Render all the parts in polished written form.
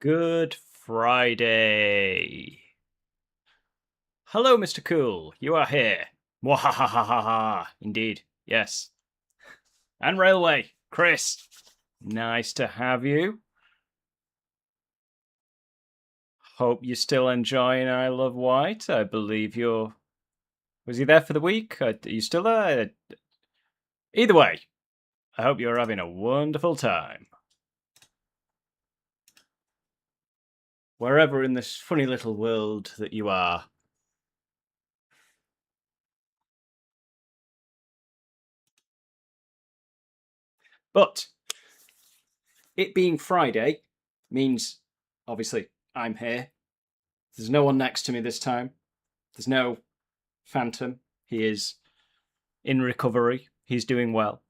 Good Friday. Hello, Mr. Cool. You are here. Mwahahaha. Indeed. Yes. And Railway. Chris. Nice to have you. Hope you're still enjoying I Love White. I believe you're... Was he there for the week? Are you still there? Either way, I hope you're having a wonderful time. Wherever in this funny little world that you are. But it being Friday means, obviously, I'm here. There's no one next to me this time. There's no Phantom. He is in recovery. He's doing well.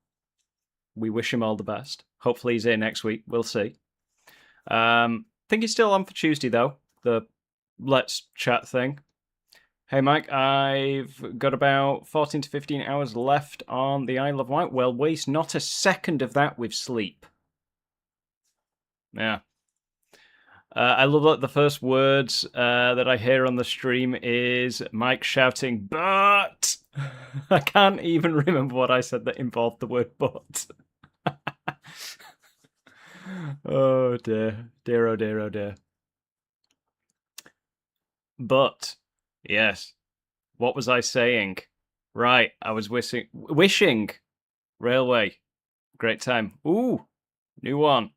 We wish him all the best. Hopefully he's here next week. We'll see. Think he's still on for Tuesday, though. The Let's Chat thing. Hey, Mike, I've got about 14 to 15 hours left on the Isle of Wight. Well, waste not a second of that with sleep. Yeah. I love that the first words that I hear on the stream is Mike shouting, "But!" I can't even remember what I said that involved the word "but." Oh dear. Dear, oh dear, oh dear. But, yes. What was I saying? Right, I was wishing Railway. Great time. Ooh, new one.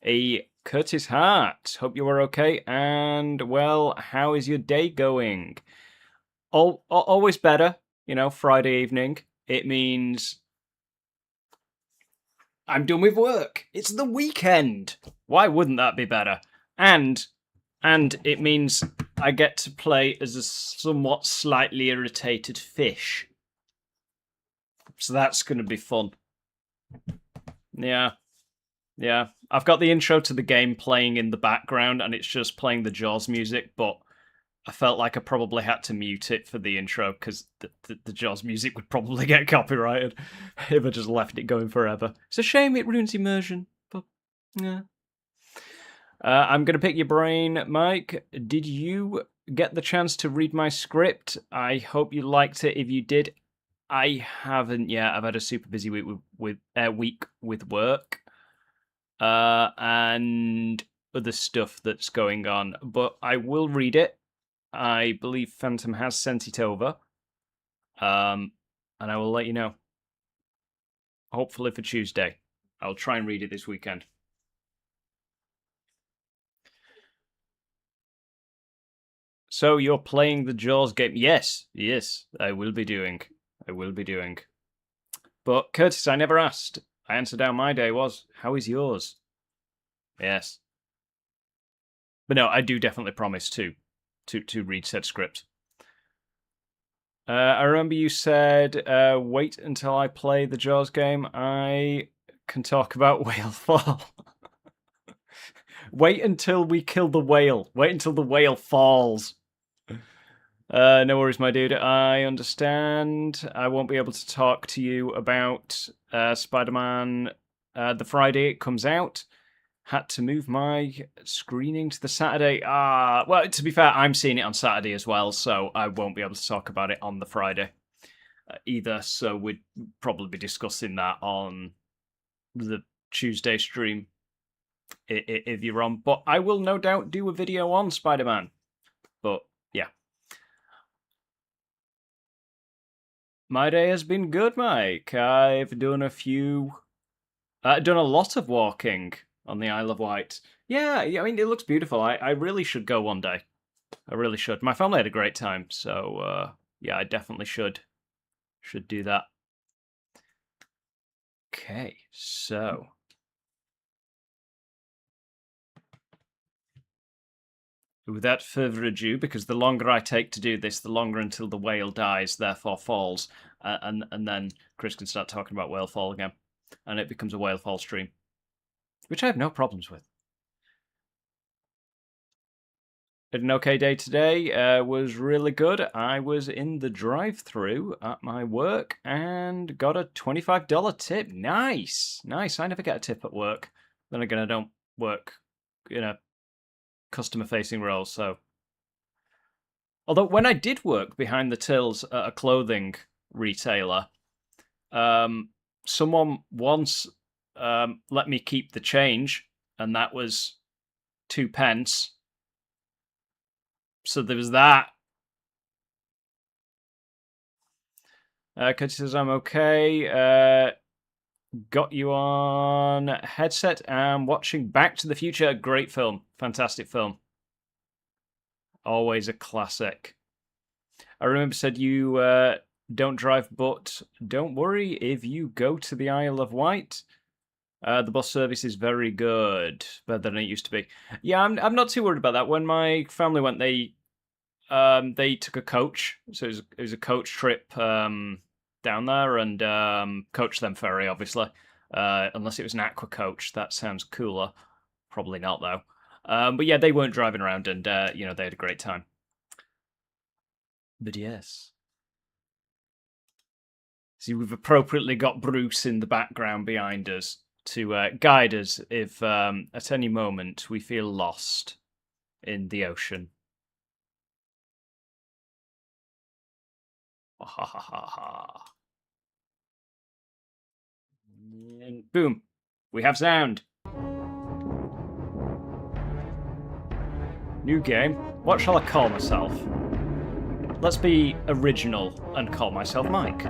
A Curtis Hart. Hope you are okay. And, well, how is your day going? Always better, Friday evening. It means I'm done with work. It's the weekend. Why wouldn't that be better? And it means I get to play as a somewhat slightly irritated fish. So that's going to be fun. Yeah. Yeah. I've got the intro to the game playing in the background, and it's just playing the Jaws music, but I felt like I probably had to mute it for the intro because the Jaws music would probably get copyrighted if I just left it going forever. It's a shame it ruins immersion, but yeah. I'm going to pick your brain, Mike. Did you get the chance to read my script? I hope you liked it. If you did, I haven't yet. I've had a super busy week with work and other stuff that's going on, but I will read it. I believe Phantom has sent it over, and I will let you know. Hopefully for Tuesday. I'll try and read it this weekend. So you're playing the Jaws game? Yes, I will be doing. But Curtis, I never asked. I answered how my day was. How is yours? Yes. But no, I do definitely promise to read said script. I remember you said, wait until I play the Jaws game. I can talk about whale fall. Wait until we kill the whale. Wait until the whale falls. No worries, my dude. I understand. I won't be able to talk to you about Spider-Man the Friday it comes out. Had to move my screening to the Saturday. Well, to be fair, I'm seeing it on Saturday as well, so I won't be able to talk about it on the Friday either. So we'd probably be discussing that on the Tuesday stream if you're on. But I will no doubt do a video on Spider-Man. But yeah. My day has been good, Mike. I've done a lot of walking on the Isle of Wight. Yeah, I mean, it looks beautiful. I really should go one day. I really should. My family had a great time, so yeah, I definitely should do that. Okay, so without further ado, because the longer I take to do this, the longer until the whale dies, therefore falls, and then Chris can start talking about whale fall again, and it becomes a whale fall stream, which I have no problems with. Had an okay day today. Was really good. I was in the drive-through at my work and got a $25 tip. Nice. I never get a tip at work. Then again, I don't work in a customer-facing roles, so... Although, when I did work behind the tills at a clothing retailer, someone once let me keep the change, and that was 2p. So there was that. Cody says, I'm okay. Got you on headset and watching Back to the Future. Great film. Fantastic film. Always a classic. I remember said you don't drive, but don't worry if you go to the Isle of Wight. The bus service is very good, better than it used to be. Yeah, I'm not too worried about that. When my family went, they took a coach, so it was a coach trip down there, and coach then ferry, obviously. Unless it was an aqua coach, that sounds cooler. Probably not though. But yeah, they weren't driving around, and they had a great time. But yes. See, we've appropriately got Bruce in the background behind us to guide us if at any moment we feel lost in the ocean. Ha ha ha ha. And boom, we have sound. New game. What shall I call myself? Let's be original and call myself Mike.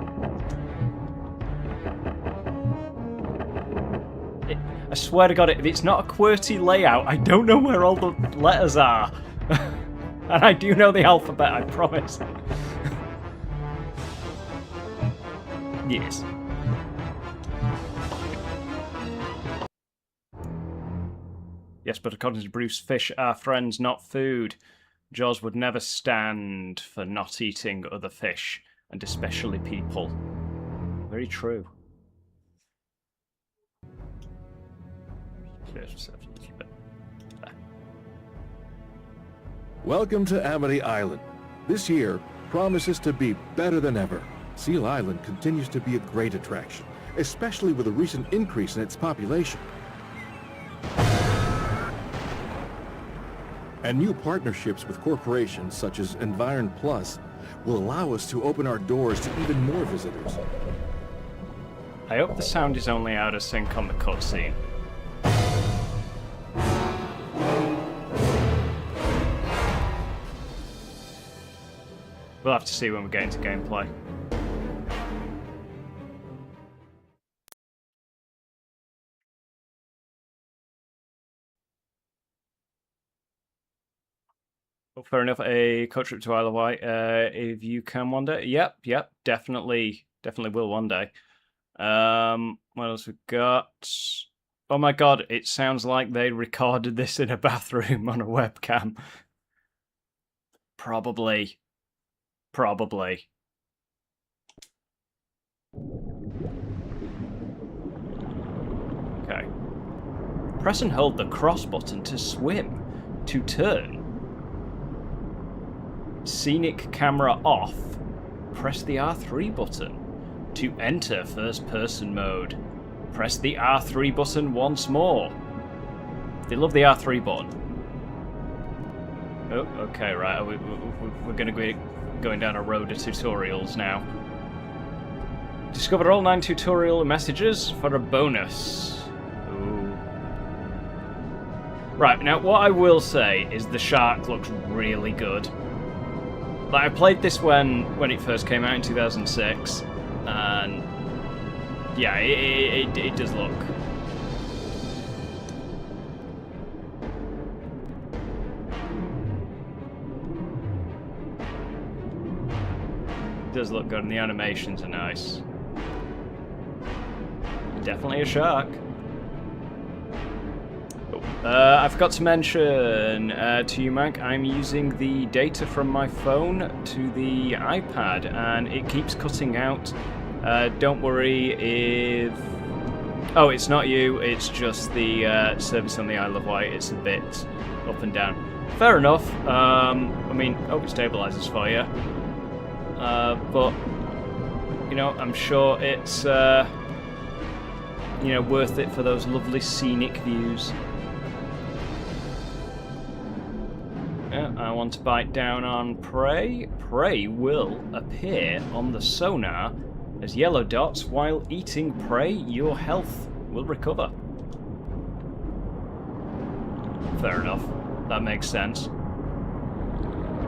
I swear to God, if it's not a QWERTY layout, I don't know where all the letters are. And I do know the alphabet, I promise. Yes. Yes, but according to Bruce, fish are friends, not food. Jaws would never stand for not eating other fish, and especially people. Very true. Welcome to Amity Island. This year promises to be better than ever. Seal Island continues to be a great attraction, especially with a recent increase in its population. And new partnerships with corporations such as Environ Plus will allow us to open our doors to even more visitors. I hope the sound is only out of sync on the cutscene. We'll have to see when we get into gameplay. Oh, fair enough. A coach trip to Isle of Wight. If you can one day. Yep. Definitely will one day. What else we got? Oh my God! It sounds like they recorded this in a bathroom on a webcam. Probably. Okay. Press and hold the cross button to swim. To turn. Scenic camera off. Press the R3 button. To enter first person mode. Press the R3 button once more. They love the R3 button. Oh, okay, right. We're going to be going down a road of tutorials now. Discover all 9 tutorial messages for a bonus. Ooh. Right, now what I will say is the shark looks really good. Like, I played this when it first came out in 2006, and yeah, it does look. It does look good, and the animations are nice. Definitely a shark. I forgot to mention to you, Mike, I'm using the data from my phone to the iPad, and it keeps cutting out. Don't worry if... Oh, it's not you, it's just the service on the Isle of Wight. It's a bit up and down. Fair enough. I mean, hope it stabilizes for you. But, you know, I'm sure it's, you know, worth it for those lovely scenic views. I want to bite down on prey. Prey will appear on the sonar as yellow dots. While eating prey, your health will recover. Fair enough. That makes sense.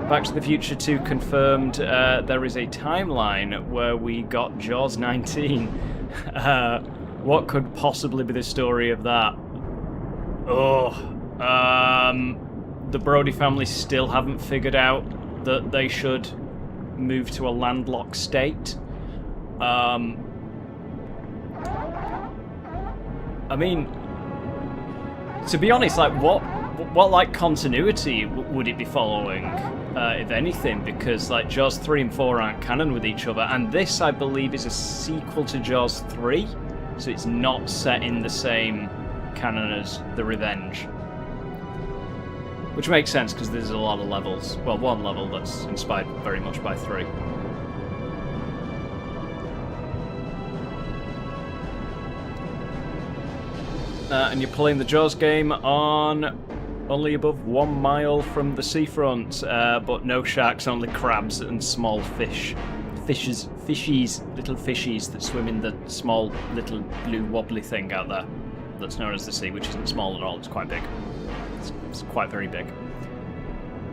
Back to the Future 2 confirmed there is a timeline where we got Jaws 19. What could possibly be the story of that? The Brody family still haven't figured out that they should move to a landlocked state. I mean, to be honest, like what like continuity would it be following, if anything? Because like Jaws 3 and 4 aren't canon with each other, and this, I believe, is a sequel to Jaws 3, so it's not set in the same canon as The Revenge. Which makes sense because there's a lot of levels. Well, one level that's inspired very much by 3. And you're playing the Jaws game on only above 1 mile from the seafront, but no sharks, only crabs and small fish. Little fishies that swim in the small little blue wobbly thing out there that's known as the sea, which isn't small at all, it's quite big. It's quite very big.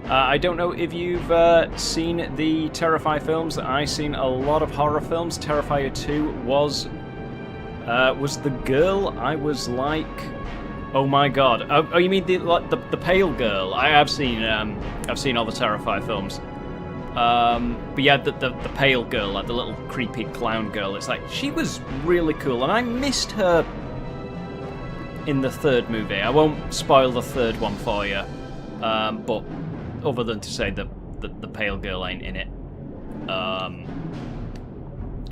I don't know if you've seen the Terrifier films. I've seen a lot of horror films. Terrifier 2 was the girl I was like, oh my god. Oh, you mean the pale girl? I've seen all the Terrifier films. But yeah, the pale girl, like the little creepy clown girl. It's like she was really cool, and I missed her in the third movie. I won't spoil the third one for you, but other than to say the pale girl ain't in it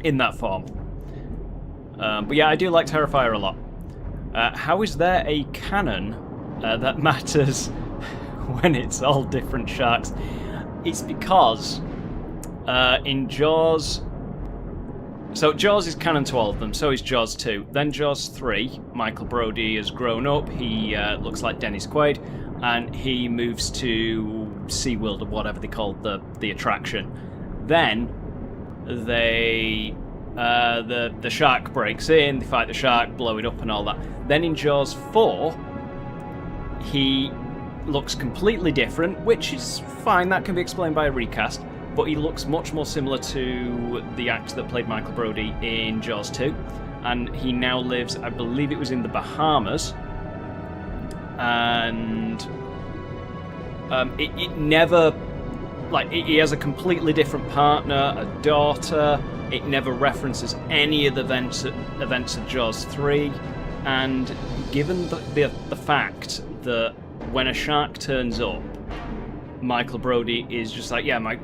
in that form. But yeah, I do like Terrifier a lot. How is there a canon that matters when it's all different sharks? It's because in Jaws... So Jaws is canon to all of them, so is Jaws 2. Then Jaws 3, Michael Brody has grown up, he looks like Dennis Quaid, and he moves to SeaWorld or whatever they call the attraction. Then the shark breaks in, they fight the shark, blow it up and all that. Then in Jaws 4, he looks completely different, which is fine, that can be explained by a recast. But he looks much more similar to the actor that played Michael Brody in Jaws 2. And he now lives, I believe it was in the Bahamas. And it never... Like, he has a completely different partner, a daughter. It never references any of the events of Jaws 3. And given the fact that when a shark turns up, Michael Brody is just like, yeah, my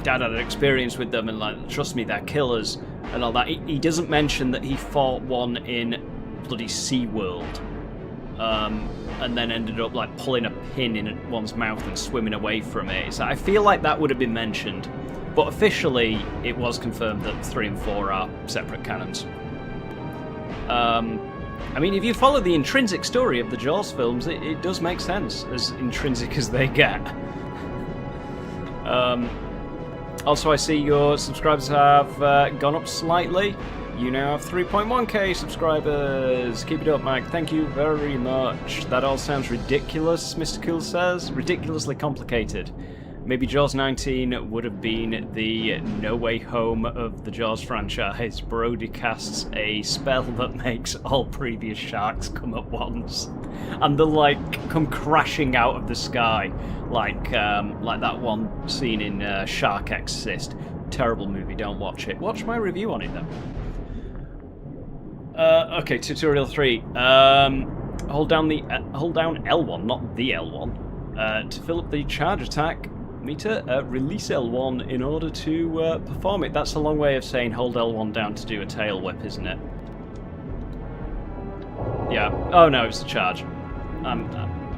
dad had an experience with them, and like, trust me, they're killers and all that. He doesn't mention that he fought one in bloody SeaWorld, and then ended up like pulling a pin in one's mouth and swimming away from it. So I feel like that would have been mentioned, but officially it was confirmed that 3 and 4 are separate canons. I mean, if you follow the intrinsic story of the Jaws films, it does make sense, as intrinsic as they get. Also, I see your subscribers have gone up slightly. You now have 3.1k subscribers. Keep it up, Mike. Thank you very much. That all sounds ridiculous, Mr. Cool says. Ridiculously complicated. Maybe Jaws 19 would have been the No Way Home of the Jaws franchise. Brody casts a spell that makes all previous sharks come at once, and they'll like come crashing out of the sky, like that one scene in Shark Exorcist. Terrible movie. Don't watch it. Watch my review on it though. Okay, tutorial 3. Hold down L1, not the L1, to fill up the charge attack meter. Release L1 in order to perform it. That's a long way of saying hold L1 down to do a tail whip, isn't it? Yeah. Oh no, it's a charge.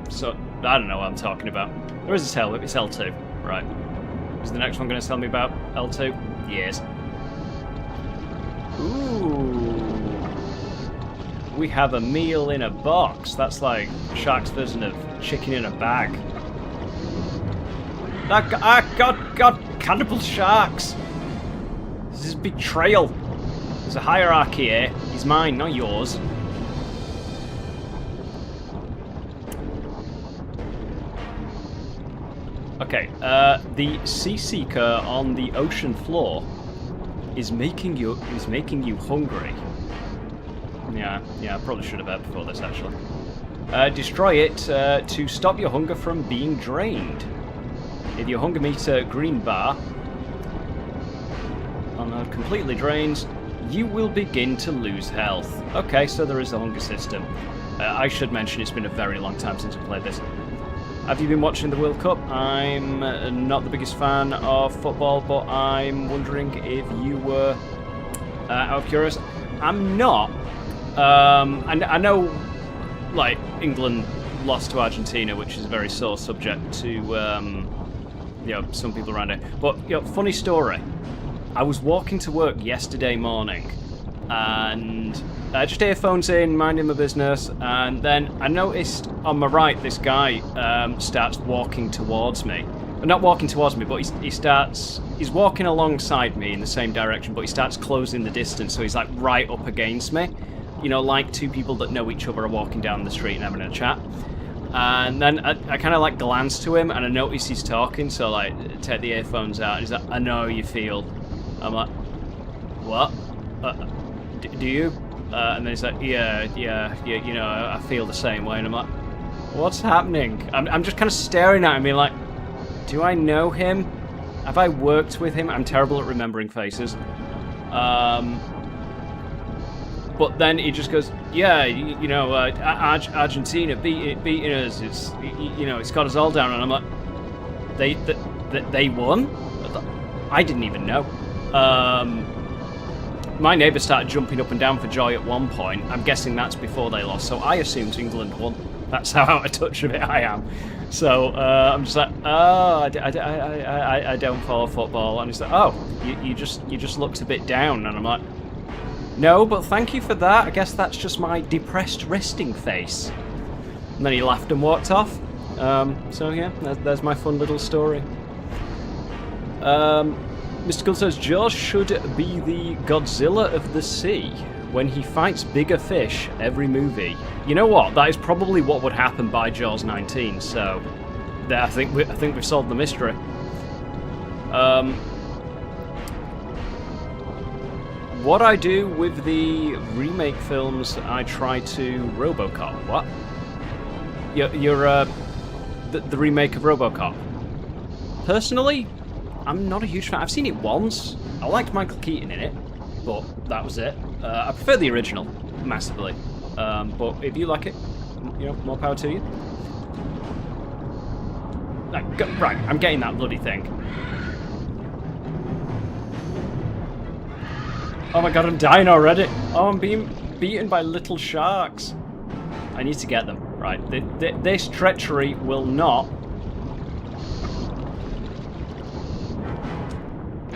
So I don't know what I'm talking about. There is a tail whip. It's L2. Right. Is the next one going to tell me about L2? Yes. Ooh. We have a meal in a box. That's like Shark's version of chicken in a bag. God, cannibal sharks. This is betrayal. There's a hierarchy here. He's mine, not yours. Okay, the Sea Seeker on the ocean floor is making you hungry. Yeah, I probably should have bet before this actually. Destroy it to stop your hunger from being drained. If your hunger meter green bar completely drains, you will begin to lose health. Okay, so there is a hunger system. I should mention it's been a very long time since I played this. Have you been watching the World Cup? I'm not the biggest fan of football, but I'm wondering if you were out of curiosity. I'm not. And I know, like, England lost to Argentina, which is a very sore subject to some people around here. But funny story. I was walking to work yesterday morning, and just earphones in, minding my business, and then I noticed on my right this guy starts walking towards me. Well, not walking towards me, but he's walking alongside me in the same direction, but he starts closing the distance, so he's like right up against me. You know, like two people that know each other are walking down the street and having a chat. And then I kind of like glance to him, and I notice he's talking, so like take the earphones out, and he's like, "I know how you feel." I'm like, "What? Do you?" And then he's like, yeah, you know, I feel the same way. And I'm like, what's happening? I'm just kind of staring at him, being like, do I know him? Have I worked with him? I'm terrible at remembering faces. But then he just goes, yeah, you know, Argentina beating us. It's, you know, it's got us all down. And I'm like, they won? I didn't even know. My neighbour started jumping up and down for joy at one point. I'm guessing that's before they lost, so I assumed England won. That's how out of touch of it I am. So I'm just like, oh, I don't follow football. And he's like, oh, you just looked a bit down. And I'm like, no, but thank you for that. I guess that's just my depressed resting face. And then he laughed and walked off. So yeah, there's my fun little story. Mr. Gull says, Jaws should be the Godzilla of the sea. When he fights bigger fish every movie. You know what? That is probably what would happen by Jaws 19, so I think we've solved the mystery. What I do with the remake films, I try to RoboCop. What? You're the remake of RoboCop. Personally, I'm not a huge fan. I've seen it once. I liked Michael Keaton in it, but that was it. I prefer the original massively. But if you like it, you know, more power to you. Right, I'm getting that bloody thing. Oh my god, I'm dying already. Oh, I'm being beaten by little sharks. I need to get them. Right, this treachery will not.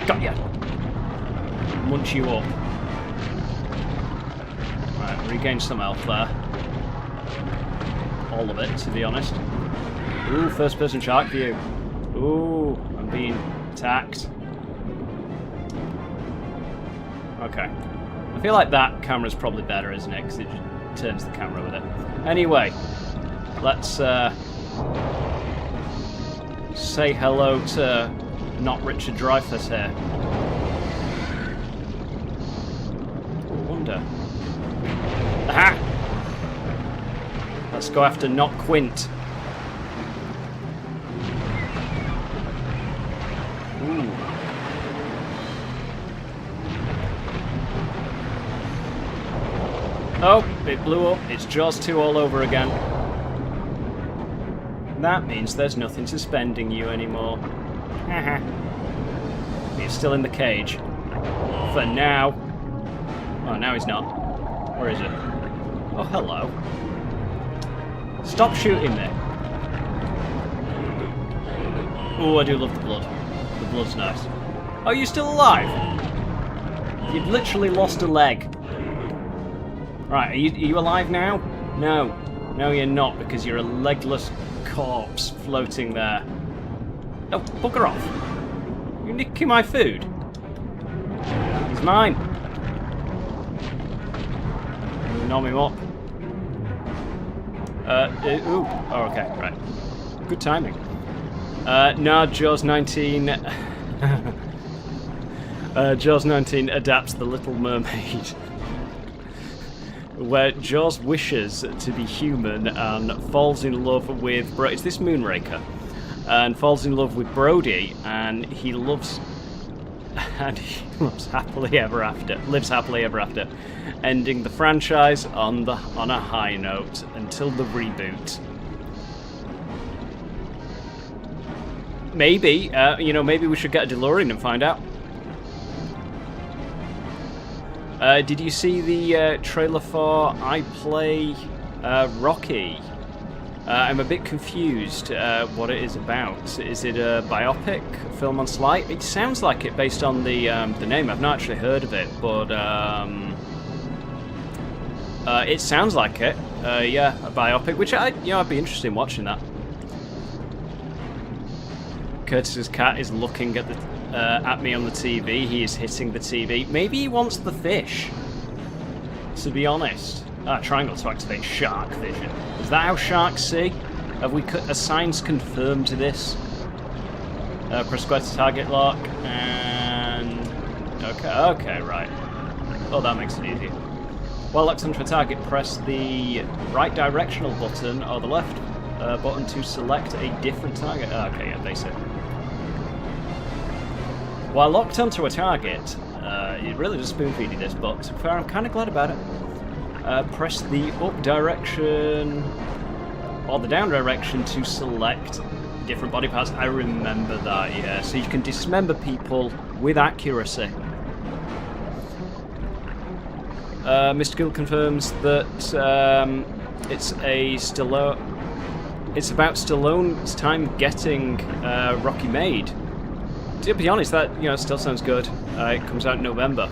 Got ya. Munch you up. Right, regain some health there. All of it, to be honest. Ooh, first person shark view. Ooh, I'm being attacked. Okay. I feel like that camera's probably better, isn't it? Because it just turns the camera with it. Anyway, let's say hello to not Richard Dreyfuss here. I wonder. Aha! Let's go after not Quint. Ooh. Oh, it blew up. It's Jaws 2 all over again. That means there's nothing suspending you anymore. Haha. He's still in the cage. For now. Oh, now he's not. Where is it? Oh, hello. Stop shooting me. Oh, I do love the blood. The blood's nice. Oh, you're still alive? You've literally lost a leg. Right, are you alive now? No. No, you're not, because you're a legless corpse floating there. Oh, bugger off. You're nicking my food. He's mine. Nom him up. Ooh. Oh, okay, right. Good timing. Now Jaws 19... Jaws 19 adapts The Little Mermaid. Where Jaws wishes to be human and falls in love with... Is this Moonraker? And falls in love with Brody, and he loves... And he lives happily ever after. Ending the franchise on a high note until the reboot. Maybe, maybe we should get a DeLorean and find out. Did you see the trailer for I Play Rocky? I'm a bit confused what it is about. Is it a biopic, a film on Slight? It sounds like it based on the name. I've not actually heard of it, but it sounds like it. Yeah, a biopic, which I'd be interested in watching that. Curtis's cat is looking at me on the TV. He is hitting the TV. Maybe he wants the fish, to be honest. Triangle to activate shark vision. Is that how sharks see? Have we science confirmed this? Press square to target lock, and... Okay, right. Oh, that makes it easier. While locked onto a target, press the right directional button or the left button to select a different target. Okay, yeah, basic. While locked onto a target, it really just spoon-feed you this, but to be fair, I'm kind of glad about it. Press the up direction or the down direction to select different body parts. I remember that, yeah. So you can dismember people with accuracy. Mr. Gill confirms that it's about Stallone's time getting Rocky made. To be honest, that still sounds good. It comes out in November.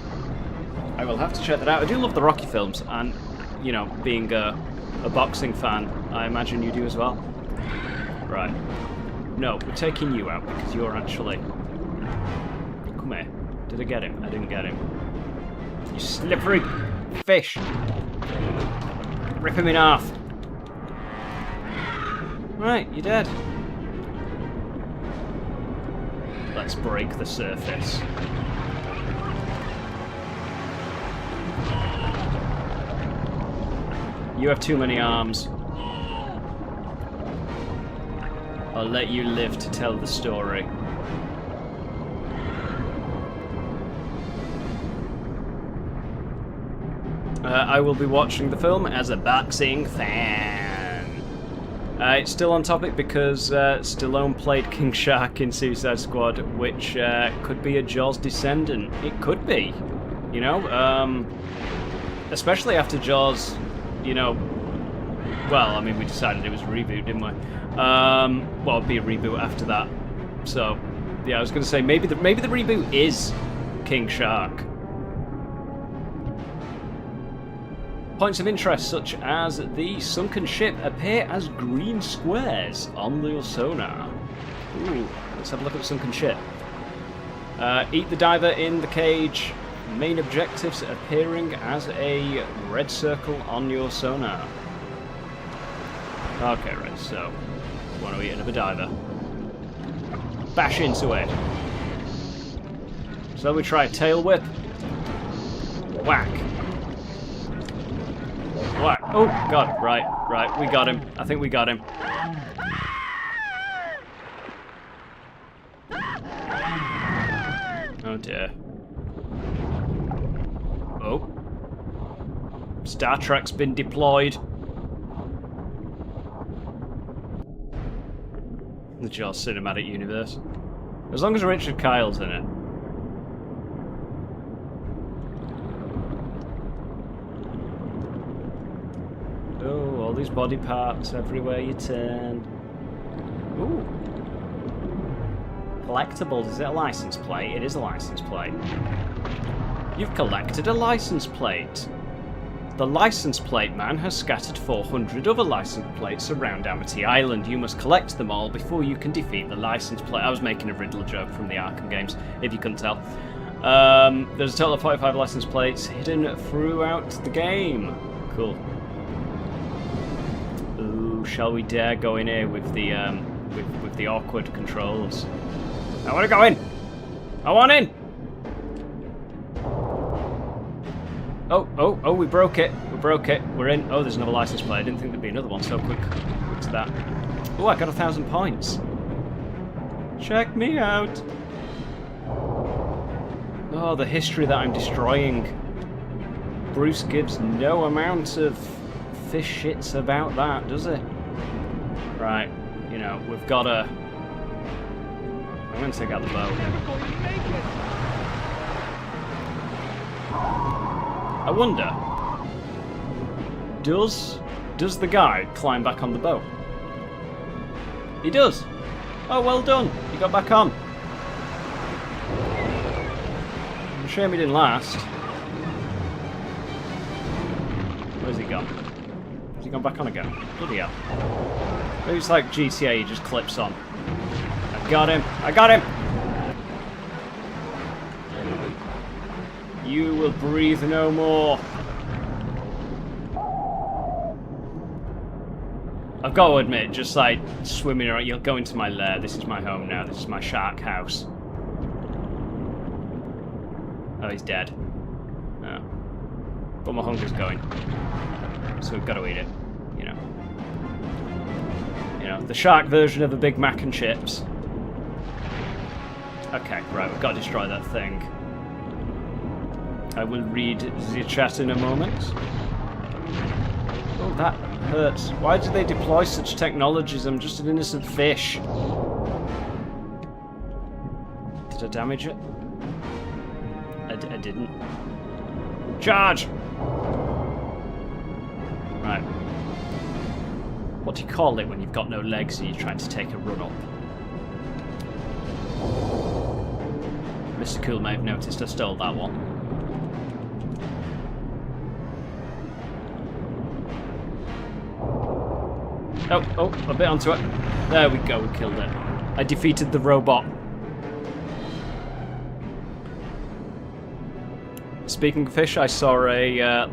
I will have to check that out. I do love the Rocky films, and being a boxing fan, I imagine you do as well. Right. No, we're taking you out because you're actually... Come here. Did I get him? I didn't get him. You slippery fish. Rip him in half. Right, you're dead. Let's break the surface. You have too many arms. I'll let you live to tell the story. I will be watching the film as a boxing fan. It's still on topic because Stallone played King Shark in Suicide Squad, which could be a Jaws descendant. It could be, especially after Jaws, well, I mean, we decided it was a reboot, didn't we? Well, it'd be a reboot after that. So, yeah, I was going to say maybe the reboot is King Shark. Points of interest such as the sunken ship appear as green squares on the sonar. Ooh, let's have a look at the sunken ship. Eat the diver in the cage. Main objectives appearing as a red circle on your sonar. Okay, right, so want to eat another diver. Bash into it. So we try a tail whip. Whack. Whack. Oh, God, right, we got him. I think we got him. Oh, dear. Oh. Star Trek's been deployed. The Jaws cinematic universe. As long as Richard Kyle's in it. Oh, all these body parts everywhere you turn. Ooh. Collectibles. Is it a license plate? It is a license plate. You've collected a license plate. The license plate man has scattered 400 other license plates around Amity Island. You must collect them all before you can defeat the license plate. I was making a Riddler joke from the Arkham games, if you couldn't tell. There's a total of 45 license plates hidden throughout the game. Cool. Ooh, shall we dare go in here with the awkward controls? I want to go in! I want in! Oh, we broke it. We broke it. We're in. Oh, there's another license plate. I didn't think there'd be another one so quick to that. Oh, I got 1,000 points. Check me out. Oh, the history that I'm destroying. Bruce gives no amount of fish shits about that, does he? Right, you know, we've got to... I'm going to take out the bow. I wonder, does the guy climb back on the boat? He does. Oh, well done. He got back on. Shame he didn't last. Where's he gone? Has he gone back on again? Bloody hell. Maybe it's like GTA, he just clips on. I got him. I got him! You will breathe no more. I've got to admit, just like swimming around, you'll go into my lair. This is my home now. This is my shark house. Oh, he's dead. Oh. But my hunger's going. So we've got to eat it. You know. You know, the shark version of a Big Mac and chips. Okay, right, we've got to destroy that thing. I will read the chat in a moment. Oh, that hurts. Why did they deploy such technologies? I'm just an innocent fish. Did I damage it? I didn't. Charge! Right. What do you call it when you've got no legs and you're trying to take a run up? Mr. Cool may have noticed I stole that one. Oh, a bit onto it. There we go, we killed it. I defeated the robot. Speaking of fish, I saw a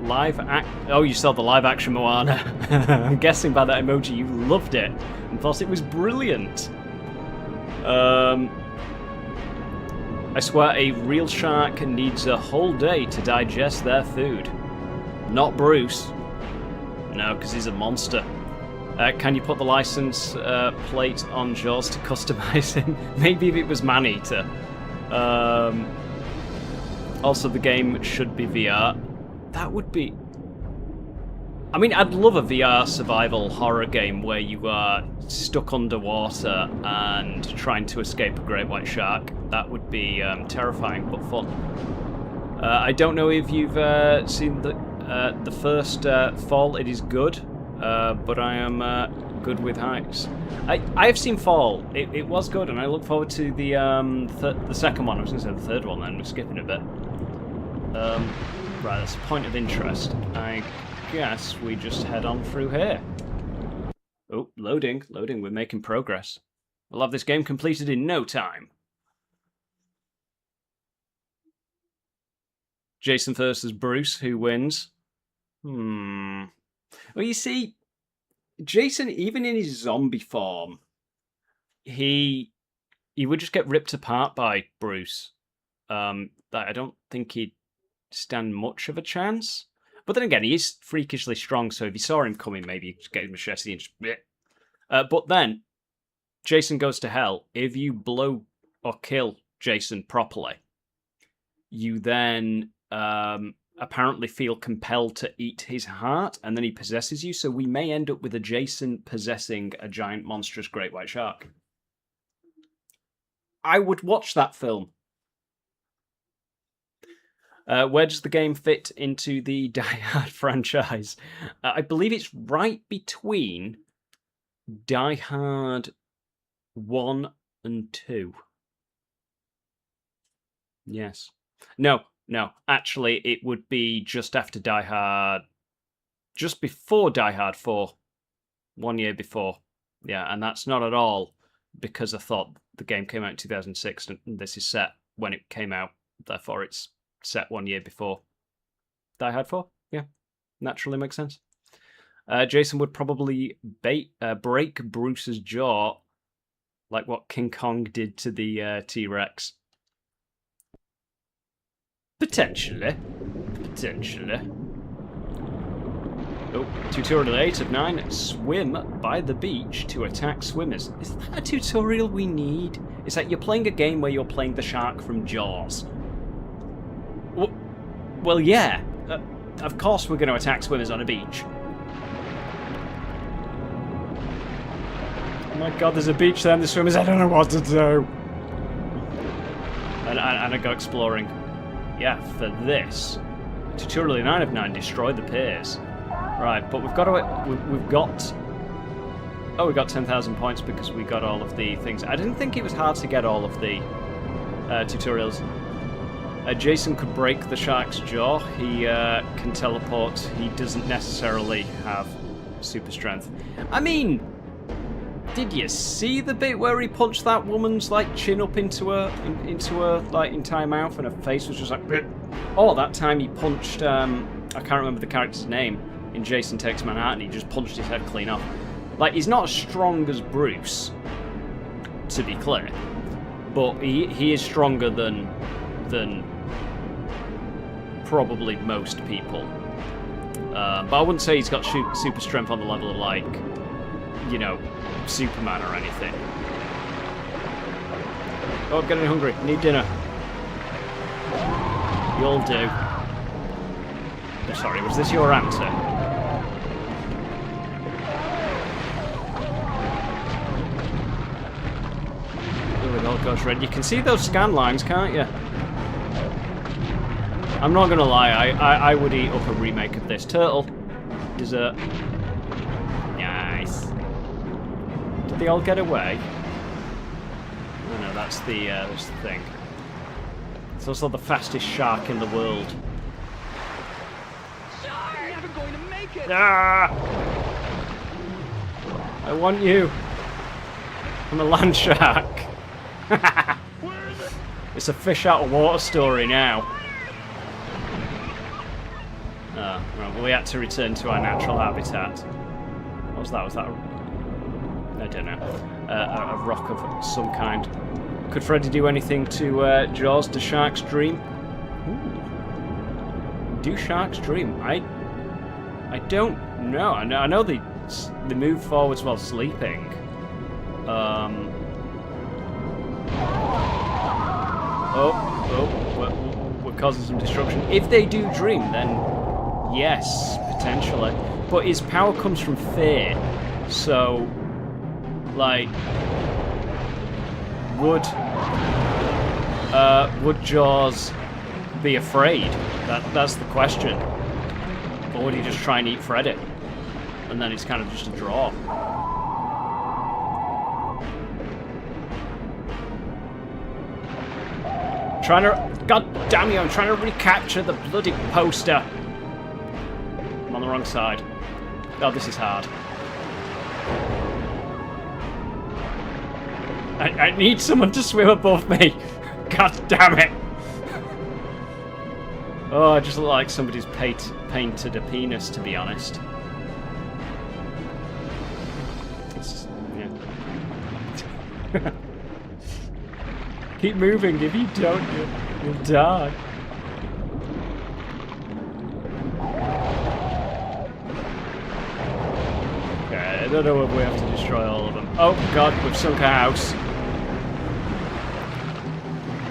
Oh, you saw the live action Moana. I'm guessing by that emoji you loved it and thought it was brilliant. I swear a real shark needs a whole day to digest their food. Not Bruce. No, because he's a monster. Can you put the license plate on Jaws to customize him? Maybe if it was Maneater. Also, the game should be VR. That would be... I mean, I'd love a VR survival horror game where you are stuck underwater and trying to escape a great white shark. That would be terrifying, but fun. I don't know if you've seen the first Fall. It is good. But I am good with heights. I have seen Fall. It was good, and I look forward to the second one. I was going to say the third one then. We're skipping a bit. Right, that's a point of interest. I guess we just head on through here. Oh, loading. We're making progress. We'll have this game completed in no time. Jason versus Bruce. Who wins? Well, you see, Jason, even in his zombie form, he would just get ripped apart by Bruce. I don't think he'd stand much of a chance. But then again, he is freakishly strong, so if you saw him coming, maybe you'd get his machete and just... but then, Jason Goes to Hell. If you blow or kill Jason properly, you then... apparently feel compelled to eat his heart, and then he possesses you, so we may end up with a Jason possessing a giant monstrous great white shark. I would watch that film. Where does the game fit into the Die Hard franchise? I believe it's right between Die Hard 1 and 2. Yes. No, actually, it would be just after Die Hard just before Die Hard 4. 1 year before. Yeah, and that's not at all because I thought the game came out in 2006 and this is set when it came out. Therefore, it's set 1 year before Die Hard 4. Yeah, naturally makes sense. Jason would probably break Bruce's jaw like what King Kong did to the T-Rex. Potentially. Oh, tutorial 8 of 9. Swim by the beach to attack swimmers. Is that a tutorial we need? It's like you're playing a game where you're playing the shark from Jaws. Well, yeah. Of course we're going to attack swimmers on a beach. Oh my god, there's a beach there and the swimmers, I don't know what to do. And I go exploring. Yeah, for this. Tutorial 9 of 9, destroy the piers. Right, but we've got to... We've got... Oh, we got 10,000 points because we got all of the things. I didn't think it was hard to get all of the tutorials. Jason could break the shark's jaw. He can teleport. He doesn't necessarily have super strength. I mean, did you see the bit where he punched that woman's like chin up into her like entire mouth, and her face was just like? Bleh. Oh, that time he punched. I can't remember the character's name in Jason Takes Manhattan. He just punched his head clean off. Like, he's not as strong as Bruce, to be clear, but he is stronger than probably most people. But I wouldn't say he's got super strength on the level of, like, you know, Superman or anything. Oh, I'm getting hungry. Need dinner. You'll do. I'm sorry, was this your answer? Oh, it all goes red. You can see those scan lines, can't you? I'm not gonna lie, I would eat up a remake of this. Turtle. Dessert. Nice. Did they all get away? Oh no, that's the thing. It's also the fastest shark in the world. Shark! You're never going to make it! Ah! I want you. I'm a land shark. It's a fish out of water story now. Right, well, we had to return to our natural habitat. What was that? Was that I don't know. A rock of some kind. Could Freddy do anything to Jaws? Do sharks dream? Ooh. Do sharks dream? I don't know. I know they move forwards while sleeping. We're causing some destruction. If they do dream, then yes, potentially. But his power comes from fear, so like, would Jaws be afraid? That's the question. Or would he just try and eat Freddy? And then it's kind of just a draw. God damn you, I'm trying to recapture the bloody poster. I'm on the wrong side. Oh, this is hard. I need someone to swim above me. God damn it. Oh, I just look like somebody's painted a penis, to be honest. It's, yeah. Keep moving. If you don't, you'll die. Okay, I don't know if we have to destroy all of them. Oh god, we've sunk a house.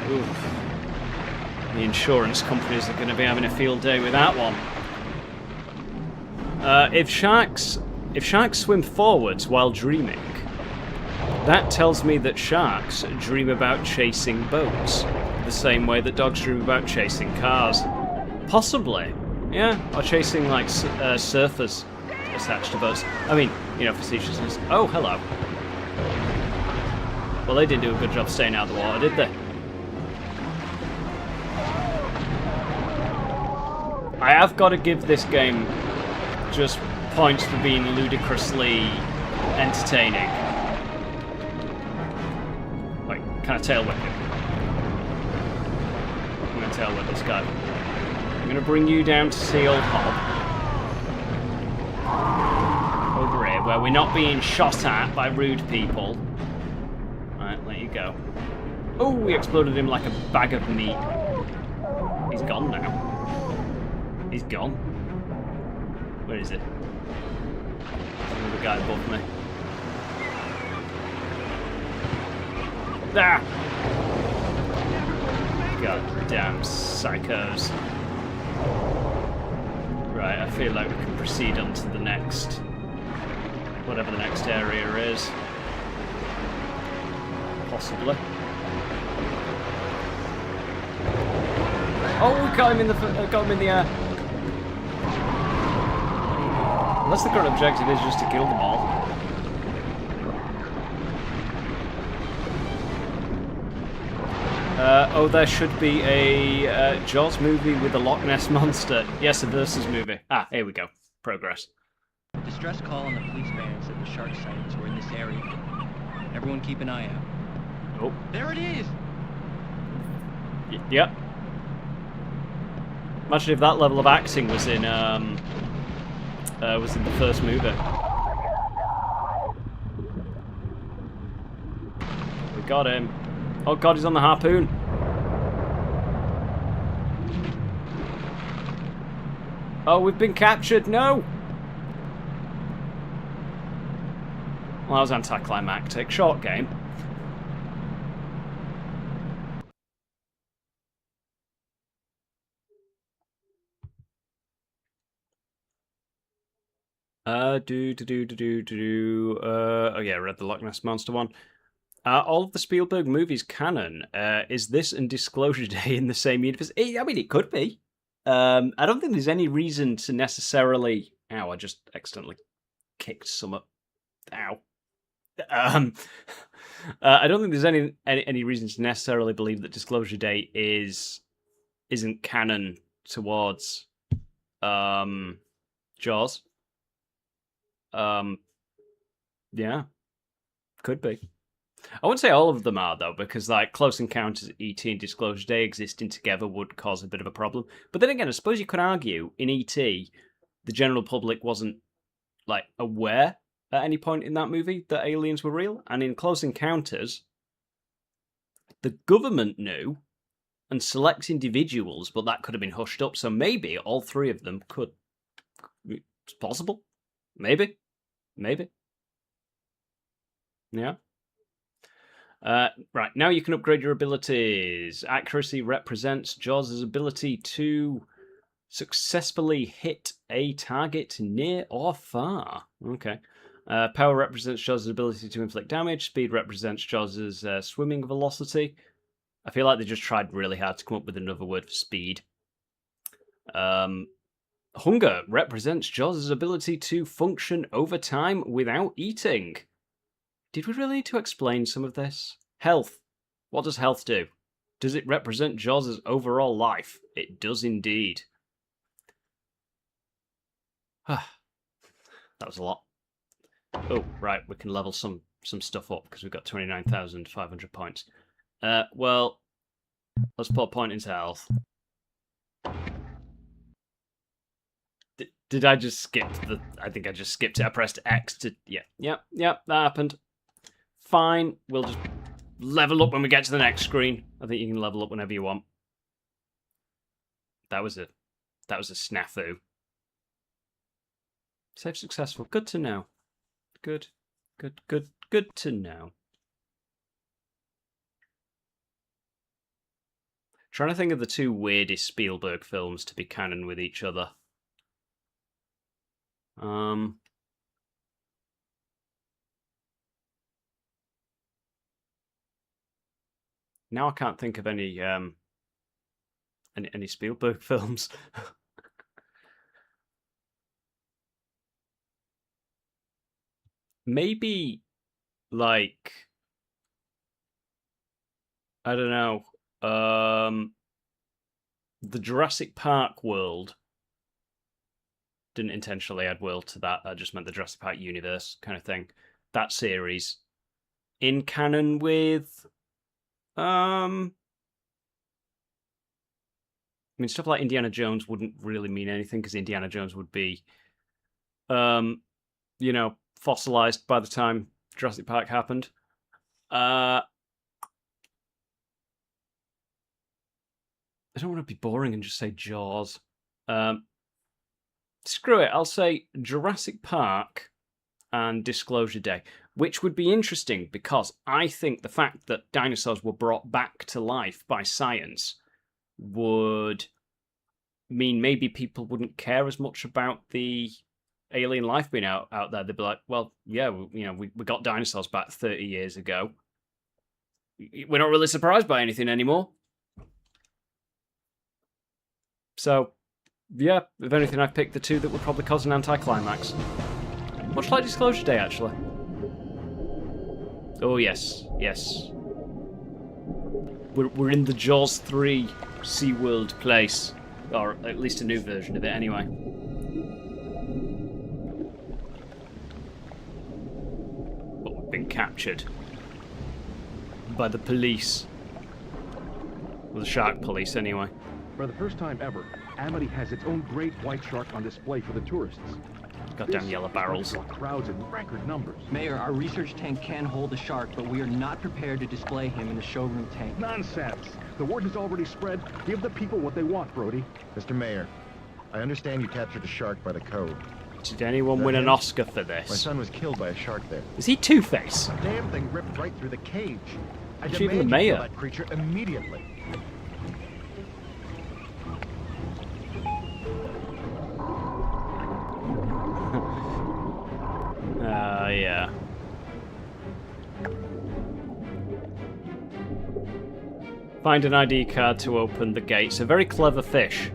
Oof. The insurance companies are going to be having a field day with that one. If sharks swim forwards while dreaming, that tells me that sharks dream about chasing boats, the same way that dogs dream about chasing cars. Possibly, yeah, or chasing like surfers attached to boats. I mean, you know, facetiousness. Oh, hello. Well, they didn't do a good job staying out of the water, did they? I have got to give this game just points for being ludicrously entertaining. Like, can I tail whip him? I'm going to tail whip this guy. I'm going to bring you down to see old Hob. Over here, where we're not being shot at by rude people. Alright, let you go. Oh, we exploded him like a bag of meat. He's gone now. He's gone. Where is it? Another guy above me. Ah! God damn psychos. Right, I feel like we can proceed on to the next... whatever the next area is. Possibly. Oh, we got him in the air. Unless the current objective is just to kill them all. Oh, there should be a Jaws movie with a Loch Ness monster. Yes, a Versus movie. Ah, here we go. Progress. Distress call on the police van said the shark sightings were in this area. Everyone keep an eye out. Oh. There it is! Yep. Imagine if that level of acting was in the first movie. We got him. Oh god, he's on the harpoon. Oh, we've been captured. No. Well, that was anticlimactic. Short game. Oh yeah, I read the Loch Ness Monster one. All of the Spielberg movies canon. Is this and Disclosure Day in the same universe? I mean, it could be. I don't think there's any reason to necessarily... Ow, I just accidentally kicked some up. Ow. I don't think there's any reason to necessarily believe that Disclosure Day isn't canon towards Jaws. Yeah, could be. I wouldn't say all of them are though, because like Close Encounters, ET, and Disclosure Day existing together would cause a bit of a problem. But then again, I suppose you could argue in ET, the general public wasn't like aware at any point in that movie that aliens were real, and in Close Encounters, the government knew, and select individuals, but that could have been hushed up. So maybe all three of them could. It's possible. Maybe. Yeah. Right, now you can upgrade your abilities. Accuracy represents Jaws' ability to successfully hit a target near or far. Okay. Power represents Jaws' ability to inflict damage. Speed represents Jaws' swimming velocity. I feel like they just tried really hard to come up with another word for speed. Hunger represents Jaws' ability to function over time without eating. Did we really need to explain some of this? Health. What does health do? Does it represent Jaws' overall life? It does indeed. That was a lot. Oh, right, we can level some stuff up because we've got 29,500 points. Well, let's put a point into health. Did I just skip I think I just skipped it. I pressed X to... Yeah, that happened. Fine, we'll just level up when we get to the next screen. I think you can level up whenever you want. That was a snafu. Save successful. Good to know. Good to know. Trying to think of the two weirdest Spielberg films to be canon with each other. Now I can't think of any Spielberg films. Maybe, like, I don't know, the Jurassic Park world didn't intentionally add World to that. That just meant the Jurassic Park universe kind of thing. That series in canon with, I mean, stuff like Indiana Jones wouldn't really mean anything because Indiana Jones would be, you know, fossilized by the time Jurassic Park happened. I don't want to be boring and just say Jaws. Screw it, I'll say Jurassic Park and Disclosure Day, which would be interesting because I think the fact that dinosaurs were brought back to life by science would mean maybe people wouldn't care as much about the alien life being out there. They'd be like, well, yeah, we got dinosaurs back 30 years ago. We're not really surprised by anything anymore. So, yeah, if anything, I've picked the two that would probably cause an anticlimax. Much like Disclosure Day, actually. Oh, yes, yes. We're in the Jaws 3 SeaWorld place. Or at least a new version of it, anyway. But we've been captured. By the police. Well, the shark police, anyway. For the first time ever, Amity has its own great white shark on display for the tourists. Goddamn yellow barrels. Crowds in record numbers. Mayor, our research tank can hold a shark, but we are not prepared to display him in the showroom tank. Nonsense! The word has already spread. Give the people what they want, Brody. Mr. Mayor, I understand you captured a shark by the code. Did anyone win an Oscar for this? My son was killed by a shark there. Is he Two-Face? The damn thing ripped right through the cage. I It's even the demand you mayor. kill that creature immediately. Yeah. Find an ID card to open the gates. A very clever fish.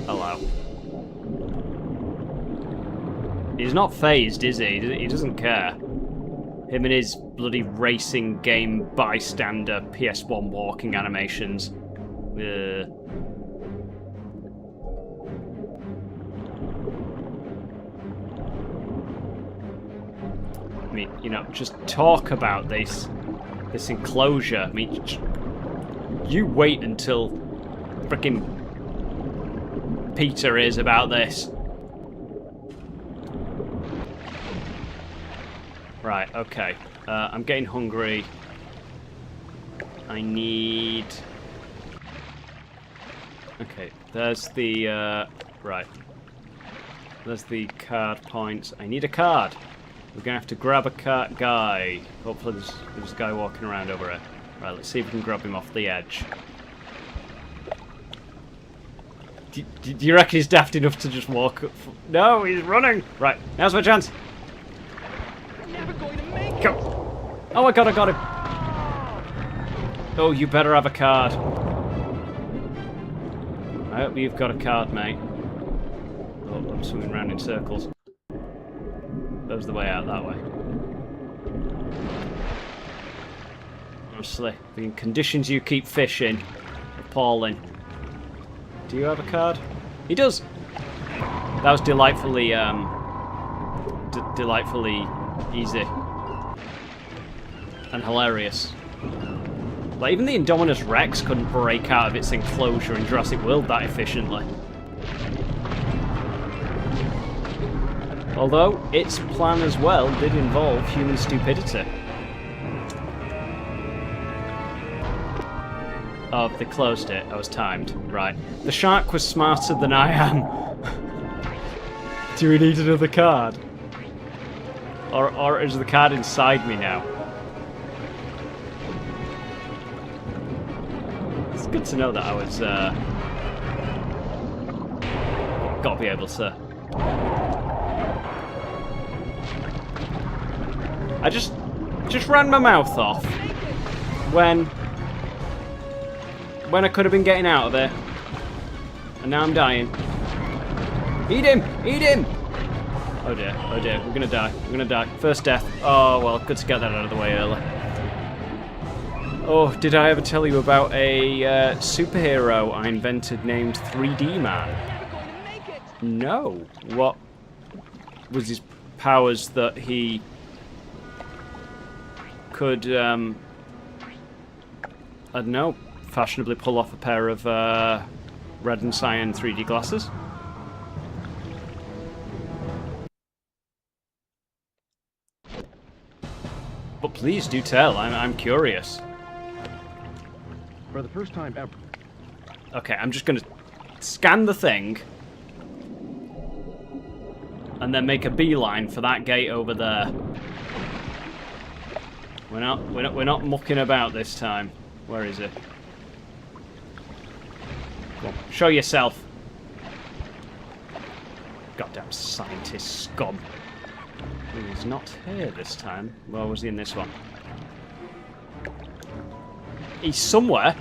Hello. He's not phased, is he? He doesn't care. Him and his bloody racing game bystander PS1 walking animations. I mean, you know, just talk about this enclosure. I mean, you wait until frickin' Peter is about this. Right, okay. I'm getting hungry. I need... Okay, there's the... Right. There's the card points. I need a card. We're going to have to grab a guy. Hopefully there's a guy walking around over here. Right, let's see if we can grab him off the edge. Do you reckon he's daft enough to just walk up? No, he's running! Right, now's my chance. Never going to make it. Go! Oh my god, I got him! Oh, you better have a card. I hope you've got a card, mate. Oh, I'm swimming around in circles. There's the way out that way. Honestly, the conditions you keep fishing, appalling. Do you have a card? He does! That was delightfully, delightfully easy. And hilarious. Like, even the Indominus Rex couldn't break out of its enclosure in Jurassic World that efficiently. Although, its plan as well did involve human stupidity. Oh, they closed it. I was timed. Right. The shark was smarter than I am. Do we need another card? Or is the card inside me now? It's good to know that I was, gotta be able to... I just ran my mouth off when I could have been getting out of there, and now I'm dying. Eat him! Eat him! Oh dear, we're gonna die. We're gonna die. First death. Oh well, good to get that out of the way early. Oh, did I ever tell you about a superhero I invented named 3D Man? Never going to make it. No. What was his powers that he could, I don't know, fashionably pull off a pair of red and cyan 3D glasses? But please do tell, I'm curious. For the first time ever. Okay, I'm just gonna scan the thing and then make a beeline for that gate over there. We're not mucking about this time. Where is it? Come on, show yourself. Goddamn scientist scum. He's not here this time. Where was he in this one? He's somewhere.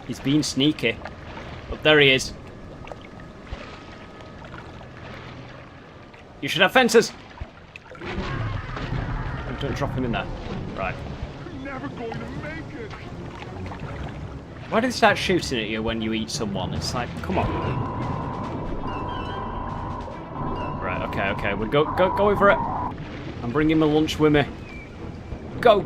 He's being sneaky. Oh, there he is. You should have fences. Don't drop him in there. Right. Never going to make it. Why do they start shooting at you when you eat someone? It's like, come on. Right. Okay. We're going for it. I'm bringing my lunch with me. Go.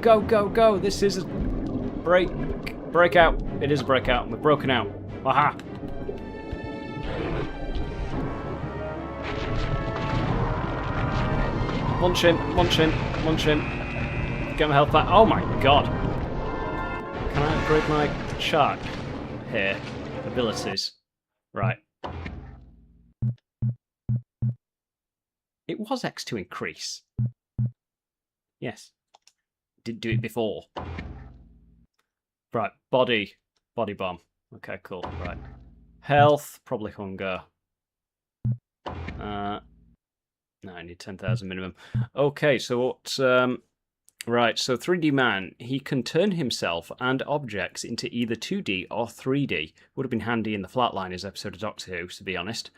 This is a breakout. It is a breakout. We're broken out. Aha. Lunch in. Get my health back. Oh my god. Can I upgrade my shark here? Abilities. Right. It was X to increase. Yes. Didn't do it before. Right, body bomb. Okay, cool. Right. Health, probably hunger. No, I need 10,000 minimum. Okay, so what... right, so 3D Man, he can turn himself and objects into either 2D or 3D. Would have been handy in the Flatliners episode of Doctor Who, to be honest.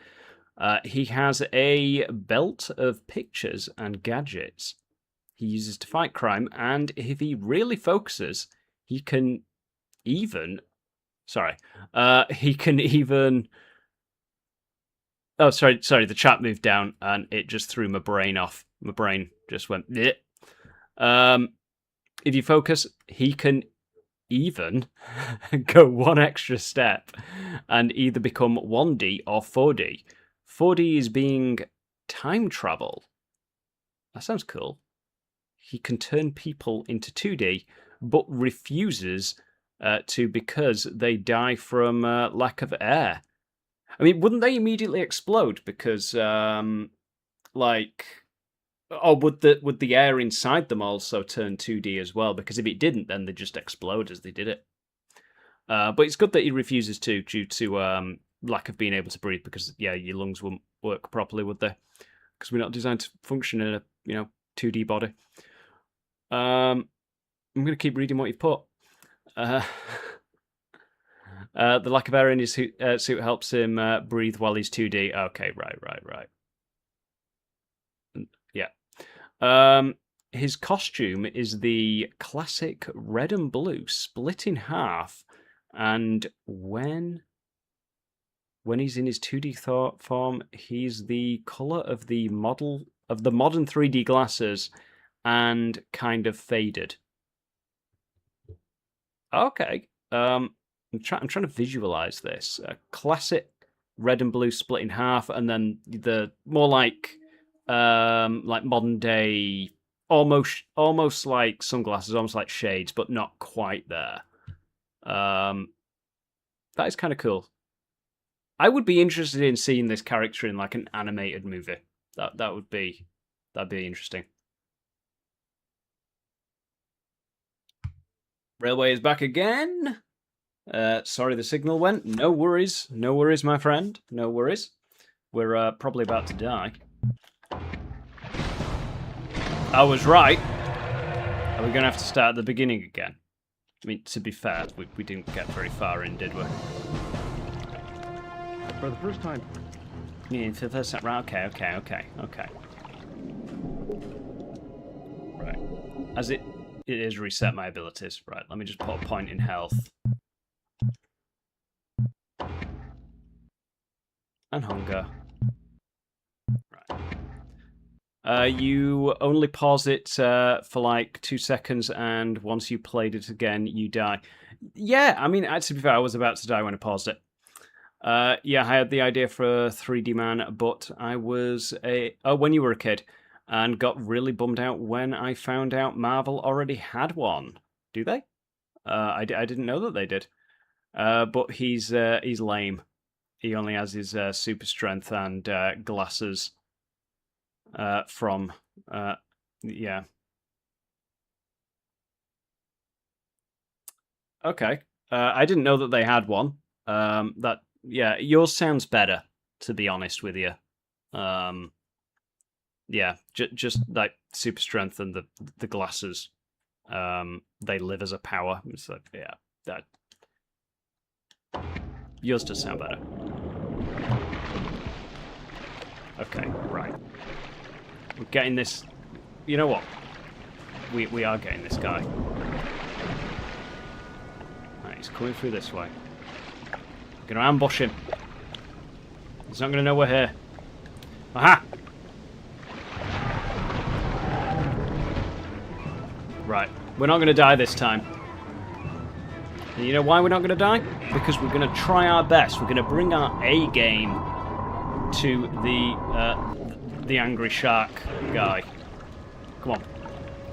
He has a belt of pictures and gadgets he uses to fight crime, and if he really focuses, he can even... he can even... Oh, sorry, the chat moved down, and it just threw my brain off. My brain just went... Bleh. If you focus, he can even go one extra step and either become 1D or 4D. 4D is being time travel. That sounds cool. He can turn people into 2D, but refuses to because they die from lack of air. I mean, wouldn't they immediately explode? Because, or would the air inside them also turn 2D as well? Because if it didn't, then they just explode as they did it. But it's good that he refuses to due to lack of being able to breathe. Because your lungs wouldn't work properly, would they? Because we're not designed to function in a 2D body. I'm going to keep reading what you've put. The lack of air in his suit helps him breathe while he's 2D. Okay, right. Yeah. His costume is the classic red and blue, split in half, and when he's in his 2D form, he's the color of the modern 3D glasses and kind of faded. Okay. I'm trying to visualize this. A classic red and blue split in half, and then the more like modern day, almost like sunglasses, almost like shades, but not quite there. That is kind of cool. I would be interested in seeing this character in like an animated movie. That'd be interesting. Railway is back again. Sorry the signal went. No worries, my friend. No worries. We're probably about to die. I was right. Are we going to have to start at the beginning again? I mean, to be fair, we didn't get very far in, did we? For the first time. Yeah, for the first time. Right, okay. Right. it is reset my abilities. Right, let me just put a point in health. And hunger. Right. You only pause it for like 2 seconds, and once you played it again, you die. Yeah, I mean, to be fair, I was about to die when I paused it. Yeah, I had the idea for a 3D man, but I was when you were a kid, and got really bummed out when I found out Marvel already had one. Do they? I didn't know that they did. But he's lame. He only has his super strength and glasses from yeah. Okay. I didn't know that they had one. Yeah, yours sounds better, to be honest with you. Yeah, just like super strength and the glasses. They live as a power. So yeah, that yours does sound better. Okay, right. We're getting this. You know what? We are getting this guy. Right, he's coming through this way. We're gonna ambush him. He's not gonna know we're here. Aha! Right, we're not gonna die this time. And you know why we're not gonna die? Because we're gonna try our best. We're gonna bring our A game to the angry shark guy. Come on,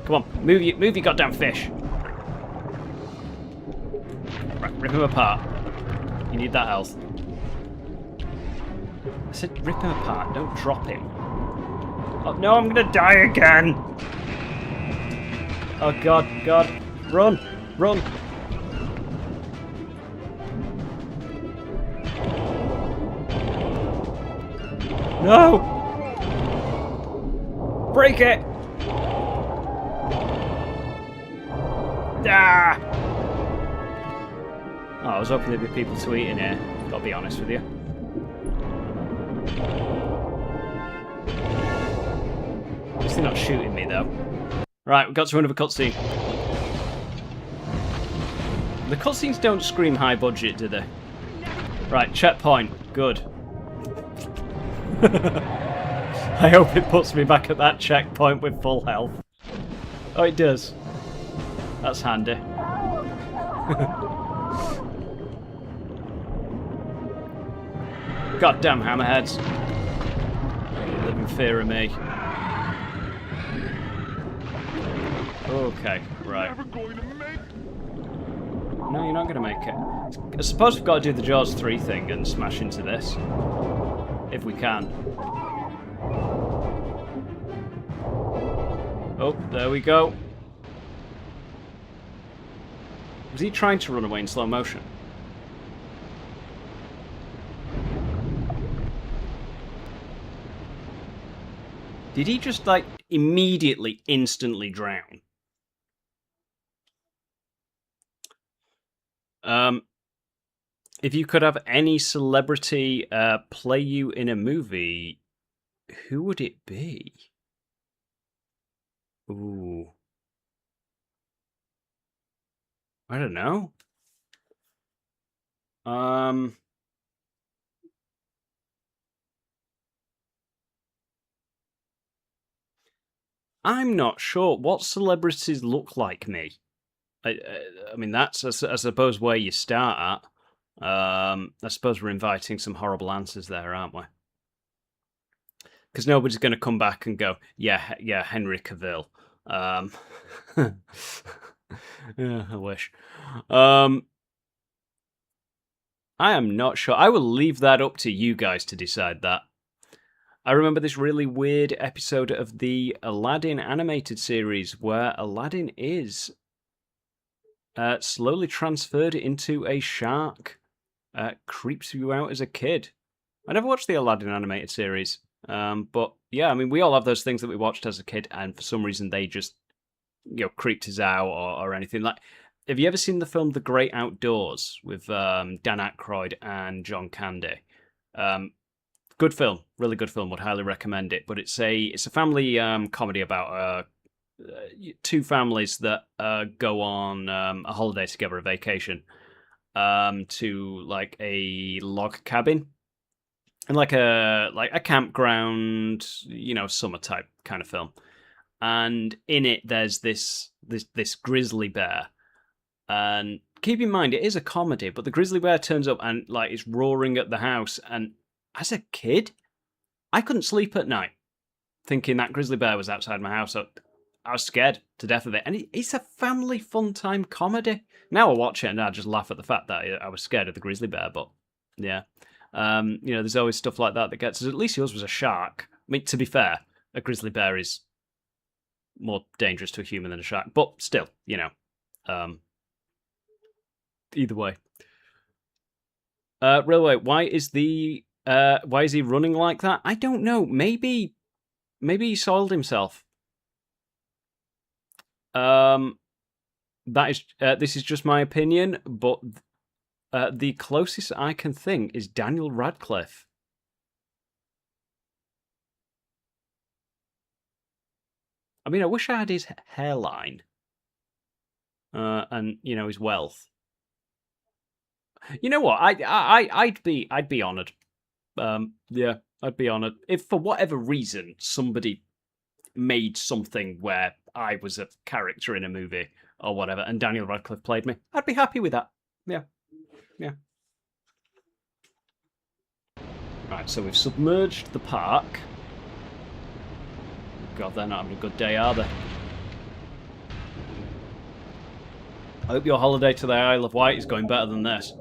come on, move your goddamn fish. Right, rip him apart. You need that health. I said rip him apart, don't drop him. Oh no, I'm gonna die again! Oh god, god. Run! Run! No! Break it! Ah! Oh, I was hoping there'd be people to eat in here. Gotta be honest with you. At least they're not shooting me, though. Right, we've got to another cutscene. The cutscenes don't scream high budget, do they? Right, checkpoint. Good. I hope it puts me back at that checkpoint with full health. Oh, it does. That's handy. Goddamn hammerheads. You live in fear of me. Okay, right. No, you're not going to make it. I suppose we've got to do the Jaws 3 thing and smash into this. If we can. Oh, there we go. Was he trying to run away in slow motion? Did he just, like, immediately, instantly drown? If you could have any celebrity play you in a movie, who would it be? Ooh. I don't know. I'm not sure. What celebrities look like me? I mean, that's, I suppose, where you start at. I suppose we're inviting some horrible answers there, aren't we? Because nobody's going to come back and go, yeah, Henry Cavill. Yeah, I wish. I am not sure. I will leave that up to you guys to decide that. I remember this really weird episode of the Aladdin animated series where Aladdin is slowly transferred into a shark. Creeps you out as a kid. I never watched the Aladdin animated series. But yeah, I mean, we all have those things that we watched as a kid, and for some reason they just, creeped us out or anything. Like, have you ever seen the film The Great Outdoors with Dan Aykroyd and John Candy? Good film, really good film. Would highly recommend it. But it's a family comedy about two families that go on a holiday together, a vacation, to like a log cabin and like a campground, summer type kind of film. And in it, there's this grizzly bear. And keep in mind, it is a comedy, but the grizzly bear turns up and like is roaring at the house. And as a kid, I couldn't sleep at night, thinking that grizzly bear was outside my house. So I was scared to death of it. And it's a family fun time comedy. Now I watch it and I just laugh at the fact that I was scared of the grizzly bear. But yeah, there's always stuff like that gets us. At least yours was a shark. I mean, to be fair, a grizzly bear is more dangerous to a human than a shark. But still, either way. Railway, why is he running like that? I don't know. Maybe he soiled himself. This is just my opinion, but the closest I can think is Daniel Radcliffe. I mean, I wish I had his hairline, and his wealth. You know what? I'd be honoured. Yeah, I'd be honoured if for whatever reason somebody made something where I was a character in a movie or whatever, and Daniel Radcliffe played me. I'd be happy with that. Yeah. Right, so we've submerged the park. God, they're not having a good day, are they? I hope your holiday to the Isle of Wight is going better than this.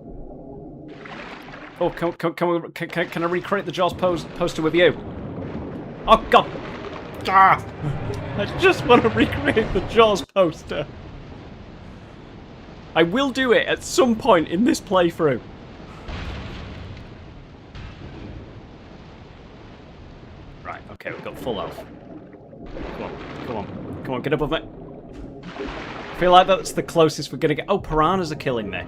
Oh, can I recreate the Jaws poster with you? Oh, God! Ah! I just want to recreate the Jaws poster. I will do it at some point in this playthrough. Right, okay, we've got full health. Come on, get above me. I feel like that's the closest we're gonna get. Oh, piranhas are killing me.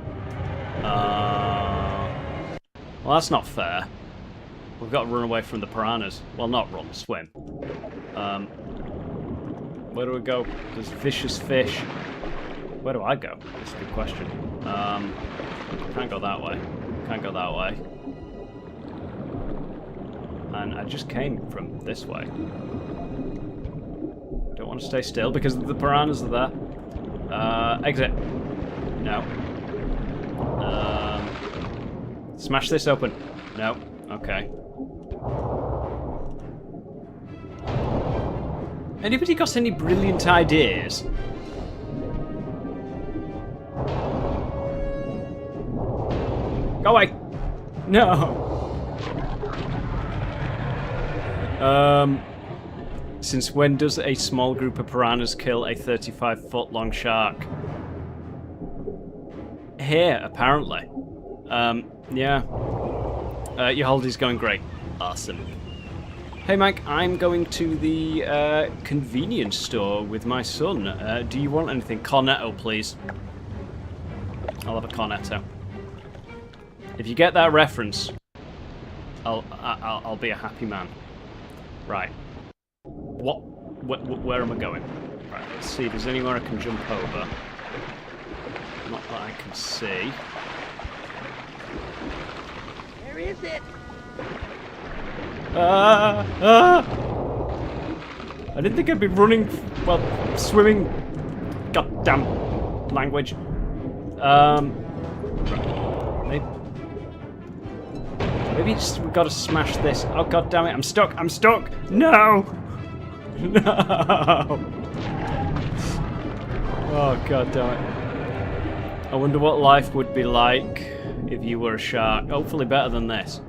Well, that's not fair. We've got to run away from the piranhas. Well, not run, swim. Where do we go? There's vicious fish. Where do I go? That's a good question. Can't go that way. Can't go that way. And I just came from this way. Don't want to stay still because the piranhas are there. Exit. No. Smash this open. No. Okay. Anybody got any brilliant ideas? Go away! No! Since when does a small group of piranhas kill a 35-foot-long shark? Here, apparently. Yeah. Your holiday's going great. Awesome. Hey, Mike, I'm going to the convenience store with my son. Do you want anything? Cornetto, please. I'll have a Cornetto. If you get that reference, I'll be a happy man. Right. Where am I going? Right, let's see if there's anywhere I can jump over. Not that I can see. Where is it? I didn't think I'd be running, well, swimming. Goddamn language. Maybe we've got to smash this. Oh, God damn it, I'm stuck. No! No! Oh, God damn it. I wonder what life would be like if you were a shark. Hopefully better than this.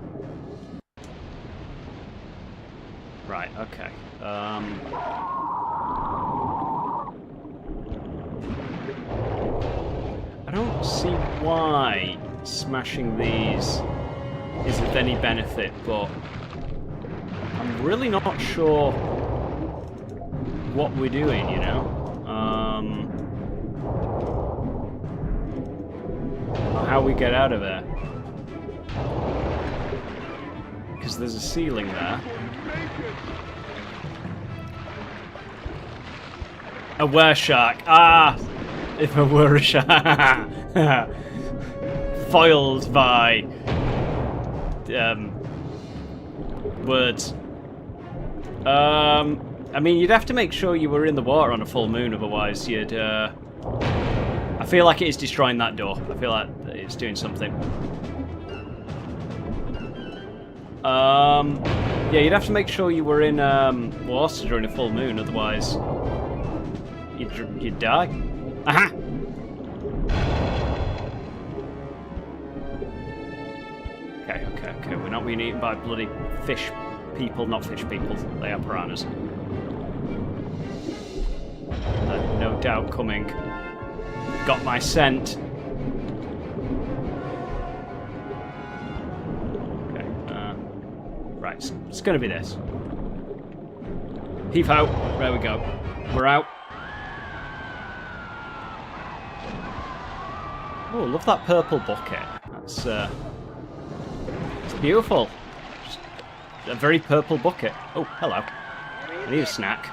Right, okay. I don't see why smashing these is of any benefit, but I'm really not sure what we're doing, you know? Or how we get out of there. Because there's a ceiling there. A were-shark. Ah! If I were a shark. Foiled by... words. I mean, you'd have to make sure you were in the water on a full moon, otherwise you'd, I feel like it is destroying that door. I feel like it's doing something. Yeah, you'd have to make sure you were in, water during a full moon, otherwise you'd die. Aha! Okay, we're not being eaten by bloody fish people, not fish people, they are piranhas. No doubt coming. Got my scent. Okay, right, it's gonna be this. Heave out, there we go. We're out. Oh, love that purple bucket. That's, it's beautiful. Just a very purple bucket. Oh, hello. I need a snack.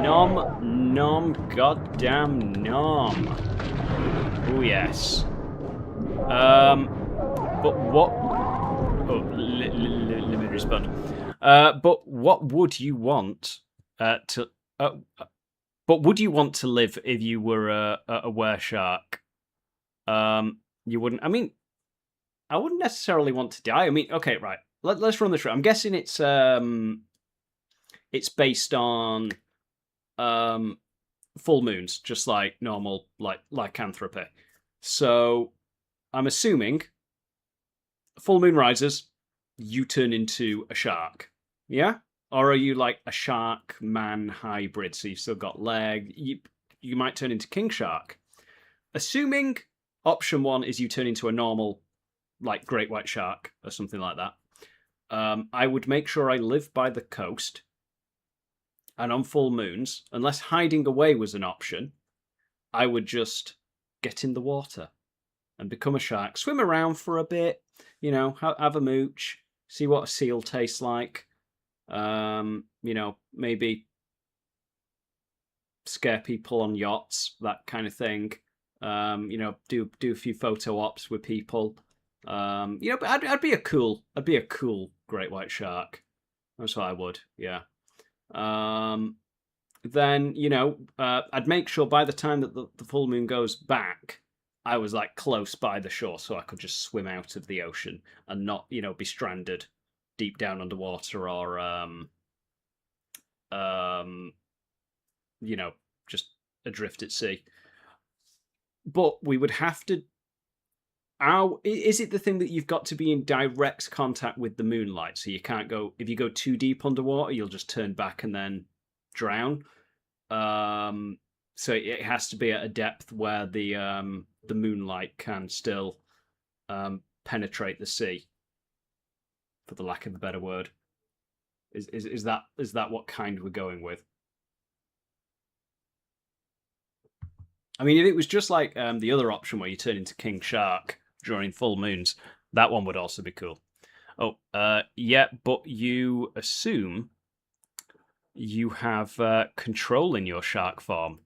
Nom, nom, goddamn nom. Oh, yes. But what... Oh, let me respond. But what would you want to... but would you want to live if you were a were-shark? You wouldn't... I mean, I wouldn't necessarily want to die. I mean, okay, right. Let's run this through. I'm guessing it's based on full moons, just like normal, like lycanthropy. So I'm assuming full moon rises, you turn into a shark. Yeah? Or are you like a shark-man hybrid, so you've still got leg? You might turn into king shark. Assuming option 1 is you turn into a normal, like great white shark or something like that. I would make sure I live by the coast and on full moons, unless hiding away was an option, I would just get in the water and become a shark. Swim around for a bit, you know, have a mooch, see what a seal tastes like. You know, maybe scare people on yachts, that kind of thing. You know, do a few photo ops with people. You know, but I'd be a cool great white shark. That's what I would, yeah. Then, you know, I'd make sure by the time that the full moon goes back, I was like close by the shore, so I could just swim out of the ocean and not, you know, be stranded deep down underwater or, you know, just adrift at sea. But we would have to... is it the thing that you've got to be in direct contact with the moonlight, so you can't go... If you go too deep underwater, you'll just turn back and then drown. So it has to be at a depth where the moonlight can still penetrate the sea, for the lack of a better word. Is that what kind we're going with? I mean, if it was just like the other option where you turn into king shark during full moons, that one would also be cool. Oh, yeah, but you assume you have control in your shark form.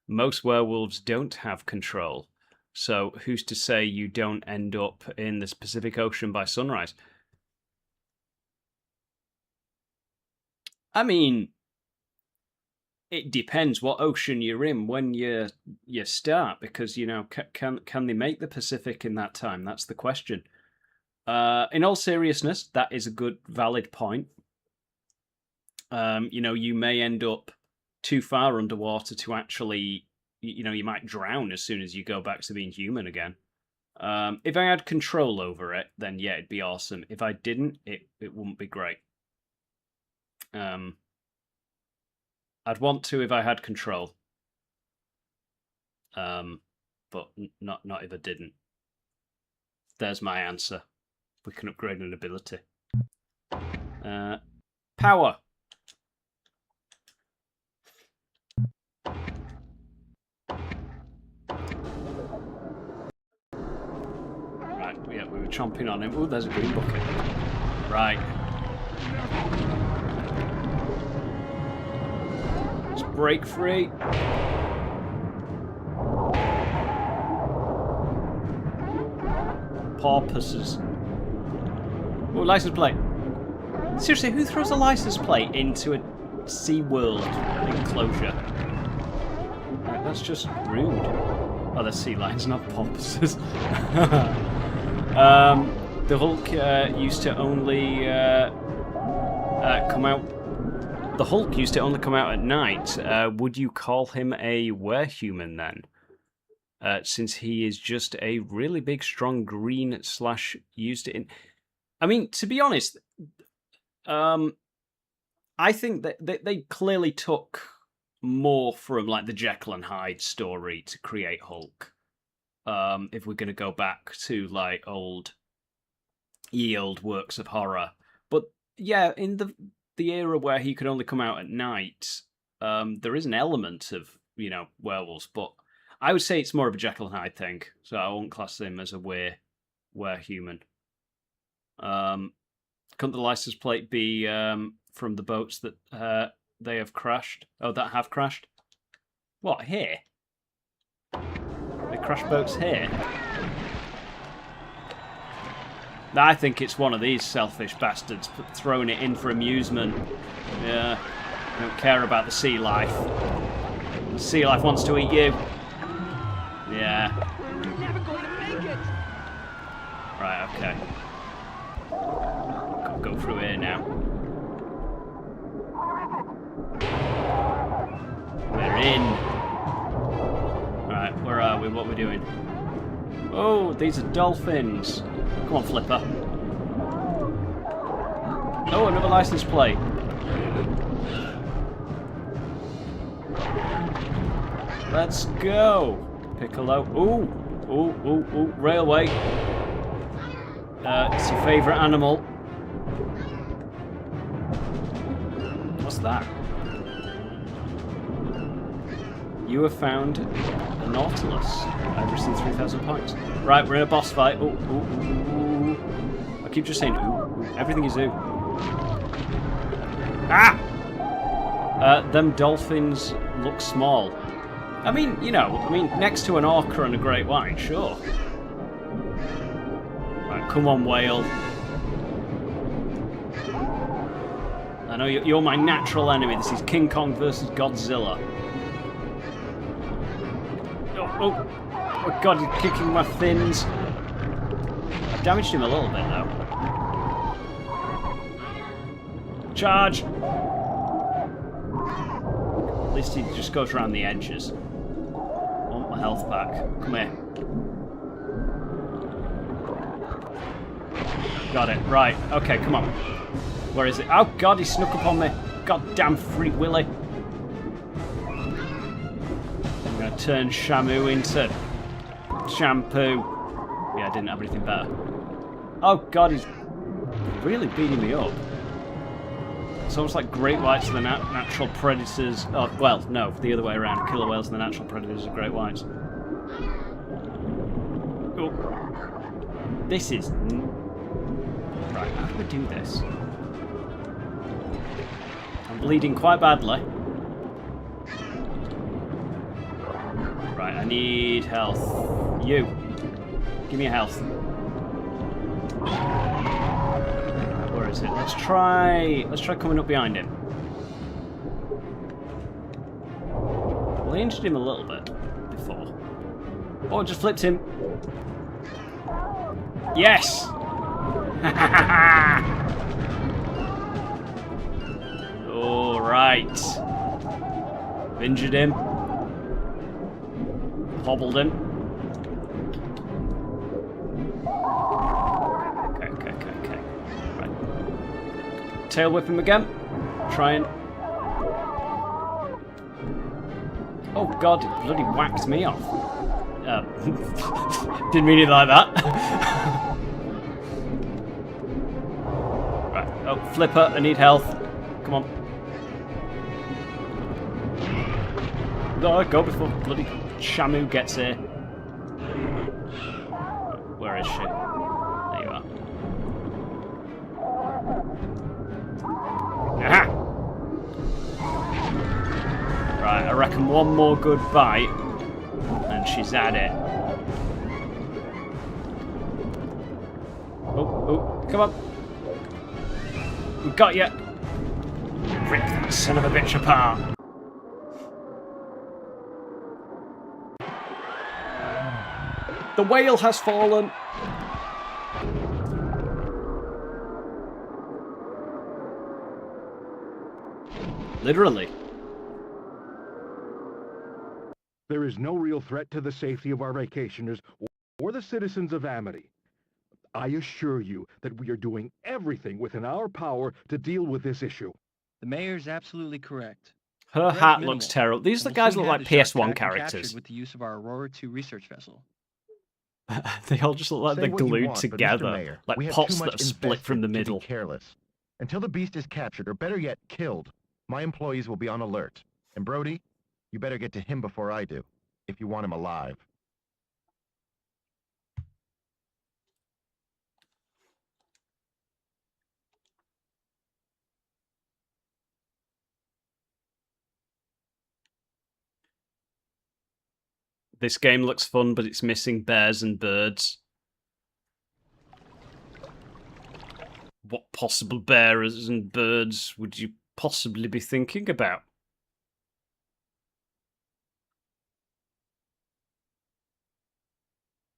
Most werewolves don't have control. So who's to say you don't end up in the Pacific Ocean by sunrise? I mean, it depends what ocean you're in when you start, because, you know, can they make the Pacific in that time? That's the question. In all seriousness, that is a good, valid point. You know, you may end up too far underwater to actually, you know, you might drown as soon as you go back to being human again. If I had control over it, then yeah, it'd be awesome. If I didn't, it wouldn't be great. I'd want to if I had control. But not if I didn't. There's my answer. We can upgrade an ability. Power. Right, yeah, we were chomping on him. Oh, there's a green bucket. Right. break free. Porpoises. Oh, license plate. Seriously, who throws a license plate into a SeaWorld enclosure? Right, that's just rude. Oh, they're sea lions, not porpoises. The Hulk used to only come out. The Hulk used to only come out at night. Would you call him a werehuman then? Since he is just a really big, strong green / used it in. I mean, to be honest, I think that they clearly took more from like the Jekyll and Hyde story to create Hulk. If we're going to go back to like old works of horror, but yeah, in the era where he could only come out at night, there is an element of werewolves, but I would say it's more of a Jekyll and Hyde thing, so I won't class him as a werehuman. Couldn't the license plate be from the boats that they have crashed? Oh, that have crashed? What, here? They crash boats here? I think it's one of these selfish bastards throwing it in for amusement. Yeah, don't care about the sea life. The sea life wants to eat you. Yeah. We're never going to make it. Right, okay. Go through here now. We're in. Right, where are we? What are we doing? Oh, these are dolphins. Come on, Flipper. Oh, another license plate. Let's go. Piccolo. Ooh, railway. It's your favourite animal. What's that? You have found a Nautilus. I've received 3,000 points. Right, we're in a boss fight. Ooh. I keep just saying ooh. Everything is ooh. Ah! Them dolphins look small. I mean, next to an orca and a great white, sure. Right, come on, whale. I know you're my natural enemy. This is King Kong versus Godzilla. Oh god, he's kicking my fins. I damaged him a little bit, though. Charge! At least he just goes around the edges. I want my health back. Come here. Got it. Right. Okay, come on. Where is it? Oh god, he snuck up on me. Goddamn Free Willy. I'm going to turn Shamu into shampoo. Yeah, I didn't have anything better. Oh god, he's really beating me up. It's almost like great whites are the natural predators. Oh, well, no, the other way around. Killer whales are the natural predators of great whites. Oh. This is... Right, how do we do this? I'm bleeding quite badly. Right, I need health. You. Give me a health. Where is it? Let's try coming up behind him. Well, I injured him a little bit before. Oh, I just flipped him. Yes! Alright. Injured him. Hobbled him. Okay. Right. Tail whip him again. Try and... Oh god, it bloody whacked me off. Didn't mean it like that. Right. Oh, Flipper, I need health. Come on. No, go before bloody Shamu gets here. Where is she? There you are. Aha! Right, I reckon one more good bite, and she's at it. Oh, come on. We got you. Rip that son of a bitch apart. The whale has fallen. Literally. There is no real threat to the safety of our vacationers or the citizens of Amity. I assure you that we are doing everything within our power to deal with this issue. The mayor's absolutely correct. Her Threat hat minimal, looks terrible. These and we'll guys soon look have like the shark PS1 tracked and characters. captured with the use of our Aurora 2 research vessel. They all just look like Say they're what you glued want, but Mr. together, Mayor, like we have pots too that much are split from the invested to be middle. careless. Until the beast is captured, or better yet, killed, my employees will be on alert. And Brody, you better get to him before I do, if you want him alive. This game looks fun, but it's missing bears and birds. What possible bears and birds would you possibly be thinking about?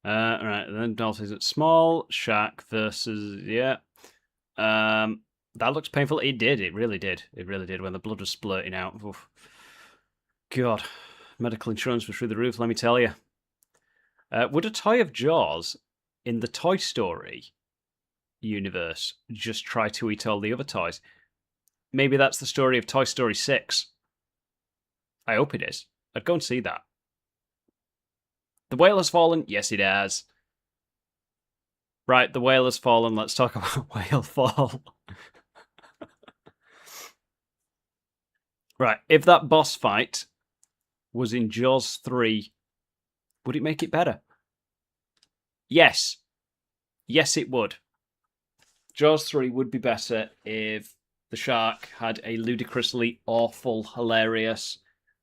Right, then dolphins at small, shark versus, yeah. That looks painful. It did, it really did. It really did when the blood was splurting out. Oof. God, medical insurance was through the roof, let me tell you. Would a toy of Jaws in the Toy Story universe just try to eat all the other toys? Maybe that's the story of Toy Story 6. I hope it is. I'd go and see that. The whale has fallen? Yes, it has. Right, the whale has fallen. Let's talk about whale fall. Right, if that boss fight was in Jaws 3, would it make it better? Yes. Yes, it would. Jaws 3 would be better if the shark had a ludicrously awful, hilarious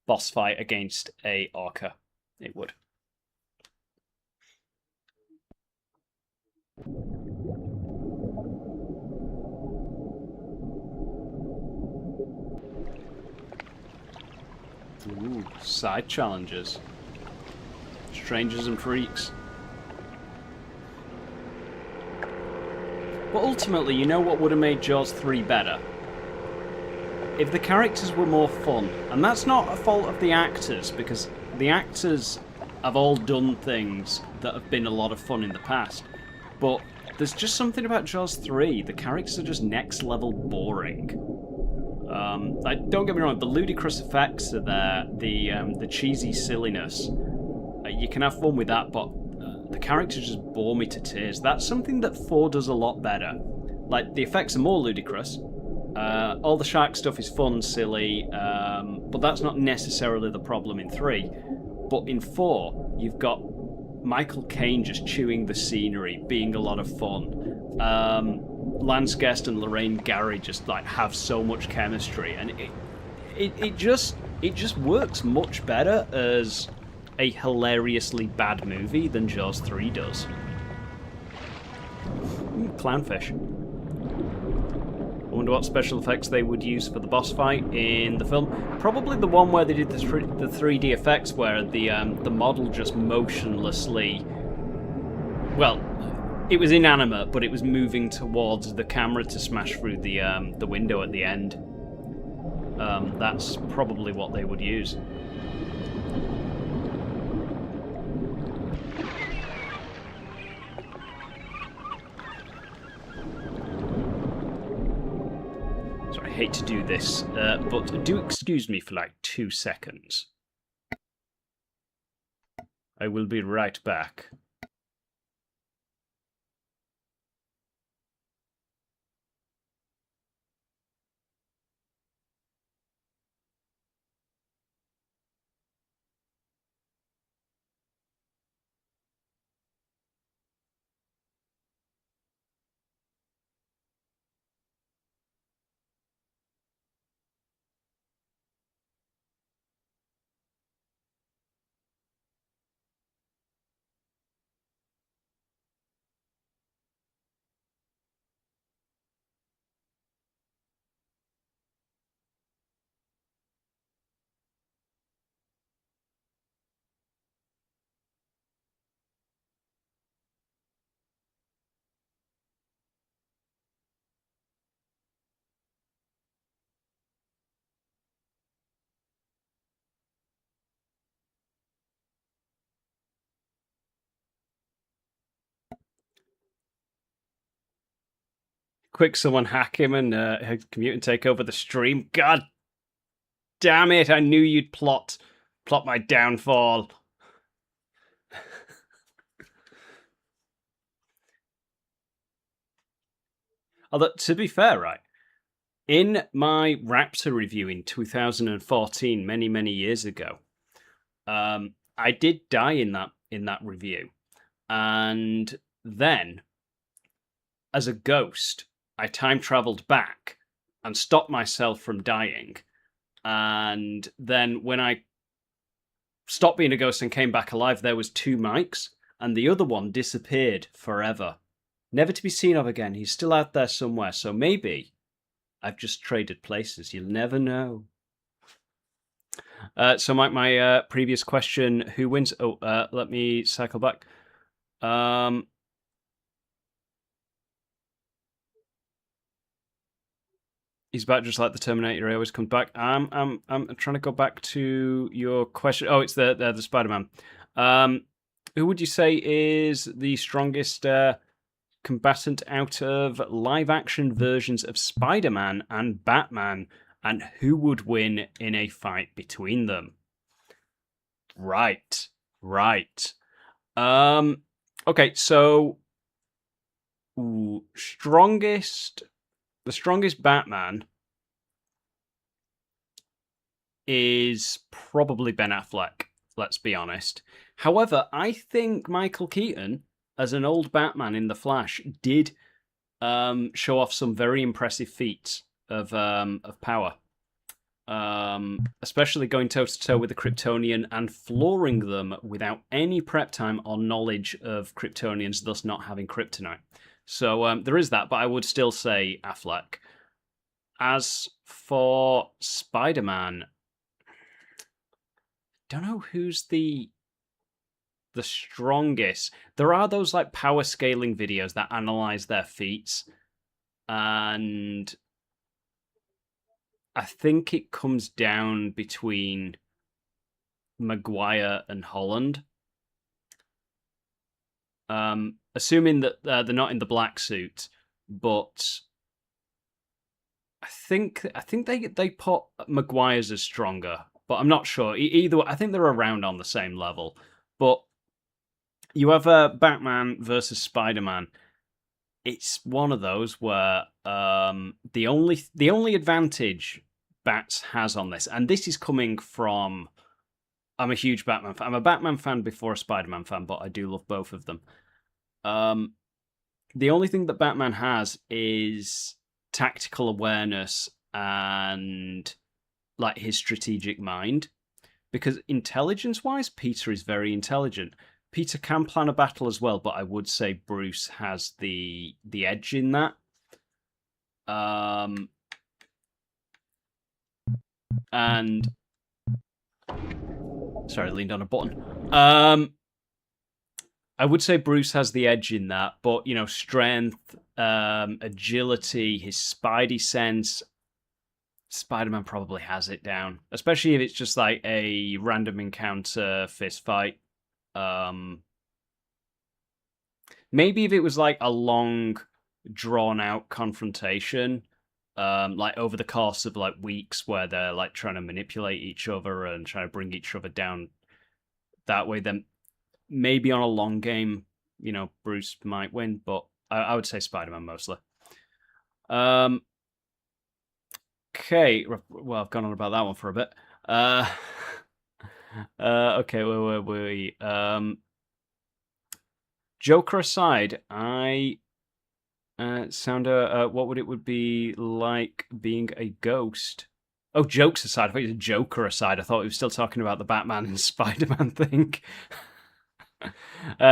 boss fight against a orca. It would. Ooh, side challenges. Strangers and freaks. But ultimately, you know what would have made Jaws 3 better? If the characters were more fun. And that's not a fault of the actors, because the actors have all done things that have been a lot of fun in the past. But there's just something about Jaws 3. The characters are just next level boring. Like, don't get me wrong, the ludicrous effects are there, the cheesy silliness. You can have fun with that, but the characters just bore me to tears. That's something that 4 does a lot better. Like, the effects are more ludicrous. All the shark stuff is fun, silly, but that's not necessarily the problem in 3. But in 4, you've got Michael Caine just chewing the scenery, being a lot of fun. Lance Guest and Lorraine Gary just like have so much chemistry, and it just works much better as a hilariously bad movie than Jaws 3 does. Clownfish. I wonder what special effects they would use for the boss fight in the film. Probably the one where they did the 3D effects, where the model just motionlessly, well, it was inanimate, but it was moving towards the camera to smash through the window at the end. That's probably what they would use. So I hate to do this, but do excuse me for like 2 seconds. I will be right back. quick someone hack him and commute and take over the stream. God damn it! I knew you'd plot my downfall. Although, to be fair, right, in my Raptor review in 2014, many years ago, I did die in that review, and then, as a ghost, I time traveled back and stopped myself from dying, and then when I stopped being a ghost and came back alive, there was 2 mics, and the other one disappeared forever. Never to be seen of again. He's still out there somewhere, so maybe I've just traded places. You'll never know. So my previous question, who wins? Oh, let me cycle back. He's back just like the Terminator. He always comes back. I'm trying to go back to your question. Oh, it's the Spider-Man. Who would you say is the strongest combatant out of live-action versions of Spider-Man and Batman, and who would win in a fight between them? Right. Okay, so the strongest Batman is probably Ben Affleck, let's be honest. However, I think Michael Keaton, as an old Batman in The Flash, did show off some very impressive feats of power. Especially going toe-to-toe with the Kryptonian and flooring them without any prep time or knowledge of Kryptonians, thus not having kryptonite. So there is that, but I would still say Affleck. As for Spider-Man, don't know who's the strongest. There are those like power scaling videos that analyze their feats, and I think it comes down between Maguire and Holland. Assuming that they're not in the black suit, but I think they put Maguire's as stronger, but I'm not sure. Either way, I think they're around on the same level. But you have Batman versus Spider-Man. It's one of those where the only advantage Bats has on this, and this is coming from, I'm a huge Batman fan. I'm a Batman fan before a Spider-Man fan, but I do love both of them. The only thing that Batman has is tactical awareness and like his strategic mind, because intelligence-wise, Peter is very intelligent. Peter can plan a battle as well, but I would say Bruce has the edge in that. And sorry, I leaned on a button. I would say Bruce has the edge in that, but you know, strength, agility, his spidey sense, Spider-Man probably has it down, especially if it's just like a random encounter fist fight. Maybe if it was like a long, drawn-out confrontation, like over the course of like weeks, where they're like trying to manipulate each other and trying to bring each other down that way, then maybe on a long game, you know, Bruce might win. But I would say Spider-Man mostly. Okay, well, I've gone on about that one for a bit. Okay, where were we? Joker aside, what would it be like being a ghost? Oh, jokes aside, I thought you said Joker aside. I thought we were still talking about the Batman and Spider-Man thing.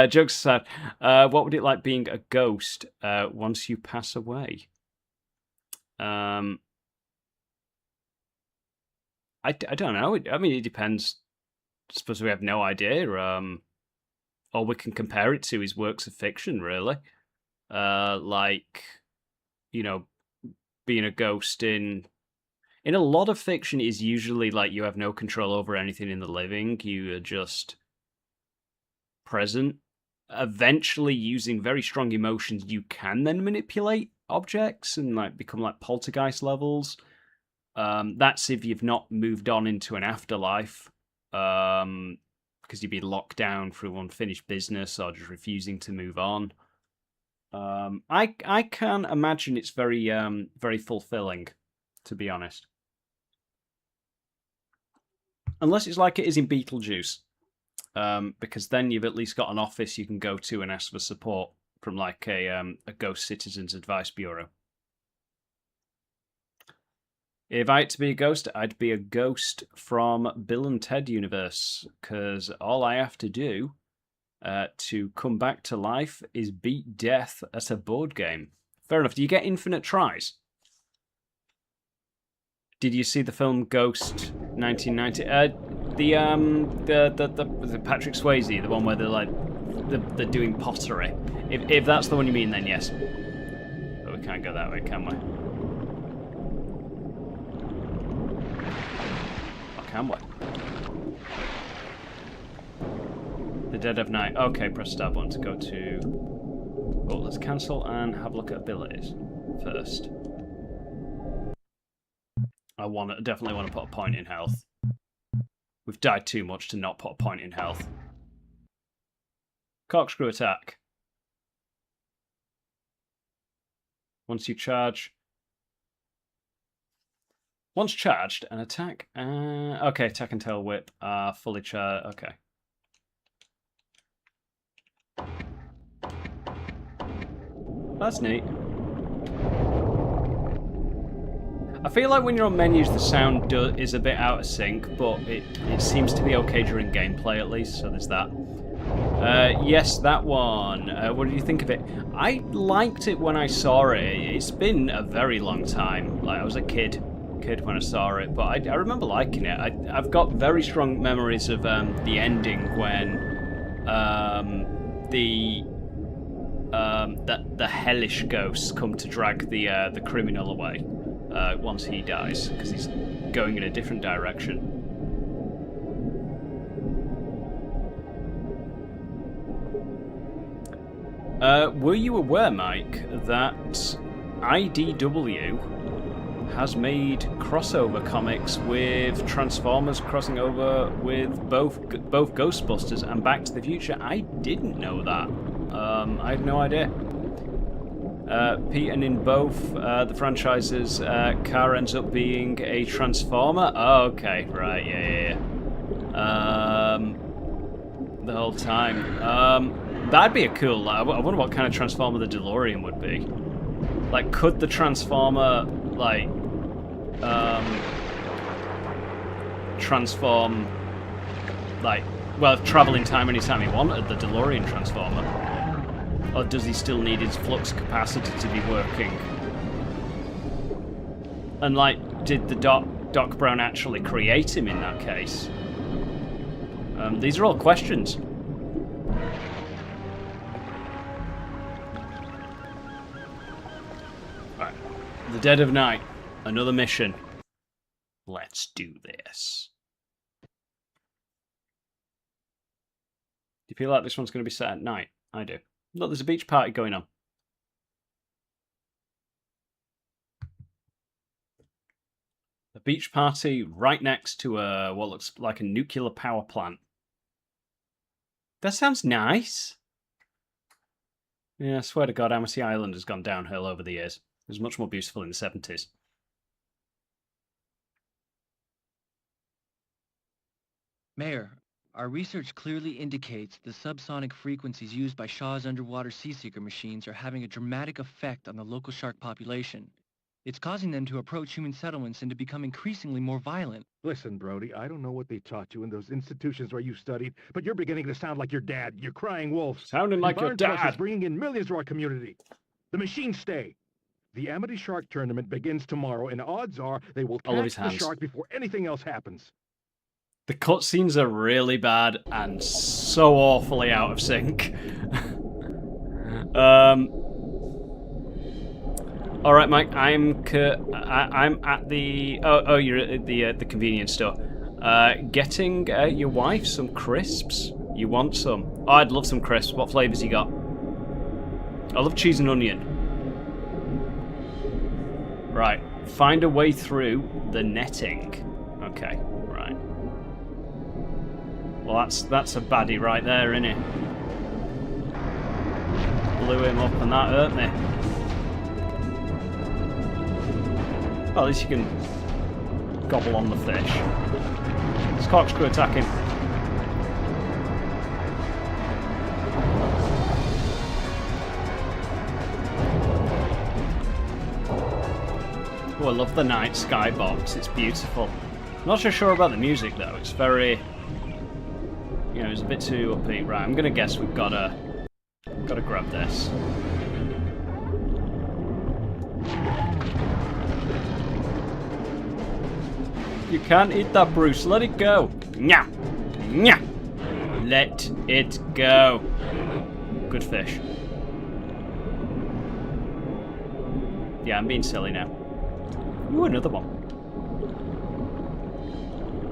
Jokes aside, what would it like being a ghost once you pass away? I don't know. I mean, it depends. I suppose we have no idea. All we can compare it to is works of fiction, really. Like, you know, being a ghost in a lot of fiction is usually like you have no control over anything in the living. You are just present. Eventually, using very strong emotions, you can then manipulate objects and like become like poltergeist levels. That's if you've not moved on into an afterlife, because you'd be locked down through unfinished business or just refusing to move on. I can imagine it's very very fulfilling, to be honest. Unless it's like it is in Beetlejuice, because then you've at least got an office you can go to and ask for support from like a Ghost Citizens Advice Bureau. If I had to be a ghost, I'd be a ghost from Bill and Ted universe, because all I have to do to come back to life is beat death at a board game. Fair enough. Do you get infinite tries? Did you see the film Ghost 1990? The Patrick Swayze, the one where they're like they're doing pottery. If that's the one you mean, then yes. But we can't go that way, can we? Can we? The Dead of Night. Okay, press start button to go to... Oh, let's cancel and have a look at abilities first. I definitely want to put a point in health. We've died too much to not put a point in health. Corkscrew attack. Once you charge... Once charged, an attack... okay, attack and tail whip are fully charged. Okay. That's neat. I feel like when you're on menus, the sound is a bit out of sync, but it seems to be okay during gameplay at least, so there's that. Yes, that one. What did you think of it? I liked it when I saw it. It's been a very long time. Like, I was a kid when I saw it, but I remember liking it. I've got very strong memories of the ending when the hellish ghosts come to drag the criminal away once he dies, because he's going in a different direction. Were you aware, Mike, that IDW has made crossover comics with Transformers crossing over with both Ghostbusters and Back to the Future? I didn't know that. I had no idea. Pete, and in both the franchises, Car ends up being a Transformer. Oh, okay, right, yeah. The whole time. That'd be a cool. I wonder what kind of Transformer the DeLorean would be. Like, could the Transformer like transform, like, well, travel in time anytime he wanted, the DeLorean Transformer? Or does he still need his flux capacitor to be working? And, like, did the Doc Brown actually create him in that case? These are all questions. Right. The Dead of Night. Another mission. Let's do this. Do you feel like this one's going to be set at night? I do. Look, there's a beach party going on. A beach party right next to what looks like a nuclear power plant. That sounds nice. Yeah, I swear to God, Amity Island has gone downhill over the years. It was much more beautiful in the 70s. Mayor, our research clearly indicates the subsonic frequencies used by Shaw's underwater Seaseeker machines are having a dramatic effect on the local shark population. It's causing them to approach human settlements and to become increasingly more violent. Listen, Brody, I don't know what they taught you in those institutions where you studied, but you're beginning to sound like your dad. You're crying wolf. Sounding like your dad. Is bringing in millions to our community. The machines stay. The Amity Shark Tournament begins tomorrow, and odds are they will catch the shark before anything else happens. The cutscenes are really bad and so awfully out of sync. All right, Mike. I'm at the you're at the convenience store. Getting your wife some crisps. You want some? Oh, I'd love some crisps. What flavors you got? I love cheese and onion. Right. Find a way through the netting. Okay. Right. Well, that's a baddie right there, isn't it? Blew him up and that hurt me. Well, at least you can gobble on the fish. Let's corkscrew attack him. Oh, I love the night sky box. It's beautiful. Not so sure about the music though. It's very, you know, it's a bit too upbeat. Right, I'm gonna guess we've gotta grab this. You can't eat that, Bruce. Let it go. Nya, nya. Let it go. Good fish. Yeah, I'm being silly now. Ooh, another one.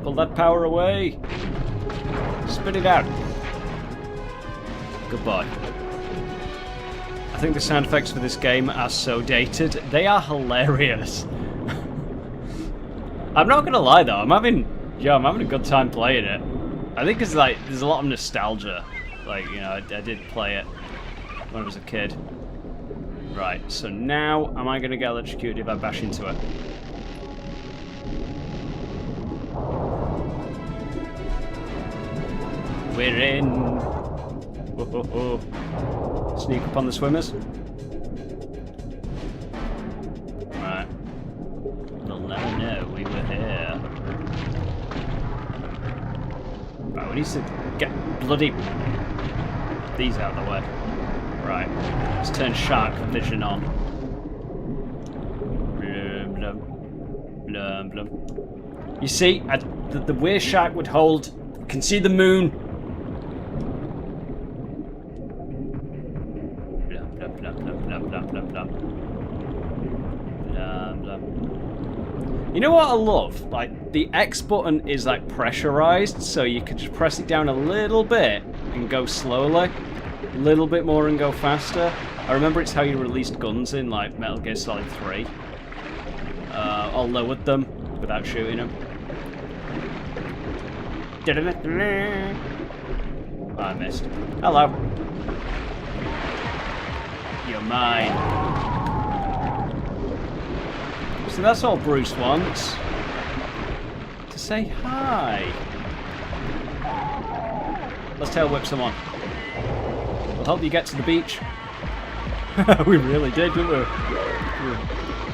Pull that power away. Spit it out. Goodbye. I think the sound effects for this game are so dated. They are hilarious. I'm not gonna lie though, I'm having a good time playing it. I think it's like there's a lot of nostalgia. Like, you know, I did play it when I was a kid. Right, so now am I gonna get electrocuted if I bash into it? We're in. Ho, ho, ho. Sneak up on the swimmers. Right. They'll never know we were here. Right, we need to get bloody these out of the way. Right. Let's turn shark vision on. Blum, blum. Blum, blum. You see, the way shark would hold. You can see the moon. You know what I love? Like, the X button is like pressurized, so you can just press it down a little bit and go slowly. A little bit more and go faster. I remember it's how you released guns in like Metal Gear Solid 3. I lowered them without shooting them. Oh, I missed. Hello. You're mine. So that's all Bruce wants. To say hi. Let's tail whip someone. We'll help you get to the beach. We really did, didn't we? We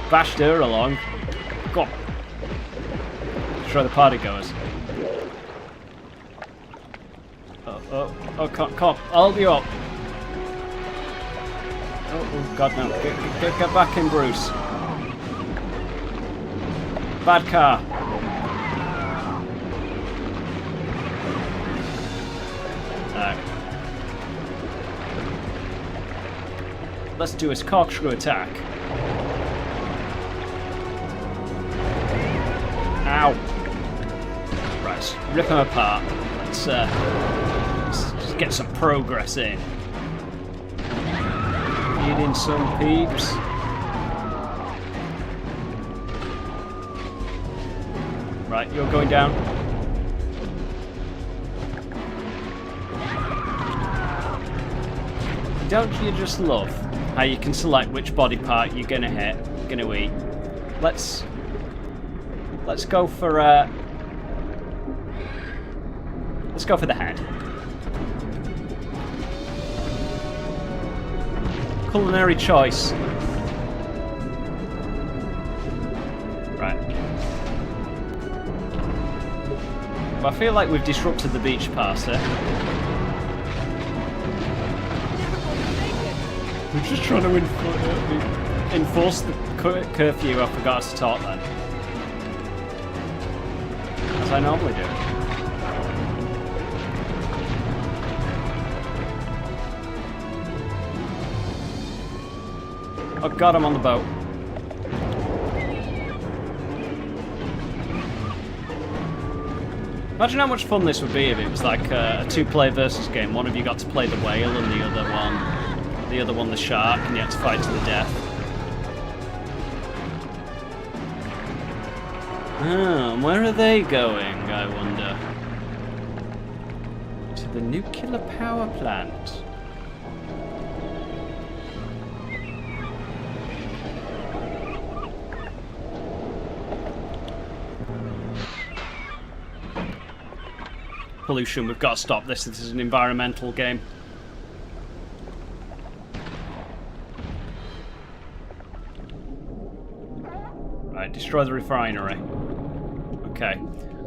bashed her along. Go on. Show the party goers. Oh, come on. I'll hold you up. Oh, God, no. Get back in, Bruce. Bad car. Alright. Let's do his corkscrew attack. Ow. Right, let's rip him apart. Let's just get some progress in. Feeding some peeps. Right, you're going down. Don't you just love how you can select which body part you're gonna hit, gonna eat? Let's go for the head. Culinary choice. Right. Well, I feel like we've disrupted the beach party. We're just trying to enforce the curfew I forgot to talk then. As I normally do. Oh God, I'm on the boat. Imagine how much fun this would be if it was like a two-player versus game. One of you got to play the whale and the other one the shark, and you had to fight to the death. Where are they going, I wonder? To the nuclear power plant. Pollution, we've got to stop this. This is an environmental game. Right, destroy the refinery. Okay.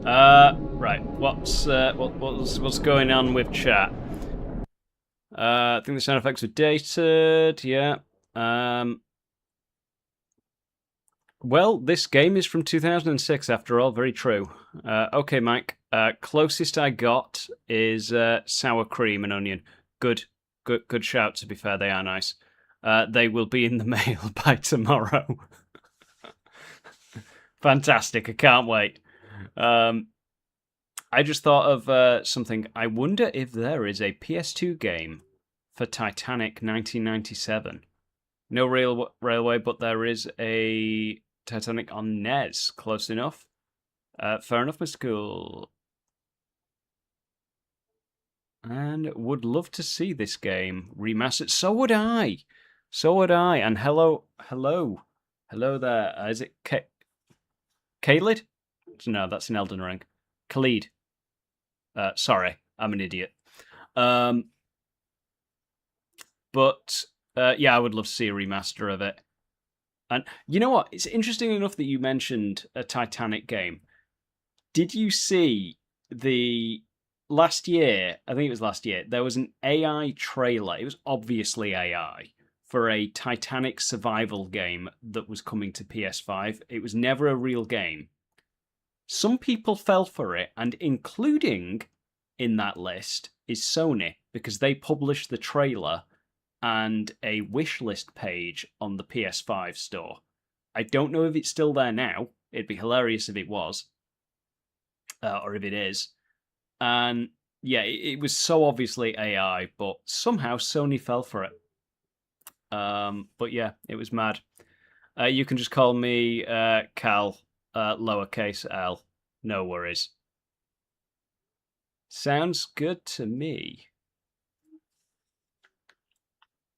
Right. What's going on with chat? I think the sound effects were dated. Yeah. Well, this game is from 2006, after all. Very true. Okay, Mike. Closest I got is sour cream and onion. Good shout. To be fair, they are nice. They will be in the mail by tomorrow. Fantastic! I can't wait. I just thought of something. I wonder if there is a PS2 game for Titanic 1997. No railway, but there is a Titanic on NES. Close enough. Fair enough, Mr. Cool. And would love to see this game remastered. So would I. And hello there. Is it Khalid? No, that's an Elden Ring. Khalid. Sorry, I'm an idiot. But yeah, I would love to see a remaster of it. And you know what? It's interesting enough that you mentioned a Titanic game. Did you see last year, I think it was last year, there was an AI trailer. It was obviously AI for a Titanic survival game that was coming to PS5. It was never a real game. Some people fell for it, and including in that list is Sony, because they published the trailer and a wishlist page on the PS5 store. I don't know if it's still there now. It'd be hilarious if it was. Or if it is. And yeah, it was so obviously AI, but somehow Sony fell for it. But yeah, it was mad. You can just call me Cal, lowercase l. No worries. Sounds good to me.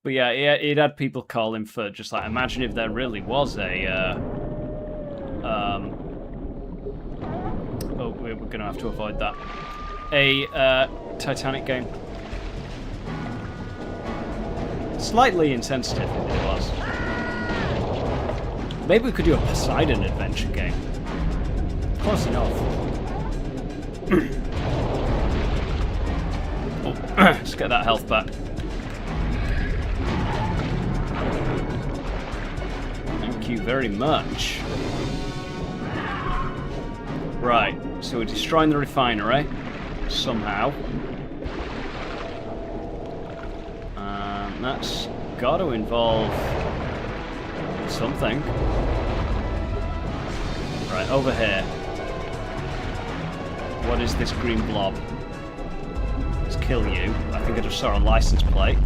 But yeah, it had people call him for just like, imagine if there really was a... oh, we're going to have to avoid that. A Titanic game. Slightly insensitive, it was. Maybe we could do a Poseidon adventure game. Close enough. Oh, let's get that health back. Thank you very much. Right, so we're destroying the refinery somehow. And that's got to involve something. Right, over here. What is this green blob? Let's kill you. I think I just saw a license plate.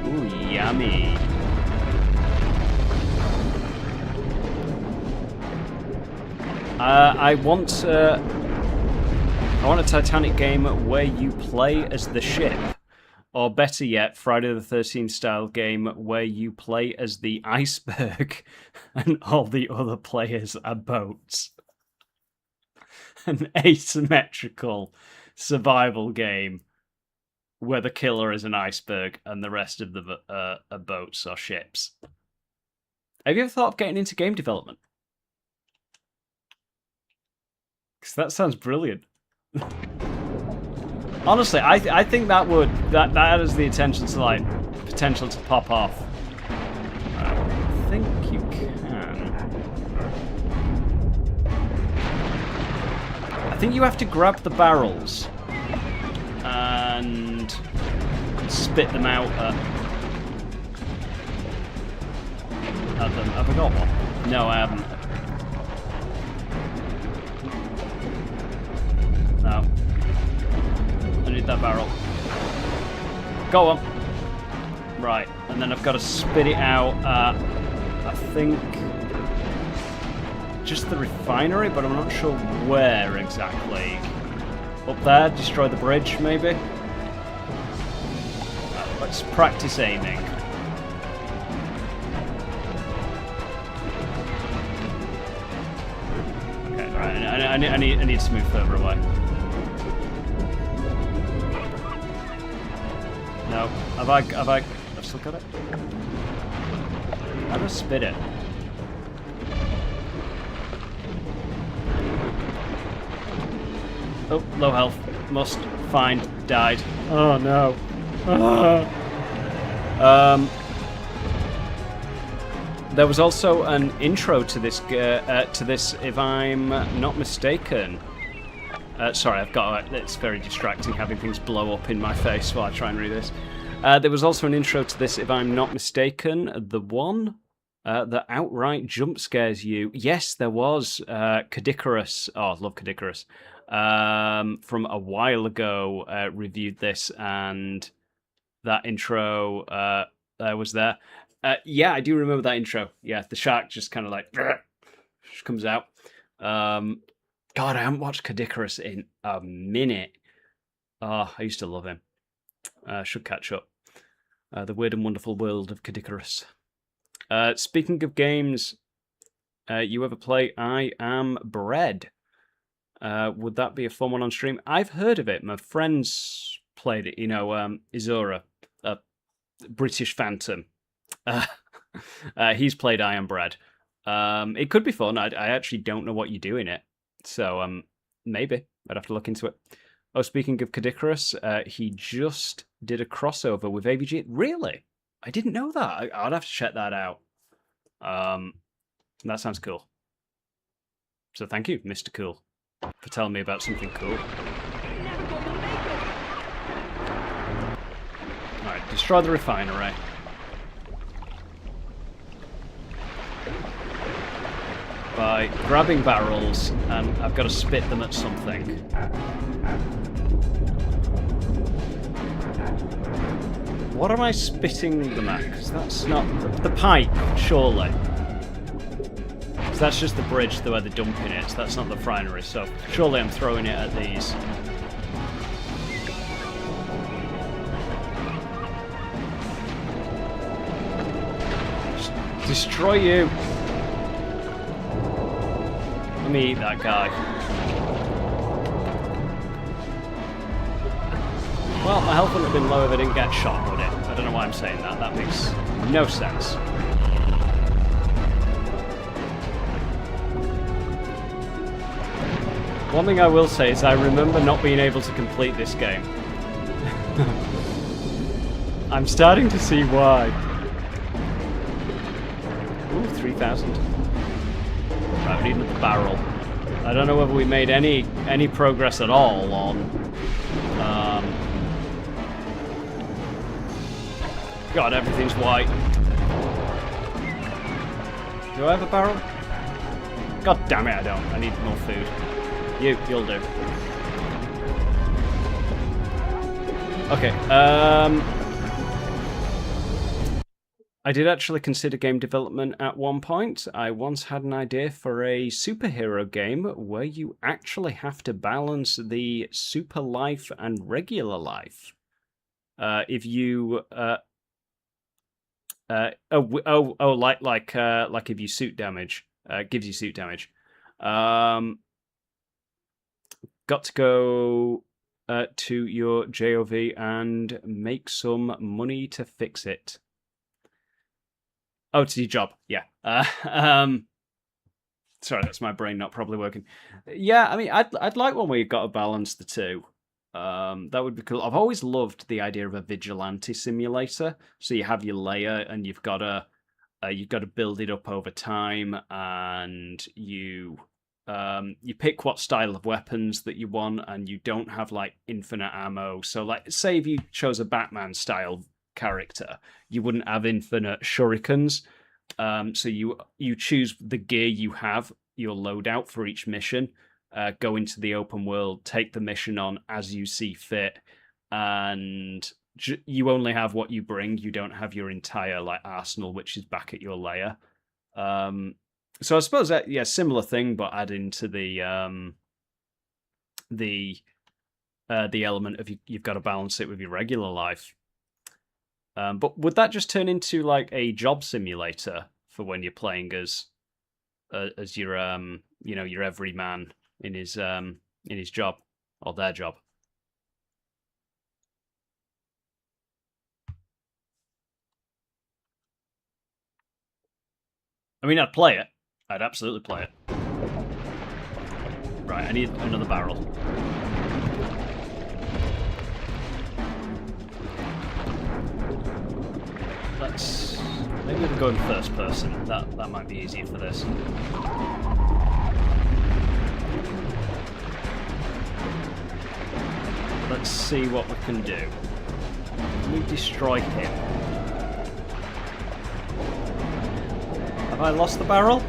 Ooh, yummy. I want a Titanic game where you play as the ship. Or better yet, Friday the 13th style game where you play as the iceberg and all the other players are boats. An asymmetrical survival game where the killer is an iceberg and the rest of the are boats or ships. Have you ever thought of getting into game development? Because that sounds brilliant. Honestly, I think that has the potential to pop off. I think you can. I think you have to grab the barrels and spit them out at them. Have I got one? No, I haven't. No. I need that barrel. Go on. Right, and then I've got to spit it out at I think just the refinery, but I'm not sure where exactly. Up there, destroy the bridge, maybe? Let's practice aiming. Okay, right, I need to move further away. No, I've still got it? How do I spit it? Oh, low health. Must find. Died. Oh no. There was also an intro to this, if I'm not mistaken. Sorry, it's very distracting having things blow up in my face while I try and read this. There was also an intro to this, if I'm not mistaken. The one that outright jump scares you. Yes, there was Kadikarus. Oh, I love Kadikarus. From a while ago, reviewed this, and that intro was there. Yeah, I do remember that intro. Yeah, the shark just kind of like just comes out. God, I haven't watched Kadikarus in a minute. Oh, I used to love him. Should catch up. The Weird and Wonderful World of Kadikarus. Speaking of games, you ever play I Am Bread? Would that be a fun one on stream? I've heard of it. My friends played it. You know, Izura, British Phantom. He's played I Am Bread. It could be fun. I actually don't know what you do in it. So maybe. I'd have to look into it. Oh, speaking of Kadikarus, he just did a crossover with AVG. Really? I didn't know that. I'd have to check that out. That sounds cool. So thank you, Mr. Cool, for telling me about something cool. Alright, destroy the refinery. By grabbing barrels, and I've got to spit them at something. What am I spitting them at? Because that's not... The pipe, surely. So that's just the bridge where they're dumping it. So that's not the refinery. So surely I'm throwing it at these. Just destroy you. Let me eat that guy. Well, my health wouldn't have been low if I didn't get shot, would it? I don't know why I'm saying that. That makes no sense. One thing I will say is I remember not being able to complete this game. I'm starting to see why. Ooh, 3,000. Right, we need another barrel. I don't know whether we made any progress at all on... God, everything's white. Do I have a barrel? God damn it, I don't. I need more food. You'll do. Okay, I did actually consider game development at one point. I once had an idea for a superhero game where you actually have to balance the super life and regular life. If you like if you suit damage, gives you suit damage. Got to go to your JOV and make some money to fix it. Oh, it's your job. Yeah. Sorry, that's my brain not probably working. Yeah, I mean, I'd like one where you've got to balance the two. That would be cool. I've always loved the idea of a vigilante simulator. So you have your layer, and you've got to build it up over time, and you pick what style of weapons that you want, and you don't have like infinite ammo. So, like, say if you chose a Batman style character, you wouldn't have infinite shurikens. So you choose the gear you have, your loadout for each mission. Go into the open world, take the mission on as you see fit, and you only have what you bring. You don't have your entire like arsenal, which is back at your lair. So I suppose that, yeah, similar thing, but add into the element of you've got to balance it with your regular life. But would that just turn into like a job simulator for when you're playing as your your everyman in his job or their job? I mean, I'd play it. I'd absolutely play it. Right, I need another barrel. Maybe we'll go in first person. That might be easier for this. Let's see what we can do. Can we destroy him? Have I lost the barrel?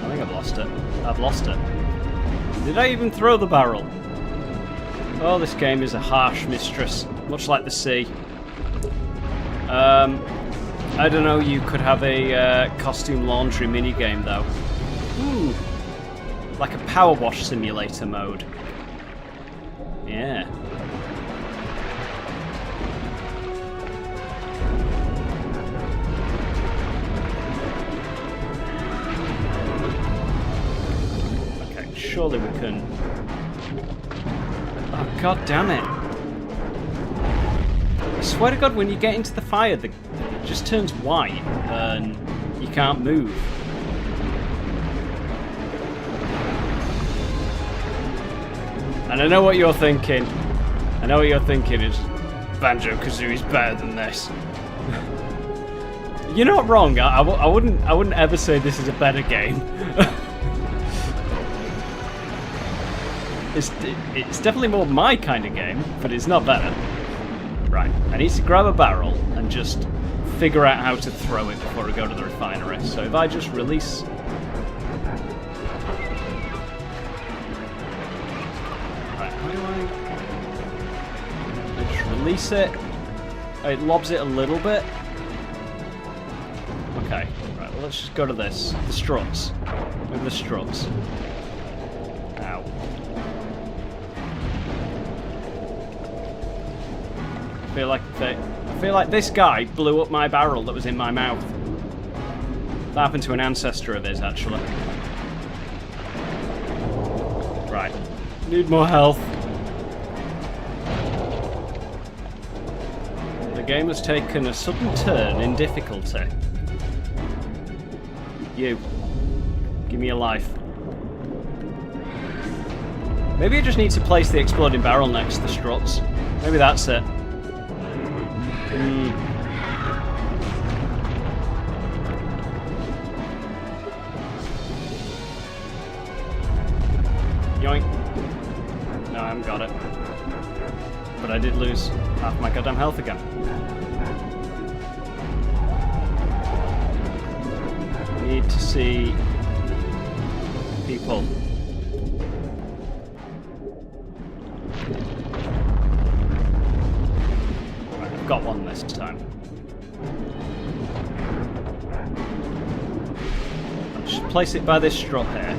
I think I've lost it. I've lost it. Did I even throw the barrel? Oh, this game is a harsh mistress, much like the sea. I don't know, you could have a costume laundry minigame, though. Ooh. Like a power wash simulator mode. Yeah. Okay, surely we can... Oh, god damn it. I swear to god, when you get into the fire, it just turns white and you can't move. And I know what you're thinking. I know what you're thinking is Banjo-Kazooie's better than this. You're not wrong. I wouldn't ever say this is a better game. It's definitely more my kind of game, but it's not better. Right, I need to grab a barrel and just figure out how to throw it before I go to the refinery. So if I just release... Right, how do I just release it? It lobs it a little bit. Okay, right, well let's just go to this. The struts. With the struts. Ow. I feel like this guy blew up my barrel that was in my mouth. That happened to an ancestor of his, actually. Right. Need more health. The game has taken a sudden turn in difficulty. You. Give me a life. Maybe I just need to place the exploding barrel next to the struts. Maybe that's it. Yoink. No, I haven't got it. But I did lose half my goddamn health again. I need to see people. Right, I've got one this time. I'll just place it by this strut here.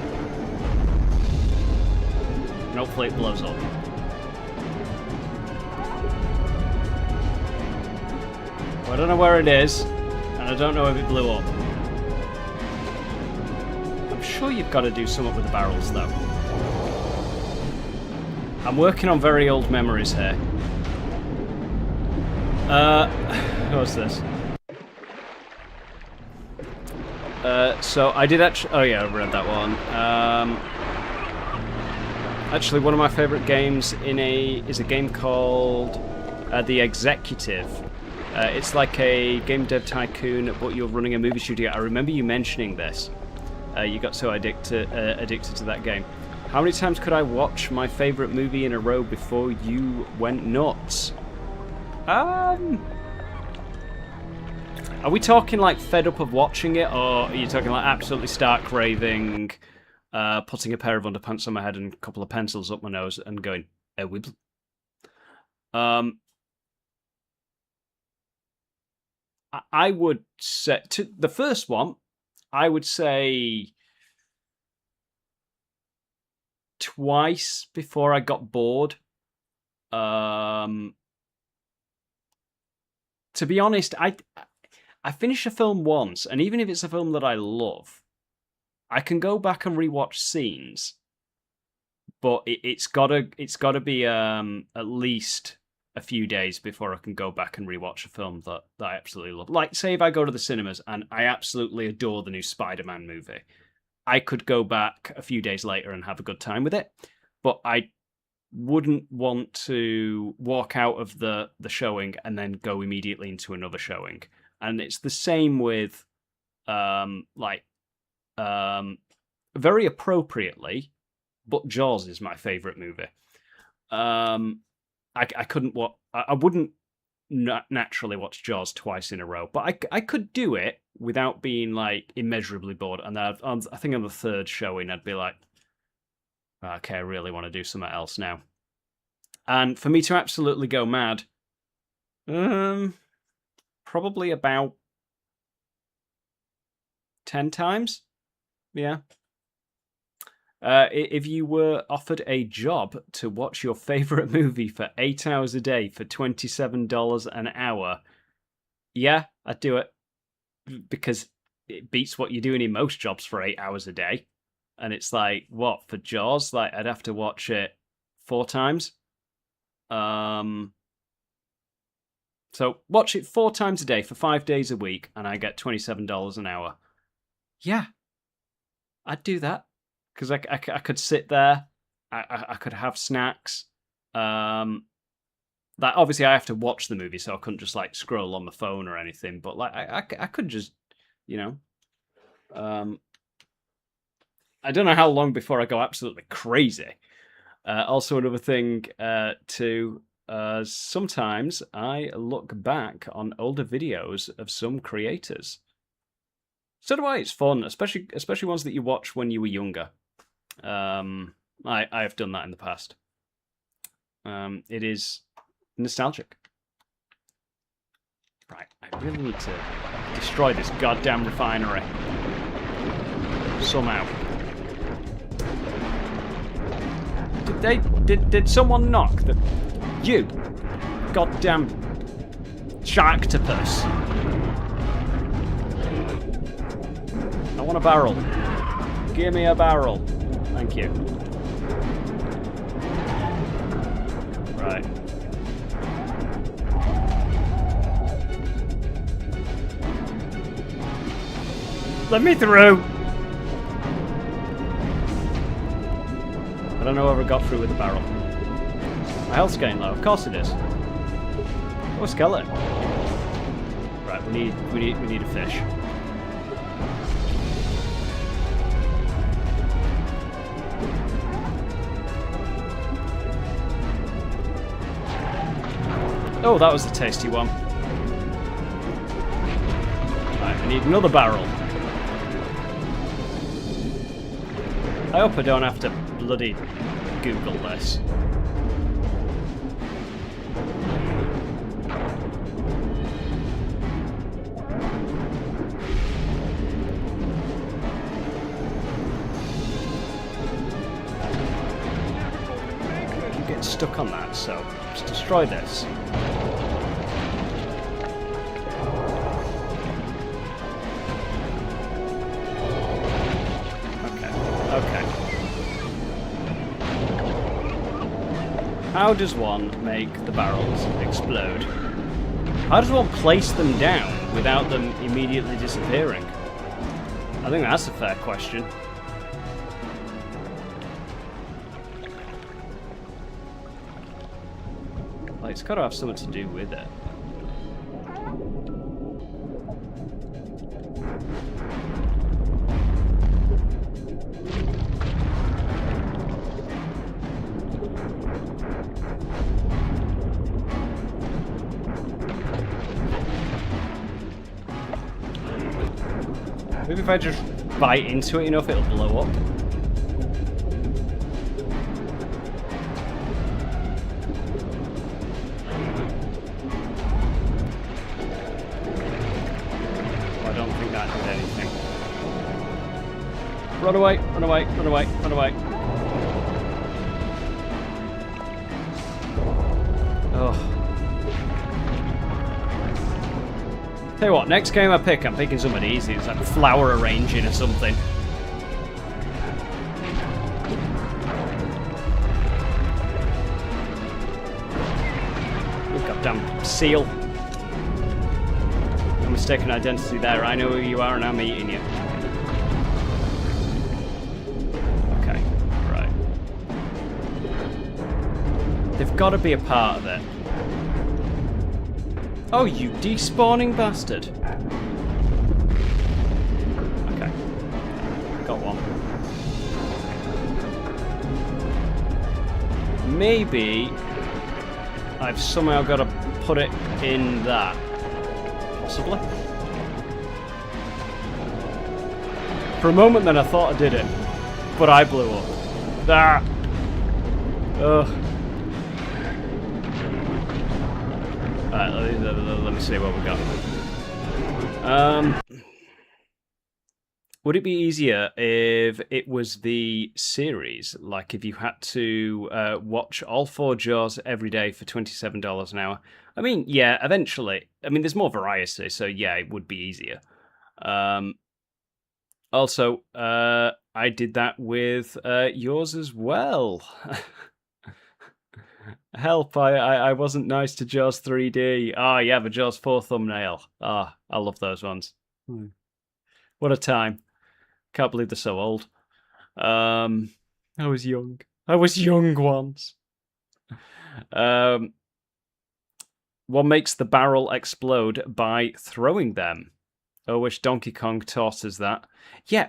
And hopefully it blows up. Well, I don't know where it is, and I don't know if it blew up. I'm sure you've got to do something with the barrels, though. I'm working on very old memories here. What's this? So I did actually... Oh yeah, I read that one. Actually, one of my favourite games is a game called The Executive. It's like a game dev tycoon, but you're running a movie studio. I remember you mentioning this. You got so addicted to that game. How many times could I watch my favourite movie in a row before you went nuts? Are we talking like fed up of watching it, or are you talking like absolutely stark craving, putting a pair of underpants on my head and a couple of pencils up my nose and going, I would say to the first one, I would say twice before I got bored. To be honest, I finish a film once, and even if it's a film that I love, I can go back and rewatch scenes, but it's gotta be at least a few days before I can go back and rewatch a film that I absolutely love. Like, say if I go to the cinemas and I absolutely adore the new Spider-Man movie, I could go back a few days later and have a good time with it, but I wouldn't want to walk out of the showing and then go immediately into another showing. And it's the same with very appropriately, but Jaws is my favorite movie. I couldn't watch. I wouldn't naturally watch Jaws twice in a row, but I could do it without being like immeasurably bored. And I think on the third showing, I'd be like, okay, I really want to do something else now. And for me to absolutely go mad, probably about 10 times. Yeah. If you were offered a job to watch your favorite movie for 8 hours a day for $27 an hour, yeah, I'd do it, because it beats what you're doing in most jobs for 8 hours a day. And it's like, what, for Jaws? Like, I'd have to watch it 4 times. So watch it 4 times a day for 5 days a week, and I get $27 an hour. Yeah, I'd do that. Because I could sit there, I could have snacks. Like, obviously I have to watch the movie, so I couldn't just like scroll on the phone or anything. But like I could just, I don't know how long before I go absolutely crazy. Also, another thing too. Sometimes I look back on older videos of some creators. So do I. It's fun, especially ones that you watch when you were younger. I have done that in the past. It is nostalgic. Right, I really need to destroy this goddamn refinery. Somehow. Did someone knock? You goddamn sharktopus. I want a barrel. Give me a barrel. Thank you. Right. Let me through! I don't know whether I got through with the barrel. My health's getting low. Of course it is. Oh, a skeleton. Right, we need a fish. Oh, that was a tasty one. Right, I need another barrel. I hope I don't have to bloody Google this. I'm getting stuck on that, so let's destroy this. Okay. How does one make the barrels explode? How does one place them down without them immediately disappearing? I think that's a fair question. Like, it's got to have something to do with it. Maybe if I just bite into it enough, it'll blow up. anything. Run away, run away, run away, run away. Oh. Tell you what, next game I pick, I'm picking something easy. It's like flower arranging or something. Oh, goddamn seal. No mistaken identity there. I know who you are and I'm eating you. Okay, right. They've got to be a part of it. Oh, you despawning bastard. Okay. Got one. Maybe I've somehow got to put it in that. Possibly. For a moment then I thought I did it. But I blew up. Ah! Ugh. Alright, let me see what we got. Would it be easier if it was the series? Like if you had to watch all 4 Jaws every day for $27 an hour? I mean, yeah, eventually. I mean, there's more variety, so yeah, it would be easier. Also, I did that with yours as well. Help, I wasn't nice to Jaws 3D. Ah, yeah, the Jaws 4 thumbnail. Ah, I love those ones. What a time. Can't believe they're so old. I was young. I was young once. One makes the barrel explode by throwing them. I wish Donkey Kong taught us that. Yeah,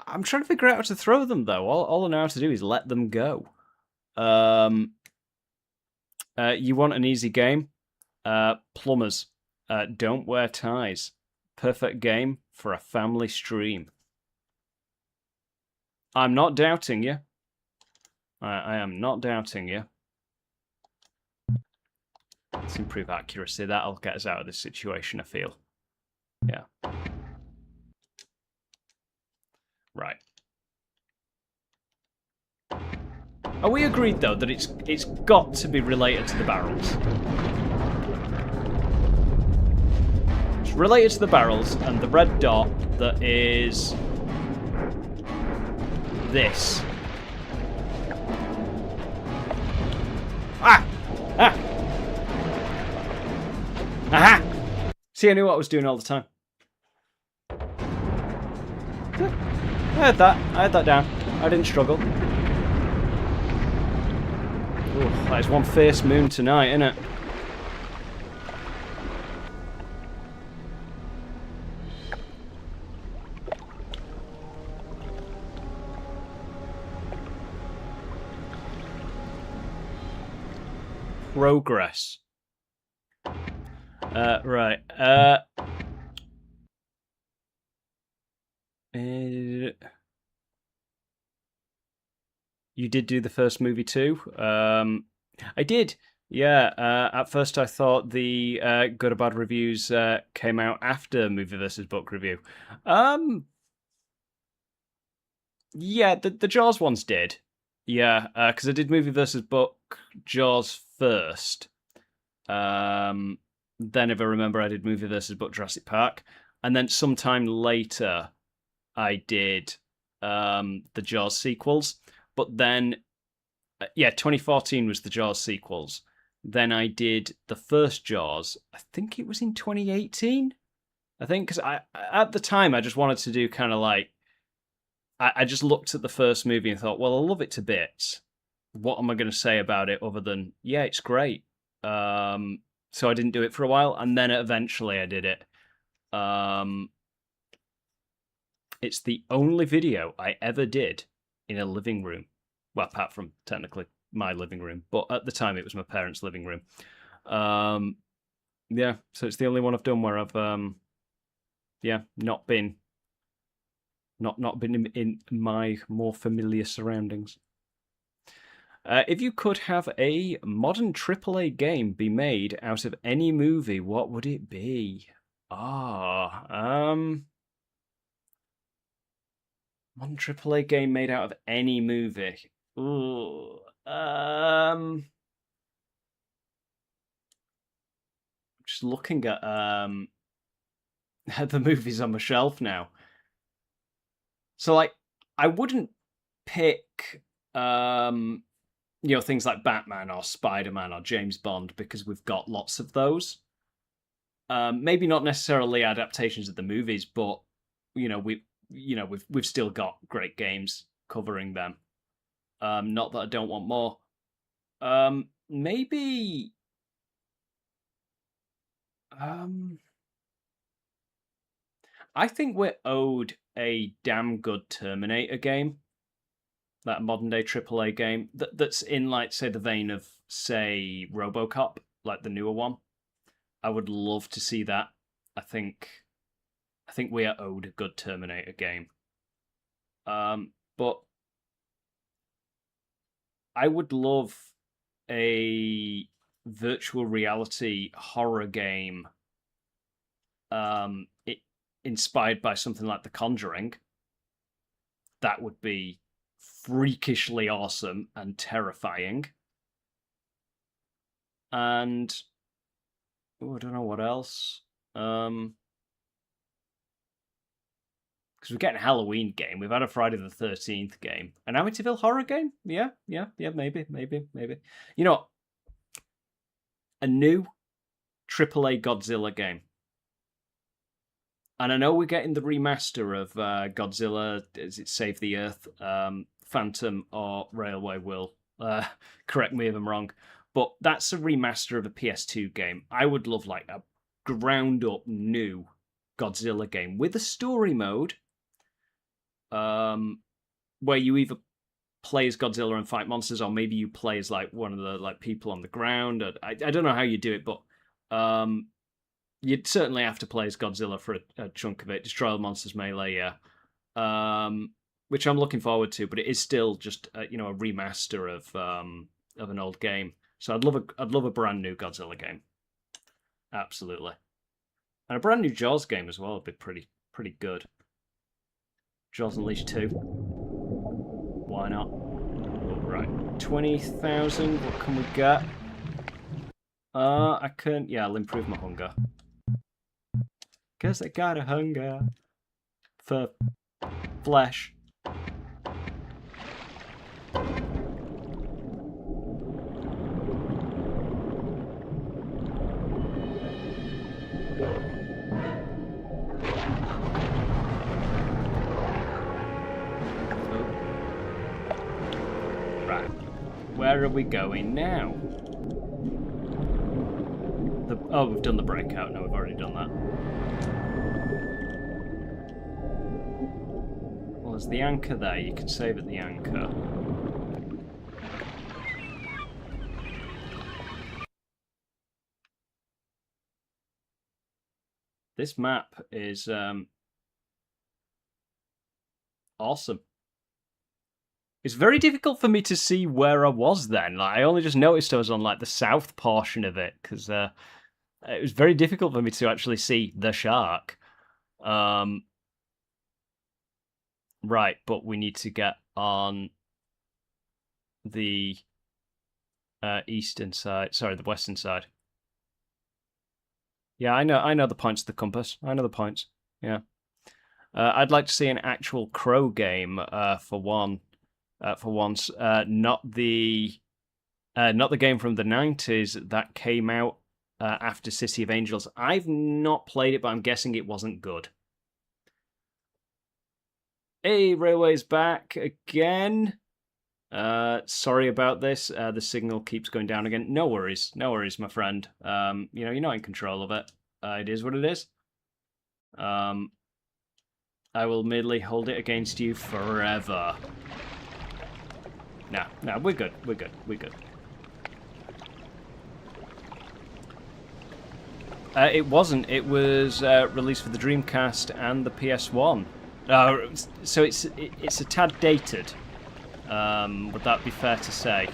I'm trying to figure out how to throw them, though. All I know how to do is let them go. You want an easy game? Plumbers. Don't wear ties. Perfect game for a family stream. I'm not doubting you. I am not doubting you. Let's improve accuracy. That'll get us out of this situation, I feel. Yeah. Right. Are we agreed, though, that it's got to be related to the barrels? It's related to the barrels, and the red dot that is this. Ah! Ah! Aha! See, I knew what I was doing all the time. I had that down. I didn't struggle. Ooh, that is one fierce moon tonight, isn't it? Progress. Right. You did do the first movie too? I did. Yeah. At first I thought the good or bad reviews came out after movie versus book review. Yeah, the Jaws ones did. Yeah, because I did movie versus book Jaws first. Then, if I remember, I did movie versus book Jurassic Park, and then sometime later, I did the Jaws sequels. But then, yeah, 2014 was the Jaws sequels. Then I did the first Jaws. I think it was in 2018. I think because at the time I just wanted to do kind of like. I just looked at the first movie and thought, well, I love it to bits. What am I going to say about it other than, yeah, it's great. So I didn't do it for a while, and then eventually I did it. It's the only video I ever did in a living room. Well, apart from technically my living room, but at the time it was my parents' living room. Yeah, so it's the only one I've done where I've, not been in my more familiar surroundings. If you could have a modern AAA game be made out of any movie, what would it be? One AAA game made out of any movie. Ooh. Just looking at the movies on my shelf now. So like, I wouldn't pick things like Batman or Spider-Man or James Bond because we've got lots of those. Maybe not necessarily adaptations of the movies, but we've still got great games covering them. Not that I don't want more. Maybe. I think we're owed a damn good Terminator game. That modern day AAA game that's in, like, say, the vein of, say, RoboCop, like the newer one. I would love to see that. I think we are owed a good Terminator game. But I would love a virtual reality horror game inspired by something like The Conjuring. That would be freakishly awesome and terrifying. And I don't know what else. Because we're getting a Halloween game. We've had a Friday the 13th game. An Amityville horror game? Yeah, maybe. You know what? A new AAA Godzilla game. And I know we're getting the remaster of Godzilla, is it Save the Earth? Phantom or Railway will correct me if I'm wrong. But that's a remaster of a PS2 game. I would love like a ground-up new Godzilla game with a story mode where you either play as Godzilla and fight monsters, or maybe you play as like one of the like people on the ground. I don't know how you do it, but you'd certainly have to play as Godzilla for a chunk of it. Destroy all monsters melee, yeah. Which I'm looking forward to, but it is still just a remaster of an old game. So I'd love a brand new Godzilla game, absolutely, and a brand new Jaws game as well would be pretty good. Jaws Unleashed 2, why not? Right, 20,000. What can we get? I'll improve my hunger. 'Cause I got a hunger for flesh. Right, where are we going now? We've done the breakout. No, we've already done that. Well, there's the anchor there. You can save at the anchor. This map is awesome. It's very difficult for me to see where I was then. Like, I only just noticed I was on like the south portion of it because it was very difficult for me to actually see the shark. Right, but we need to get on the eastern side. Sorry, the western side. Yeah, I know the points of the compass. I know the points. Yeah. I'd like to see an actual Crow game for once. Not the game from the 90s that came out after City of Angels. I've not played it, but I'm guessing it wasn't good. Hey, Railway's back again. Sorry about this. The signal keeps going down again. No worries, my friend. You're not in control of it. It is what it is. I will merely hold it against you forever. No, we're good. It wasn't. It was released for the Dreamcast and the PS1. So it's a tad dated. Would that be fair to say?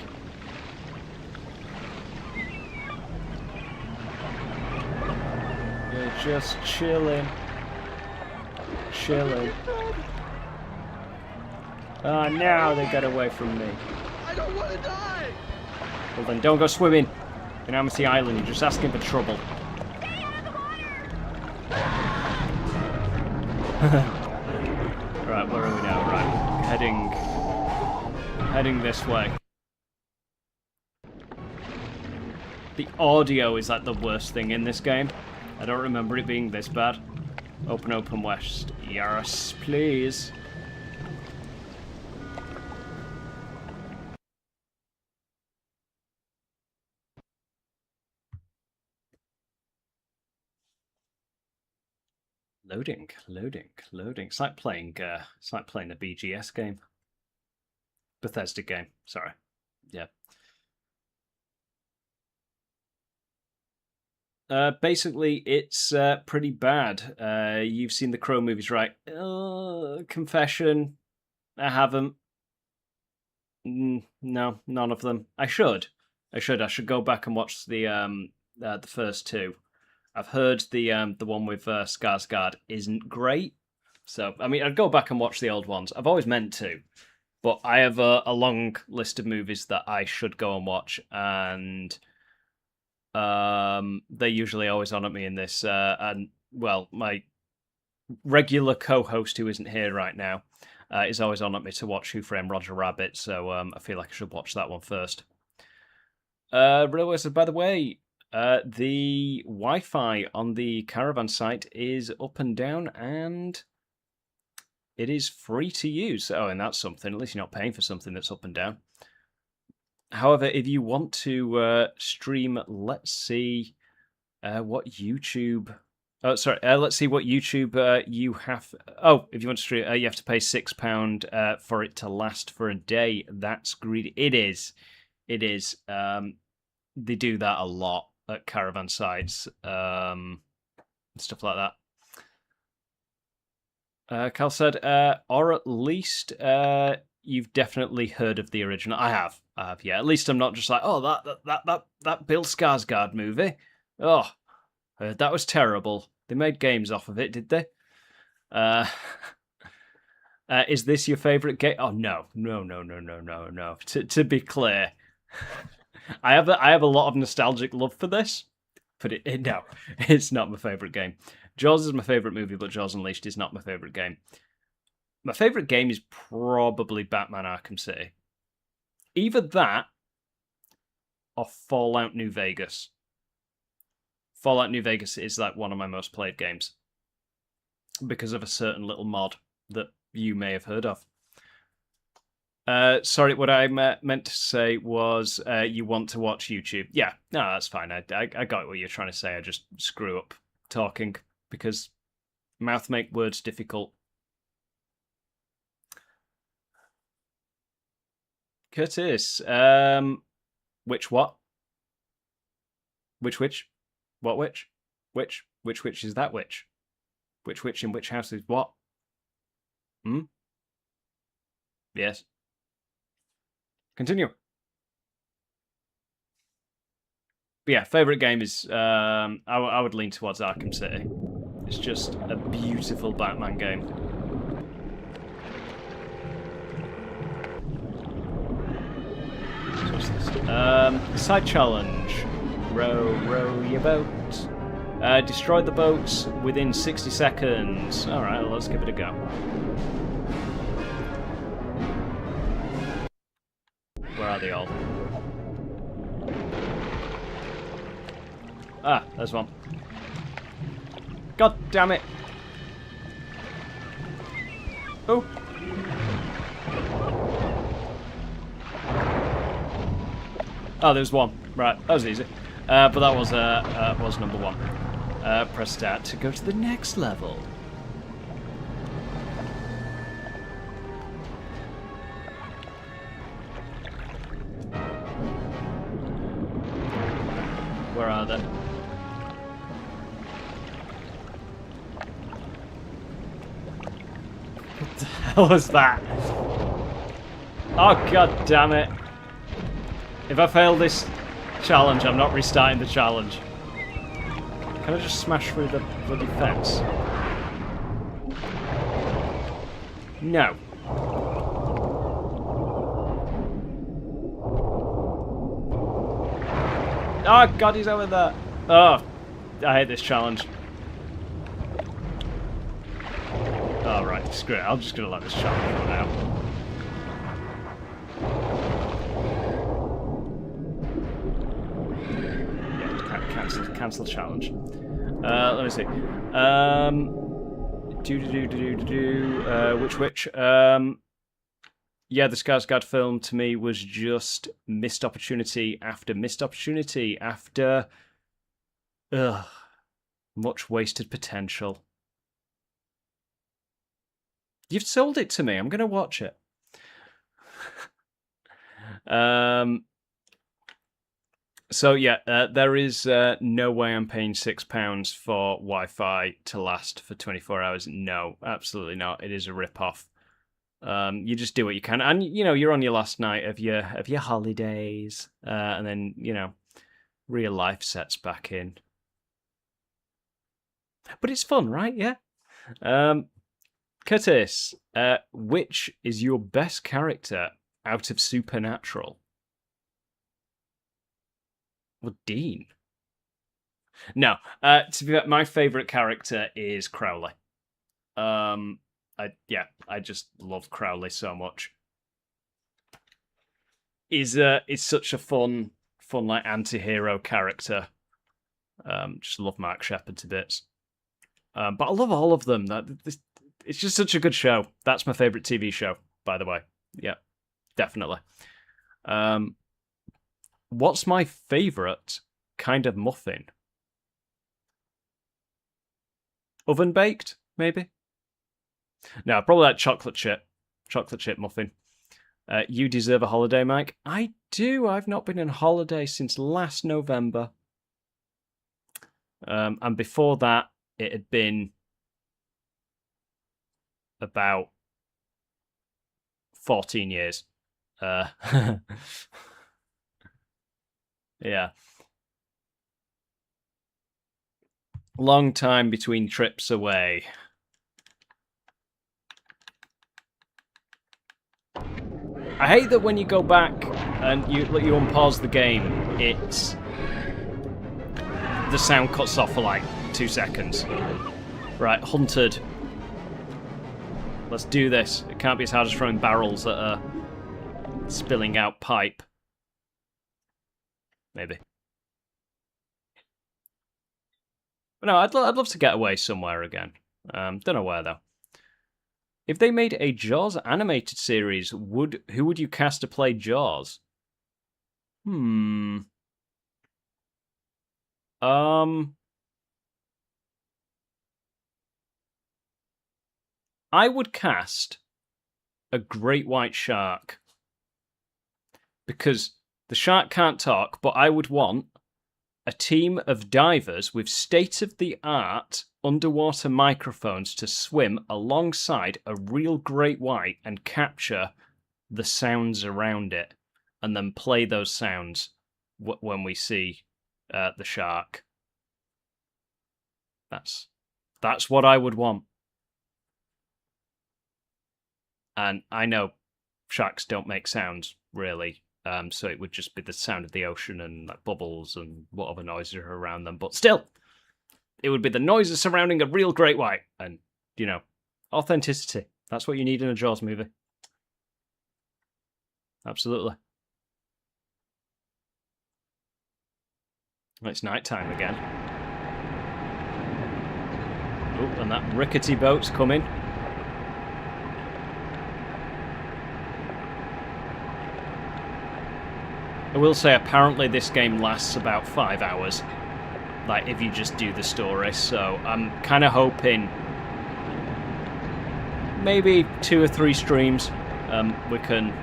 You're just chilling. Oh, now they get away from me. I don't want to die! Well then, don't go swimming. In Amity Island, you're just asking for trouble. Right, where are we now? Right, heading this way. The audio is like the worst thing in this game. I don't remember it being this bad. Open west. Yes, please. Loading. It's like playing a BGS game. Bethesda game, sorry. Yeah. Basically, it's pretty bad. You've seen the Crow movies, right? Confession, I haven't. No, none of them. I should go back and watch the first two. I've heard the one with Skarsgård isn't great. So, I mean, I'd go back and watch the old ones. I've always meant to. But I have a long list of movies that I should go and watch. And they usually always on at me in this. And, well, my regular co-host who isn't here right now is always on at me to watch Who Framed Roger Rabbit. So I feel like I should watch that one first. By the way, the Wi-Fi on the Caravan site is up and down, and it is free to use. Oh, and that's something. At least you're not paying for something that's up and down. However, if you want to stream, let's see what YouTube... Oh, sorry. Let's see what YouTube you have... Oh, if you want to stream, you have to pay £6 for it to last for a day. That's greedy. It is. It is. They do that a lot at Caravan sites, stuff like that. Cal said, or at least you've definitely heard of the original. I have, yeah. At least I'm not just like, oh, that Bill Skarsgård movie. Oh, that was terrible. They made games off of it, did they? Is this your favourite game? Oh, no. To be clear. I have a lot of nostalgic love for this, but no, it's not my favourite game. Jaws is my favourite movie, but Jaws Unleashed is not my favourite game. My favourite game is probably Batman Arkham City. Either that or Fallout New Vegas. Fallout New Vegas is like one of my most played games because of a certain little mod that you may have heard of. Sorry, what I meant to say was you want to watch YouTube. Yeah, no, that's fine. I got what you're trying to say. I just screw up talking because mouth make words difficult. Curtis, which what? Which? What which? Which is that which? Which in which house is what? Yes. Continue. But yeah, favourite game is, I would lean towards Arkham City. It's just a beautiful Batman game. So what's this? Side challenge. Row your boat. Destroy the boats within 60 seconds. Alright, let's give it a go. Where are they all? Ah, there's one. God damn it! Oh! Oh, there's one. Right, that was easy. But that was number one. Press start to go to the next level. Where are they? What the hell was that? Oh, god damn it. If I fail this challenge, I'm not restarting the challenge. Can I just smash through the bloody fence? No. Oh, God, he's over there. Oh, I hate this challenge. Oh, right, screw it. I'm just going to let this challenge run out. Yeah, cancel challenge. Let me see. Which? Yeah, the Skarsgård film to me was just missed opportunity after missed opportunity after much wasted potential. You've sold it to me. I'm going to watch it. So yeah, there is no way I'm paying £6 for Wi-Fi to last for 24 hours. No, absolutely not. It is a rip-off. You just do what you can, and you know you're on your last night of your holidays, and then you know real life sets back in. But it's fun, right? Yeah. Curtis, which is your best character out of Supernatural? Well, Dean. No, to be fair, my favorite character is Crowley. I just love Crowley so much. Is such a fun like anti-hero character. Just love Mark Sheppard to bits. But I love all of them. It's just such a good show. That's my favorite TV show, by the way. Yeah, definitely. What's my favorite kind of muffin? Oven baked, maybe? No, probably like chocolate chip muffin. You deserve a holiday, Mike. I do. I've not been on holiday since last November. And before that, it had been about 14 years. Yeah. Long time between trips away. I hate that when you go back and you unpause the game, the sound cuts off for like 2 seconds. Right, Hunted. Let's do this. It can't be as hard as throwing barrels at a spilling out pipe. Maybe. But no, I'd love to get away somewhere again. Don't know where though. If they made a Jaws animated series, who would you cast to play Jaws? I would cast a great white shark. Because the shark can't talk, but I would want a team of divers with state-of-the-art underwater microphones to swim alongside a real great white and capture the sounds around it, and then play those sounds when we see the shark. That's what I would want. And I know sharks don't make sounds, really. So it would just be the sound of the ocean and like bubbles and whatever noises are around them. But still, it would be the noises surrounding a real great white. And, you know, authenticity. That's what you need in a Jaws movie. Absolutely. It's nighttime again. Oh, and that rickety boat's coming. I will say, apparently this game lasts about 5 hours. Like, if you just do the story. So, I'm kind of hoping maybe 2 or 3 streams we can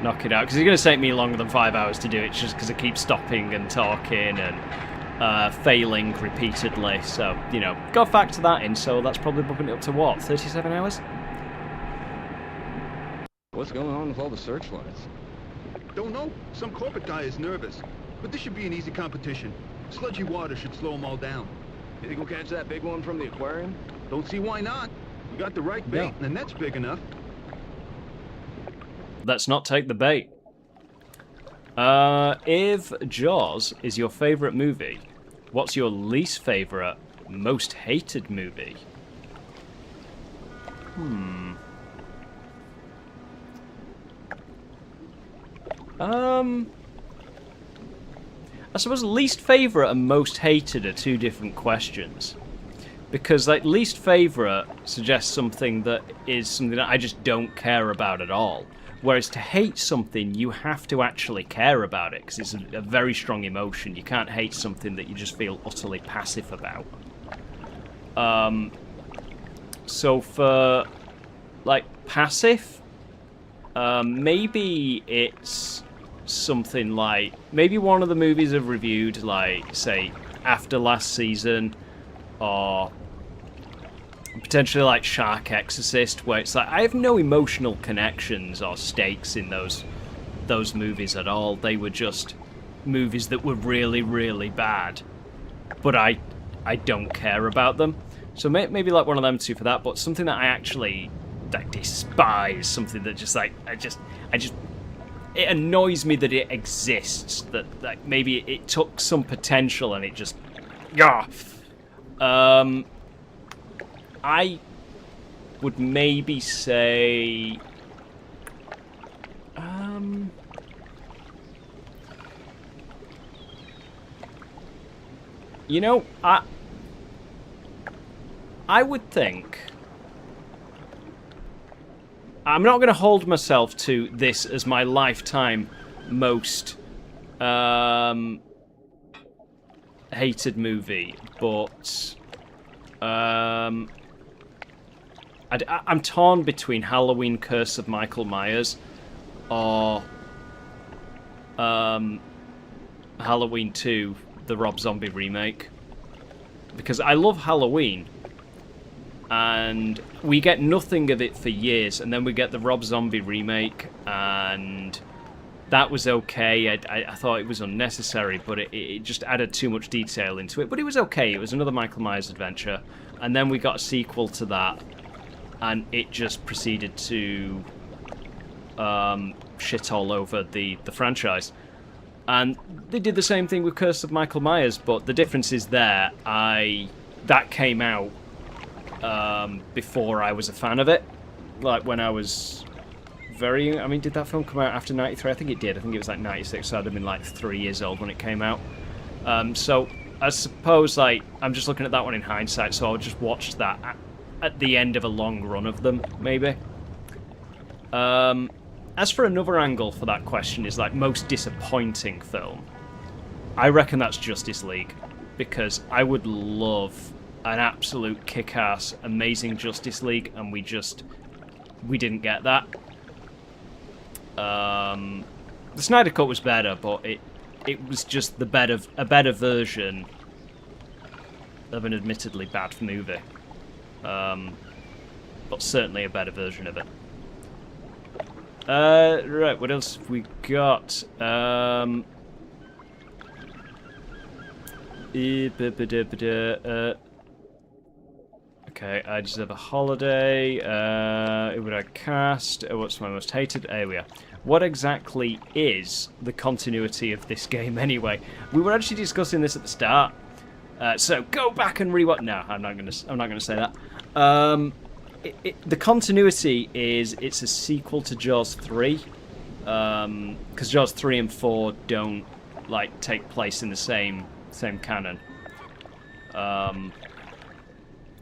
knock it out. Because it's going to take me longer than 5 hours to do it, just because I keep stopping and talking and failing repeatedly. So, you know, go factor that in. So that's probably bumping it up to what, 37 hours? What's going on with all the searchlights? Don't know. Some corporate guy is nervous. But this should be an easy competition. Sludgy water should slow them all down. You think we'll catch that big one from the aquarium? Don't see why not. We got the right bait, and the net's big enough. Let's not take the bait. If Jaws is your favourite movie, what's your least favourite, most hated movie? I suppose least favourite and most hated are two different questions. Because, like, least favourite suggests something that is something that I just don't care about at all. Whereas to hate something, you have to actually care about it, because it's a very strong emotion. You can't hate something that you just feel utterly passive about. So for, like, passive, maybe it's something like... Maybe one of the movies I've reviewed, like, say, After Last Season, or potentially like Shark Exorcist, where it's like I have no emotional connections or stakes in those movies at all. They were just movies that were really, really bad, but I don't care about them. So maybe like one of them two for that. But something that I actually despise, something that just like I just it annoys me that it exists. That like maybe it took some potential and it just I would maybe say... you know, I would think... I'm not going to hold myself to this as my lifetime most hated movie, but... I'm torn between Halloween Curse of Michael Myers or Halloween 2, the Rob Zombie remake. Because I love Halloween, and we get nothing of it for years, and then we get the Rob Zombie remake, and that was okay. I thought it was unnecessary, but it just added too much detail into it. But it was okay. It was another Michael Myers adventure. And then we got a sequel to that, and it just proceeded to shit all over the franchise. And they did the same thing with Curse of Michael Myers, but the difference is that came out before I was a fan of it. Like when I was very young. I mean, did that film come out after 93? I think it did. I think it was like 96, so I'd have been like 3 years old when it came out. So I suppose like I'm just looking at that one in hindsight, so I'll just watch that at the end of a long run of them, maybe. As for another angle for that question is like most disappointing film, I reckon that's Justice League, because I would love an absolute kick-ass, amazing Justice League, and we didn't get that. The Snyder Cut was better, but it was just a better version of an admittedly bad movie. But certainly a better version of it. Right, what else have we got? Okay, I deserve a holiday. Who would I cast? What's my most hated? Here we are. What exactly is the continuity of this game anyway? We were actually discussing this at the start. So go back and rewatch. No, I'm not gonna say that. The continuity is it's a sequel to Jaws 3, because Jaws 3 and 4 don't like take place in the same canon,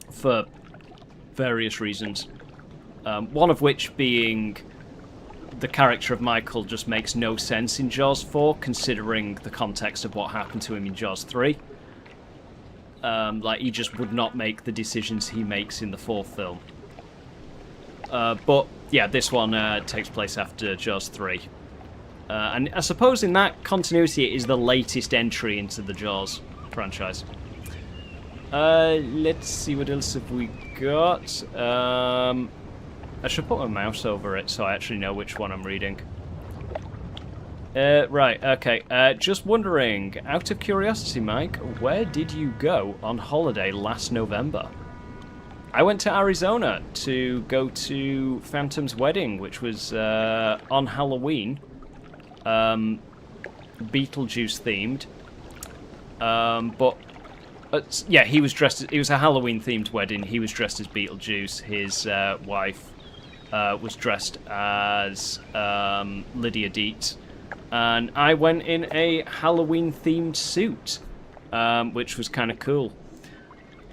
for various reasons. One of which being the character of Michael just makes no sense in Jaws 4, considering the context of what happened to him in Jaws 3. Like, he just would not make the decisions he makes in the fourth film. But, yeah, this one takes place after Jaws 3. And I suppose in that continuity it is the latest entry into the Jaws franchise. Let's see, what else have we got? I should put my mouse over it so I actually know which one I'm reading. Right, okay. Just wondering, out of curiosity, Mike, where did you go on holiday last November? I went to Arizona to go to Phantom's wedding, which was on Halloween. Beetlejuice themed. But yeah, he was dressed. It was a Halloween themed wedding. He was dressed as Beetlejuice. His wife was dressed as Lydia Dietz, and I went in a Halloween themed suit, which was kind of cool.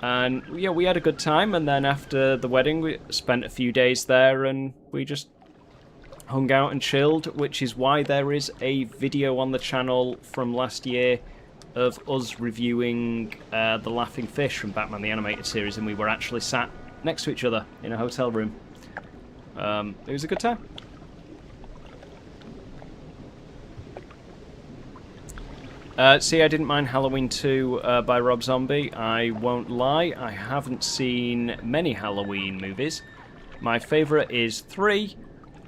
And yeah, we had a good time. And then after the wedding, we spent a few days there, and we just hung out and chilled. Which is why there is a video on the channel from last year of us reviewing The Laughing Fish from Batman the Animated Series, and we were actually sat next to each other in a hotel room. It was a good time. See, I didn't mind Halloween 2 by Rob Zombie. I won't lie, I haven't seen many Halloween movies. My favourite is 3,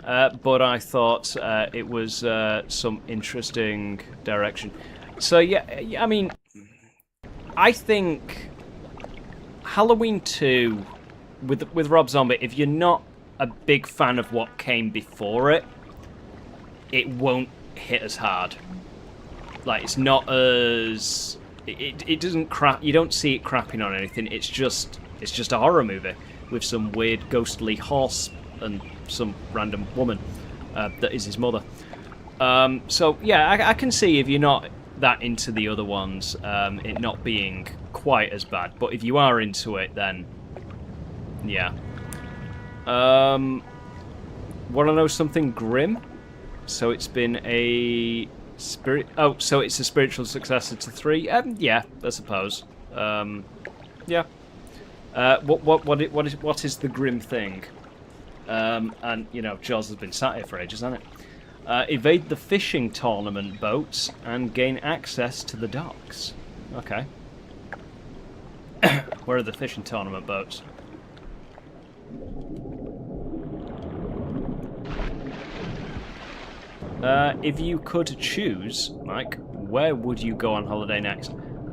but I thought it was some interesting direction. So yeah, I mean, I think Halloween 2 with Rob Zombie, if you're not a big fan of what came before it, it won't hit as hard. Like, it's not as... It doesn't crap... You don't see it crapping on anything. It's just a horror movie with some weird ghostly horse and some random woman that is his mother. So, yeah, I can see if you're not that into the other ones, it not being quite as bad. But if you are into it, then... Yeah. Want to know something grim? So it's been a... so it's a spiritual successor to 3. Yeah, I suppose. Yeah. What is the grim thing? And you know, Jaws has been sat here for ages, hasn't it? Evade the fishing tournament boats and gain access to the docks. Okay. Where are the fishing tournament boats? If you could choose, Mike, where would you go on holiday next?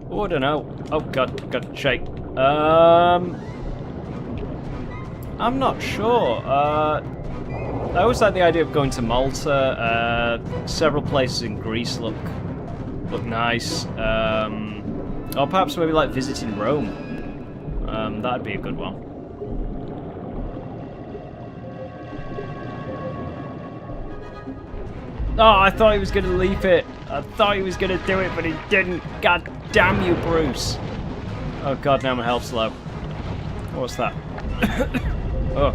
Oh, I don't know. Oh, God, got to shake. I'm not sure. I always like the idea of going to Malta. Several places in Greece look nice. Or perhaps maybe like visiting Rome. That'd be a good one. Oh, I thought he was going to leap it. I thought he was going to do it, but he didn't. God damn you, Bruce. Oh, God, now my health's low. What's that? Oh.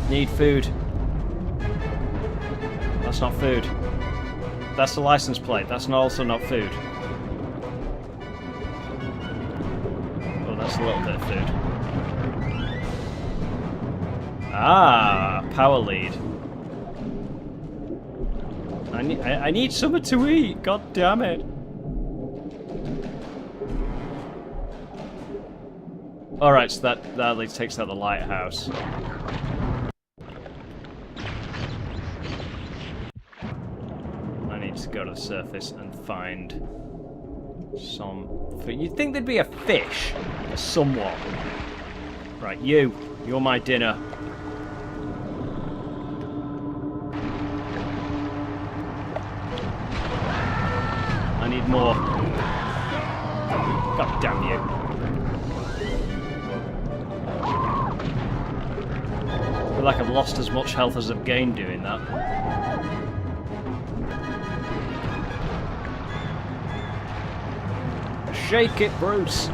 Need food. That's not food. That's the license plate. That's also not food. Oh, that's a little bit of food. Ah, power lead. I need something to eat. God damn it. Alright, so that at least takes out the lighthouse. I need to go to the surface and find some... You'd think there'd be a fish. Somewhat. Right, you're my dinner. I need more. God damn you. I feel like I've lost as much health as I've gained doing that. Shake it, Bruce.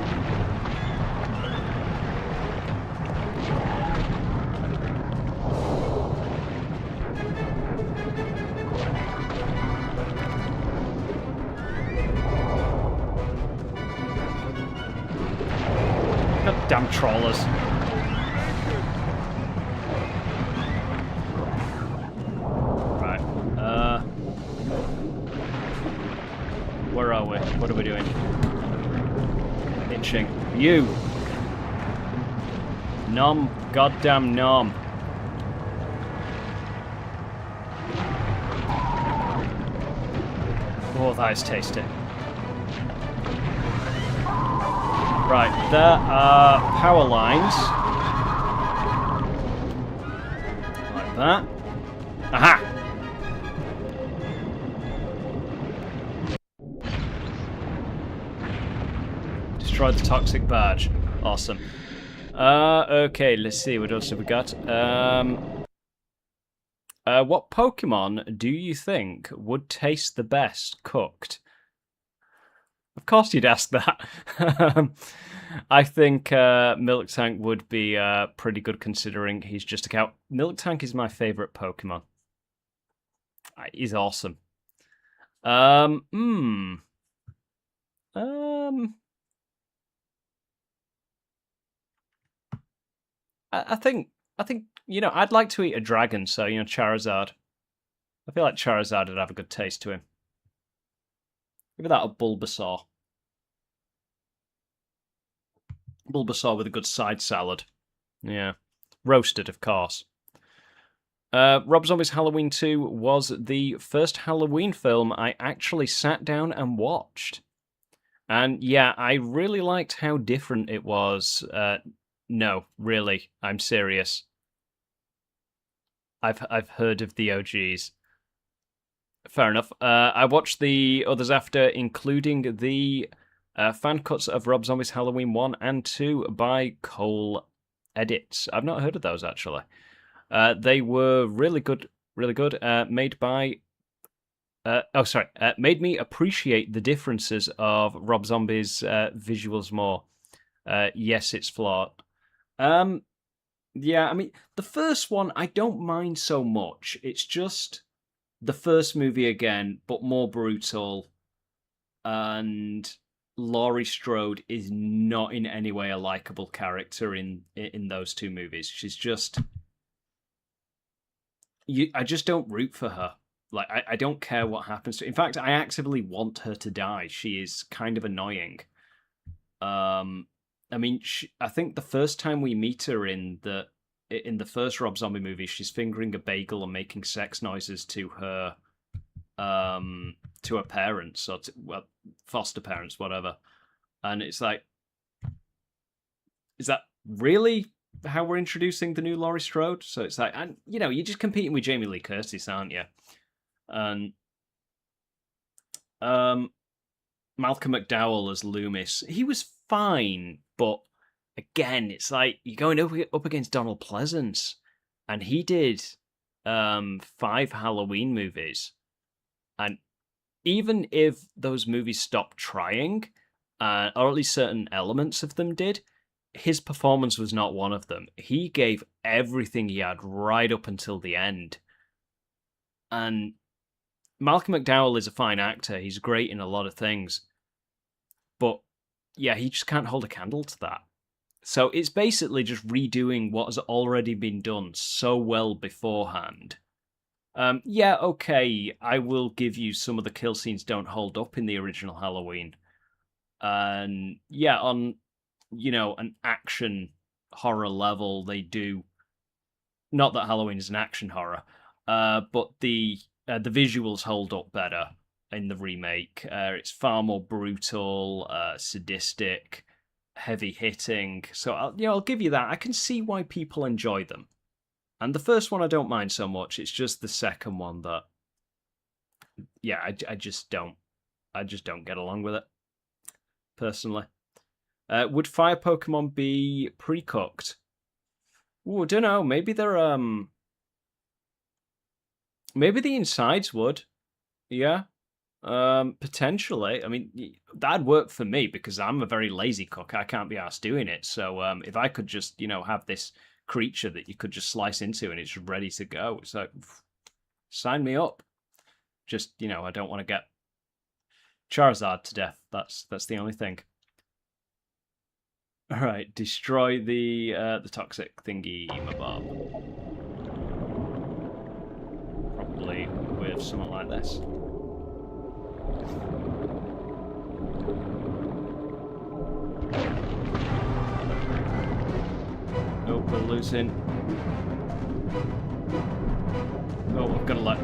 Damn trawlers. Right. Where are we? What are we doing? Itching. You! Nom. Goddamn nom. Oh, that is tasty. Right, there are power lines. Like that. Aha! Destroy the toxic badge. Awesome. Okay, let's see, what else have we got? What Pokemon do you think would taste the best cooked? Of course you'd ask that. I think Miltank would be pretty good considering he's just a cow. Miltank is my favourite Pokemon. He's awesome. I think I'd like to eat a dragon, so Charizard. I feel like Charizard would have a good taste to him. Maybe that or Bulbasaur. Bulbasaur with a good side salad. Yeah. Roasted, of course. Rob Zombie's Halloween 2 was the first Halloween film I actually sat down and watched. And yeah, I really liked how different it was. No, really, I'm serious. I've heard of the OGs. Fair enough. I watched the others after, including the fan cuts of Rob Zombie's Halloween 1 and 2 by Cole Edits. I've not heard of those, actually. They were really good, made by... made me appreciate the differences of Rob Zombie's visuals more. Yes, it's flawed. Yeah, I mean, the first one I don't mind so much. It's just the first movie again, but more brutal. And Laurie Strode is not in any way a likable character in those two movies. She's just... I just don't root for her. Like, I don't care what happens to her. In fact, I actively want her to die. She is kind of annoying. I mean, I think the first time we meet her in the first Rob Zombie movie, she's fingering a bagel and making sex noises to her parents, or foster parents, whatever. And it's like, is that really how we're introducing the new Laurie Strode? So it's like, and you're just competing with Jamie Lee Curtis, aren't you? And Malcolm McDowell as Loomis, he was fine, but again, it's like you're going up against Donald Pleasence, and he did 5 Halloween movies, and even if those movies stopped trying, or at least certain elements of them did, his performance was not one of them. He gave everything he had right up until the end. And Malcolm McDowell is a fine actor. He's great in a lot of things. But, yeah, he just can't hold a candle to that. So it's basically just redoing what has already been done so well beforehand. Yeah, okay, I will give you some of the kill scenes don't hold up in the original Halloween. And, yeah, on, an action horror level, they do... Not that Halloween is an action horror, but the visuals hold up better in the remake. It's far more brutal, sadistic, heavy hitting. So I'll give you that. I can see why people enjoy them. And the first one I don't mind so much. It's just the second one that, yeah, I just don't get along with it personally. Would fire Pokemon be pre-cooked? Ooh, I don't know. Maybe they're maybe the insides would. Yeah. Potentially. I mean, that'd work for me because I'm a very lazy cook. I can't be arsed doing it. So if I could just, have this creature that you could just slice into and it's ready to go, it's like, sign me up. Just, I don't want to get Charizard to death. That's the only thing. All right, destroy the toxic thingy, Mabob. Probably with something like this. Oh, we're losing. Oh, we've got to let.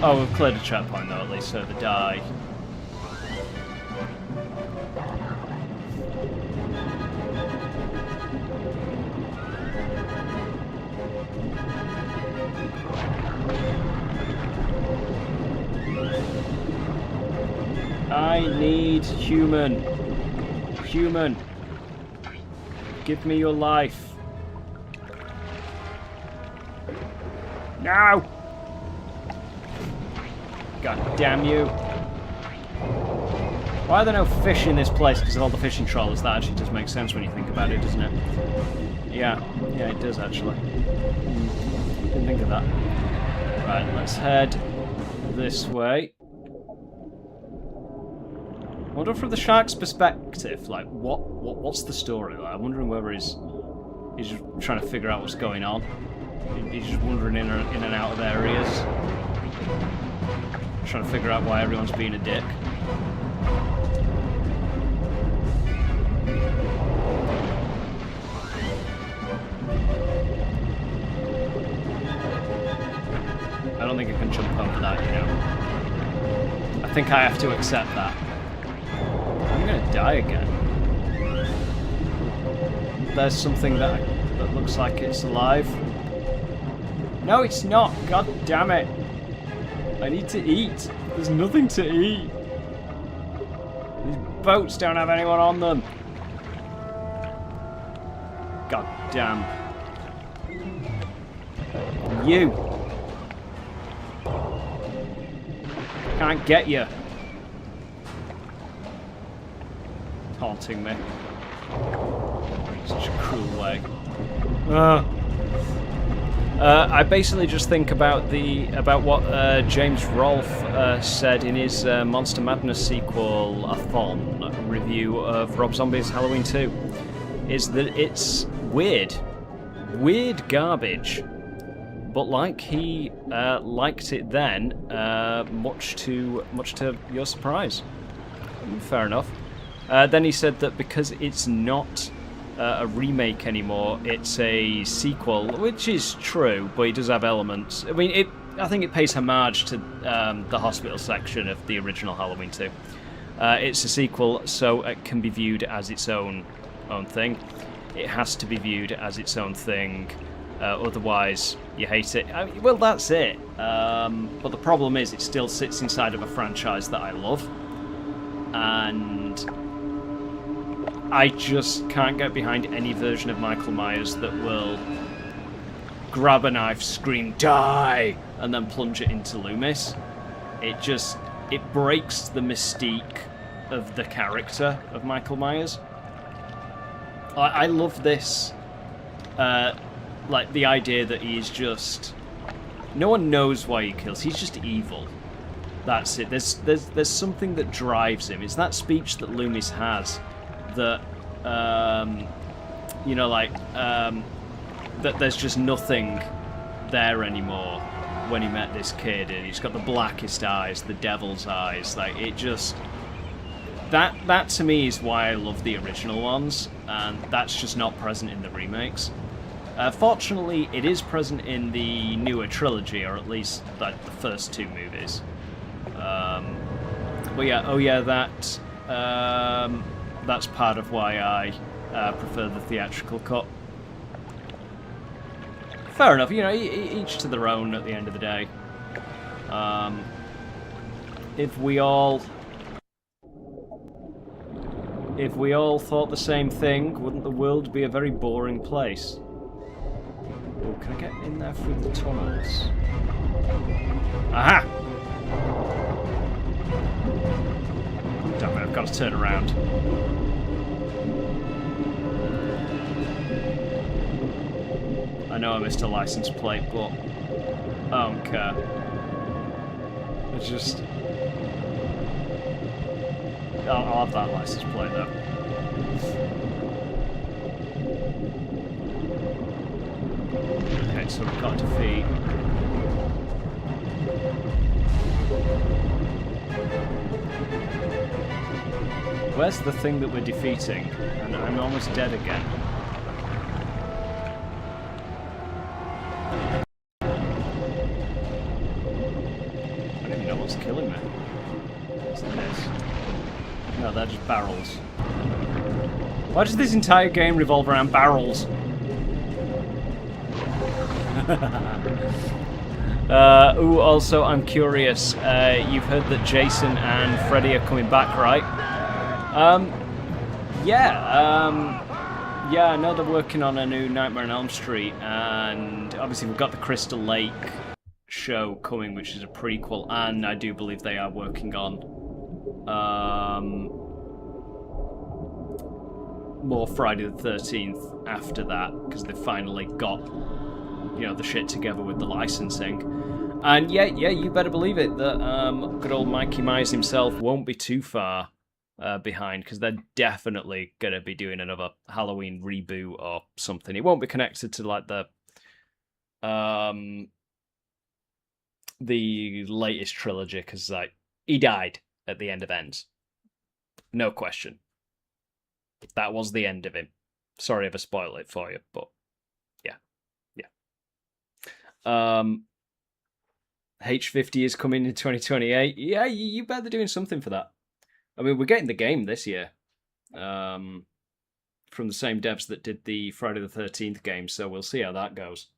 Oh, we've cleared a checkpoint though, at least, so they die. I need human. Human. Give me your life. No! God damn you. Why are there no fish in this place? Because of all the fishing trawlers. That actually does make sense when you think about it, doesn't it? Yeah, it does actually. Didn't think of that. Right, let's head this way. I wonder from the shark's perspective, like, what's the story? Like, I'm wondering whether he's just trying to figure out what's going on. He's just wandering in and out of areas. Trying to figure out why everyone's being a dick. I don't think I can jump over that, you know. I think I have to accept that. I'm gonna die again. There's something that looks like it's alive. No, it's not. God damn it. I need to eat. There's nothing to eat. These boats don't have anyone on them. God damn. You. Can't get you. Taunting me. Such a cruel way. I basically just think about what James Rolfe said in his Monster Madness sequel-a-thon review of Rob Zombie's Halloween 2, is that it's weird garbage, but like he liked it then, much to your surprise. Fair enough. Then he said that because it's not a remake anymore, it's a sequel, which is true, but it does have elements. I mean, I think it pays homage to the hospital section of the original Halloween 2. It's a sequel, so it can be viewed as its own thing. It has to be viewed as its own thing, otherwise you hate it. I mean, well, that's it. But the problem is it still sits inside of a franchise that I love, and I just can't get behind any version of Michael Myers that will grab a knife, scream, "Die!" and then plunge it into Loomis. It breaks the mystique of the character of Michael Myers. I love this, like the idea that he's just, no one knows why he kills, he's just evil. That's it. There's something that drives him. It's that speech that Loomis has that, you know, like, that there's just nothing there anymore when he met this kid, and he's got the blackest eyes, the devil's eyes. Like, it just, that to me is why I love the original ones, and that's just not present in the remakes. Fortunately, it is present in the newer trilogy, or at least like the first two movies. But yeah, that's part of why I prefer the theatrical cut. Fair enough, you know, each to their own at the end of the day. If we all thought the same thing, wouldn't the world be a very boring place? Oh, can I get in there through the tunnels? Aha! Damn it, I've got to turn around. I know I missed a license plate, but I don't care. It's just, I'll have that license plate though. Okay, so we've got to defeat. Where's the thing that we're defeating? And I'm almost dead again. I don't even know what's killing me. What's this? No, they're just barrels. Why does this entire game revolve around barrels? Also, I'm curious. You've heard that Jason and Freddy are coming back, right? Yeah. Yeah, I know they're working on a new Nightmare on Elm Street, and obviously we've got the Crystal Lake show coming, which is a prequel, and I do believe they are working on more Friday the 13th after that, because they finally got, you know, the shit together with the licensing. And yeah, you better believe it that good old Mikey Myers himself won't be too far behind, because they're definitely going to be doing another Halloween reboot or something. It won't be connected to like the latest trilogy, because like he died at the end of Ends, no question. That was the end of him. Sorry if I spoil it for you, but yeah. H50 is coming in 2028. Yeah, you bet they're doing something for that. I mean, we're getting the game this year. From the same devs that did the Friday the 13th game, so we'll see how that goes.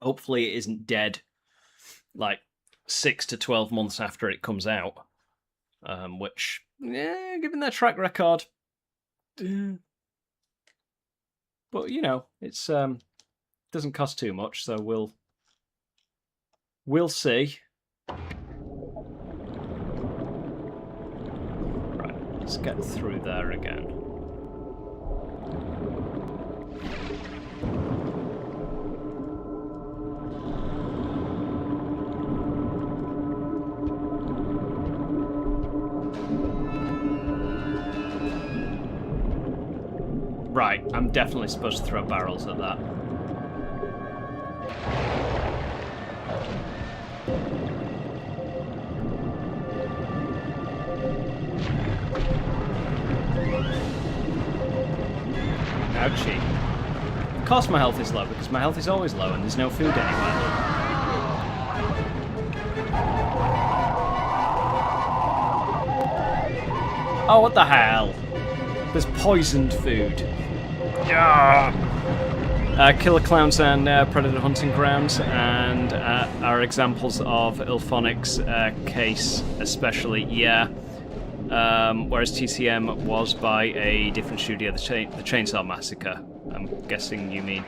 Hopefully it isn't dead like 6 to 12 months after it comes out. Which, given their track record... But, you know, it's doesn't cost too much, so we'll see. Right, let's get through there again. Right, I'm definitely supposed to throw barrels at that. Ouchie. Of course my health is low, because my health is always low and there's no food anywhere. Oh, what the hell? There's poisoned food. Killer Clowns and Predator Hunting Grounds and are examples of Ilphonic's case, especially, yeah. Whereas TCM was by a different studio, the Chainsaw Massacre. I'm guessing you mean.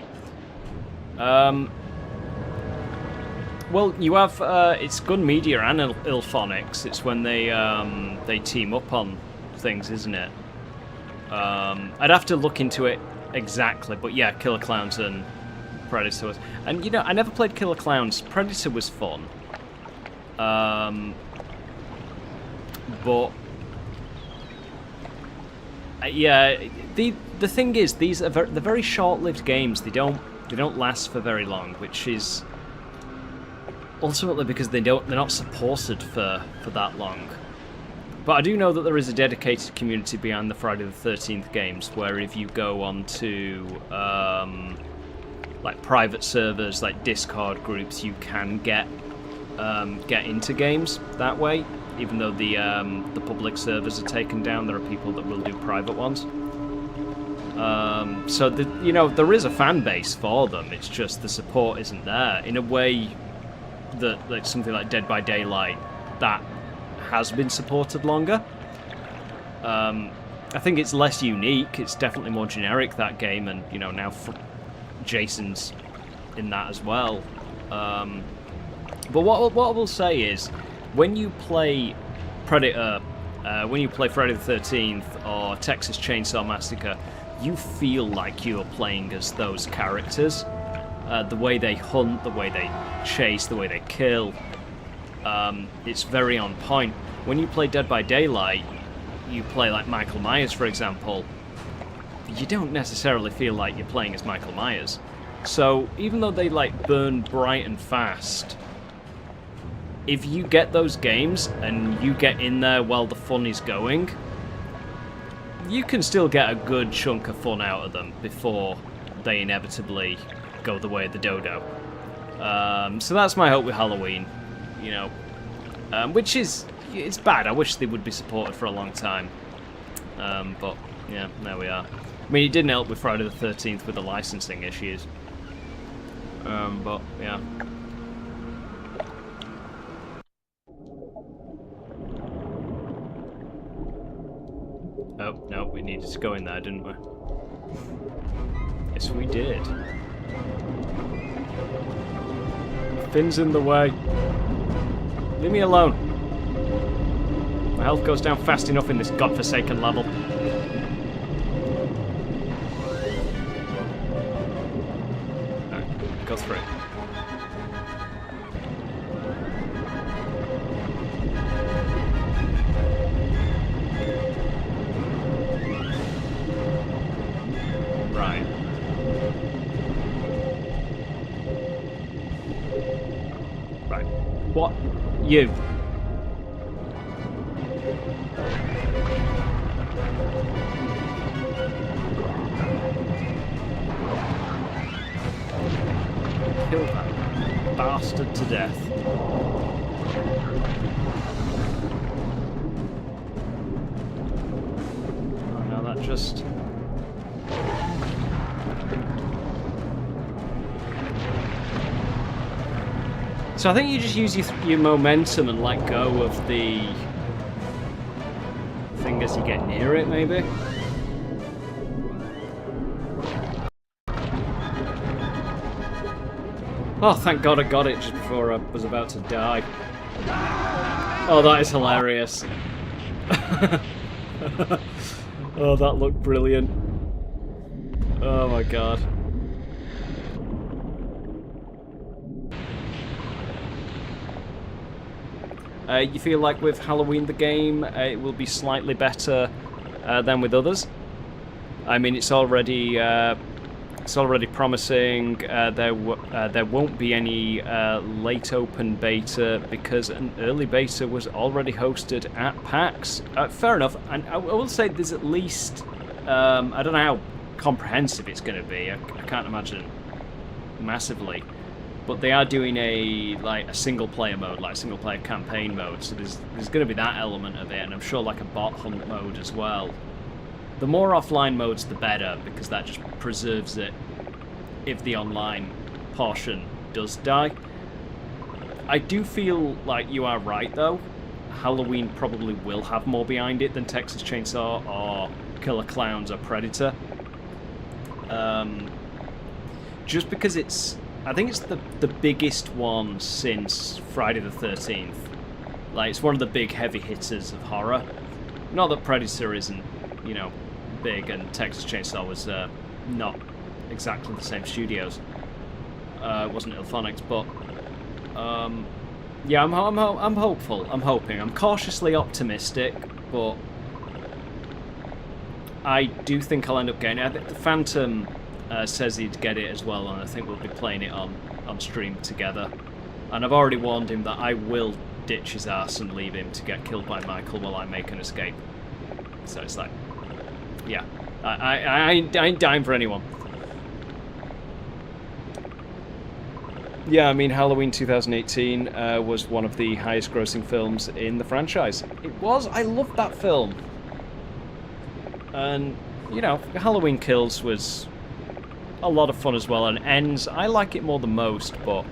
Well, you have it's Gun Media and Ilphonics. It's when they team up on things, isn't it? I'd have to look into it exactly, but yeah, Killer Clowns and Predator was... And, you know, I never played Killer Clowns. Predator was fun. But... yeah, the thing is, these are they're very short-lived games. They don't last for very long, which is ultimately because they're not supported for that long. But I do know that there is a dedicated community behind the Friday the 13th games, where if you go on to like private servers, like Discord groups, you can get into games that way. Even though the public servers are taken down, there are people that will do private ones. So you know, there is a fan base for them. It's just the support isn't there in a way that like something like Dead by Daylight that has been supported longer. I think it's less unique. It's definitely more generic, that game, and you know, now Jason's in that as well. But what I will say is, when you play Predator, when you play Friday the 13th or Texas Chainsaw Massacre, you feel like you are playing as those characters. The way they hunt, the way they chase, the way they kill, it's very on point. When you play Dead by Daylight, you play like Michael Myers, for example, you don't necessarily feel like you're playing as Michael Myers. So even though they like burn bright and fast, if you get those games and you get in there while the fun is going, you can still get a good chunk of fun out of them before they inevitably go the way of the dodo. So that's my hope with Halloween, you know, which is, it's bad. I wish they would be supported for a long time. But yeah, there we are. I mean, it didn't help with Friday the 13th with the licensing issues. But yeah. Oh, no, we needed to go in there, didn't we? Yes, we did. Finn's in the way. Leave me alone. My health goes down fast enough in this godforsaken level. Alright, go through it. Right. Right. What? You. Kill that bastard to death. Oh no, that just... So I think you just use your momentum and let go of the thing as you get near it, maybe? Oh, thank God I got it just before I was about to die. Oh, that is hilarious. Oh, that looked brilliant. Oh my God. You feel like with Halloween the game, it will be slightly better than with others? I mean, it's already promising. There won't be any late open beta because an early beta was already hosted at PAX. Fair enough, and I will say there's at least I don't know how comprehensive it's going to be. I can't imagine massively. But they are doing a single player mode, like a single player campaign mode, so there's going to be that element of it, and I'm sure like a bot hunt mode as well. The more offline modes, the better, because that just preserves it if the online portion does die. I do feel like you are right though. Halloween probably will have more behind it than Texas Chainsaw or Killer Clowns or Predator. Just because I think it's the biggest one since Friday the 13th. Like, it's one of the big heavy hitters of horror. Not that Predator isn't, you know, big, and Texas Chainsaw was not exactly the same studios. It wasn't Ilphonics, but yeah, I'm hopeful. I'm hoping. I'm cautiously optimistic, but I do think I'll end up getting it. I think the Phantom says he'd get it as well, and I think we'll be playing it on stream together. And I've already warned him that I will ditch his ass and leave him to get killed by Michael while I make an escape. So it's like, yeah, I ain't dying for anyone. Yeah, I mean, Halloween 2018 was one of the highest grossing films in the franchise. It was. I loved that film. And, you know, Halloween Kills was a lot of fun as well, and Ends, I like it more than most, but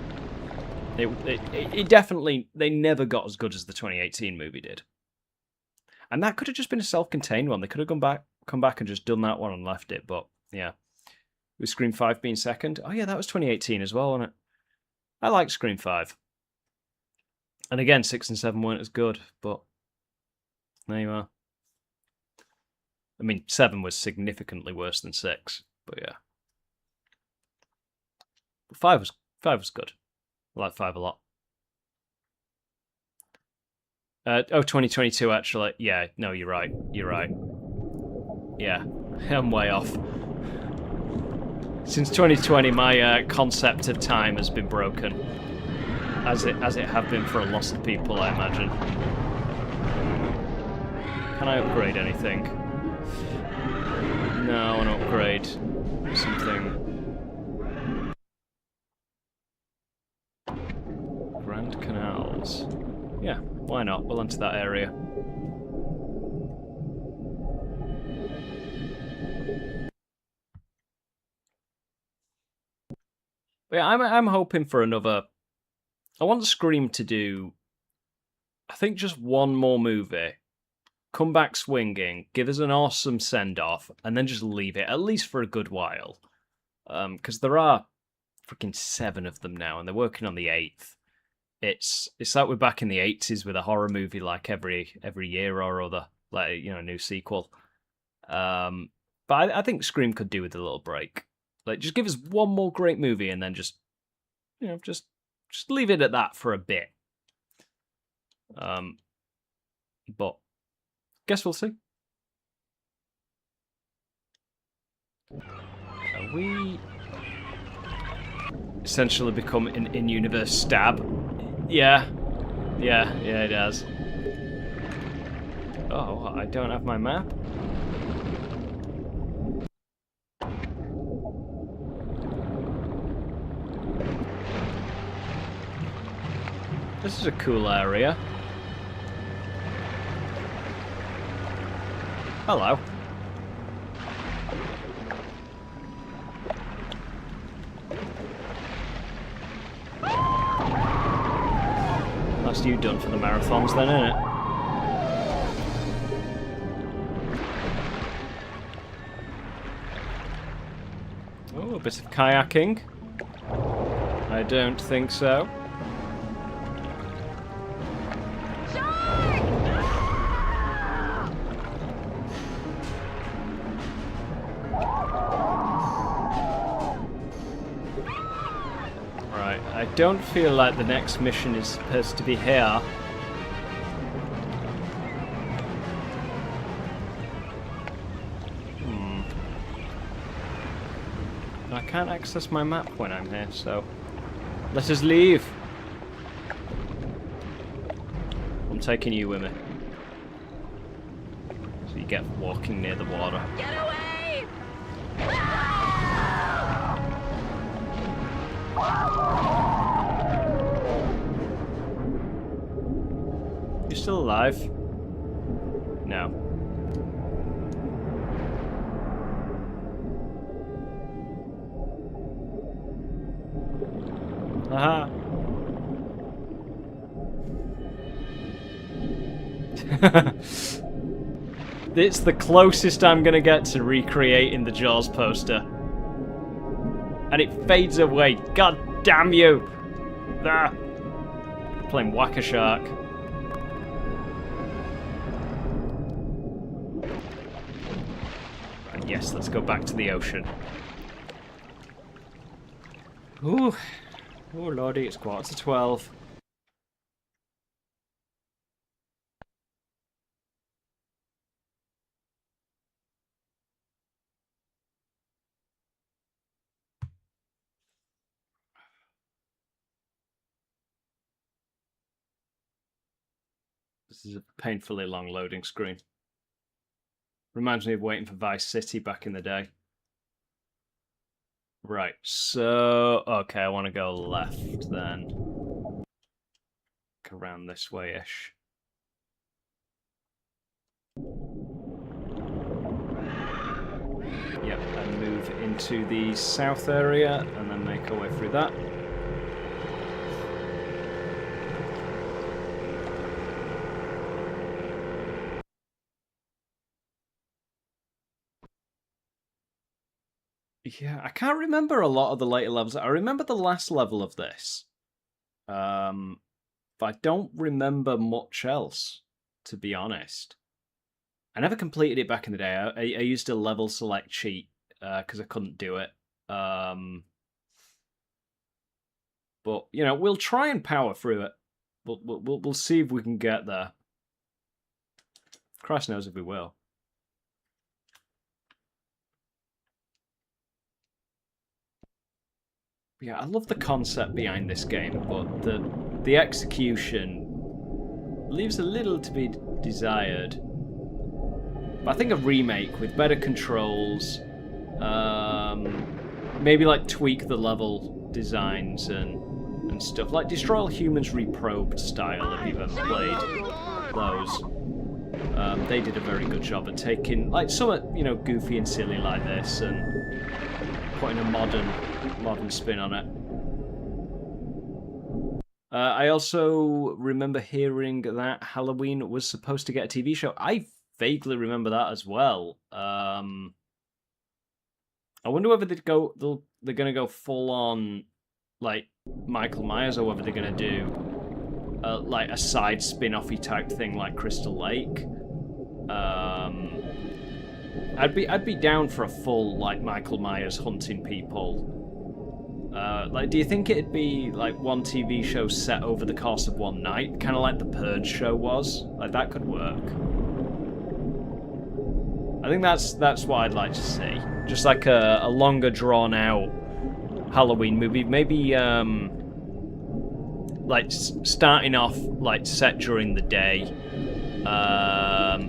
it definitely, they never got as good as the 2018 movie did. And that could have just been a self-contained one. They could have come back and just done that one and left it, but yeah. With Scream 5 being second. Oh yeah, that was 2018 as well, wasn't it? I like Scream 5. And again, 6 and 7 weren't as good, but there you are. I mean, 7 was significantly worse than 6, but yeah. But 5 was good. I like 5 a lot. 2022 actually. Yeah, no, you're right. You're right. Yeah, I'm way off. Since 2020, my concept of time has been broken, as it have been for a lot of people, I imagine. Can I upgrade anything? No, I want to upgrade something. Grand Canals. Yeah, why not? We'll enter that area. But yeah, I'm hoping for another. I want Scream to do, I think, just one more movie, come back swinging, give us an awesome send-off, and then just leave it, at least for a good while. Because there are freaking 7 of them now, and they're working on the 8th. It's like we're back in the 80s with a horror movie like every year or other, like, you know, a new sequel. But I think Scream could do with a little break. Like, just give us one more great movie, and then just leave it at that for a bit. But guess we'll see. Are we essentially become an in-universe stab? Yeah, it has. Oh, I don't have my map? This is a cool area. Hello. That's you done for the marathons then, isn't it? Oh, a bit of kayaking. I don't think so. I don't feel like the next mission is supposed to be here. I can't access my map when I'm here, so let us leave. I'm taking you with me. So you get walking near the water. Get away! You still alive? No. Aha. It's the closest I'm gonna get to recreating the Jaws poster. And it fades away. God damn you! Ah. Playing Whack-A-Shark. Right, yes, let's go back to the ocean. Ooh. Oh lordy, it's 11:45. This is a painfully long loading screen. Reminds me of waiting for Vice City back in the day. Right, so... okay, I want to go left then. Go around this way-ish. Yep, and move into the south area, and then make our way through that. Yeah, I can't remember a lot of the later levels. I remember the last level of this. But I don't remember much else, to be honest. I never completed it back in the day. I used a level select cheat because I couldn't do it. But, you know, we'll try and power through it. We'll see if we can get there. Christ knows if we will. Yeah, I love the concept behind this game, but the execution leaves a little to be desired. But I think a remake with better controls, maybe like tweak the level designs and stuff, like Destroy All Humans Reprobed style, if you've ever played those. They did a very good job at taking like something, you know, goofy and silly like this and putting a modern spin on it. I also remember hearing that Halloween was supposed to get a TV show. I vaguely remember that as well. I wonder whether they're gonna go full on like Michael Myers, or whether they're gonna do like a side spin-offy type thing like Crystal Lake. I'd be down for a full like Michael Myers hunting people. Like, do you think it'd be like one TV show set over the course of one night, kind of like the Purge show was? Like that could work. I think that's what I'd like to see. Just like a longer drawn out Halloween movie, maybe like starting off like set during the day.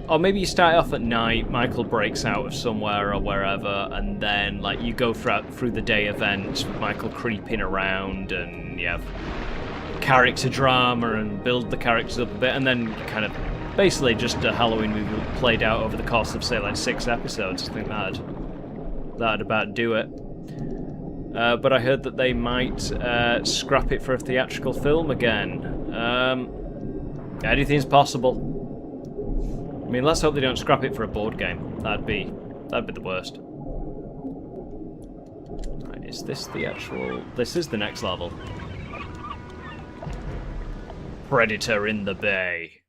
Or maybe you start off at night, Michael breaks out of somewhere or wherever, and then like you go through the day events with Michael creeping around, and you have character drama and build the characters up a bit, and then kind of basically just a Halloween movie played out over the course of say like 6 episodes. I think that'd about do it. But I heard that they might scrap it for a theatrical film again. Anything's possible. I mean, let's hope they don't scrap it for a board game. That'd be the worst. Right, is this the actual... This is the next level. Predator in the Bay.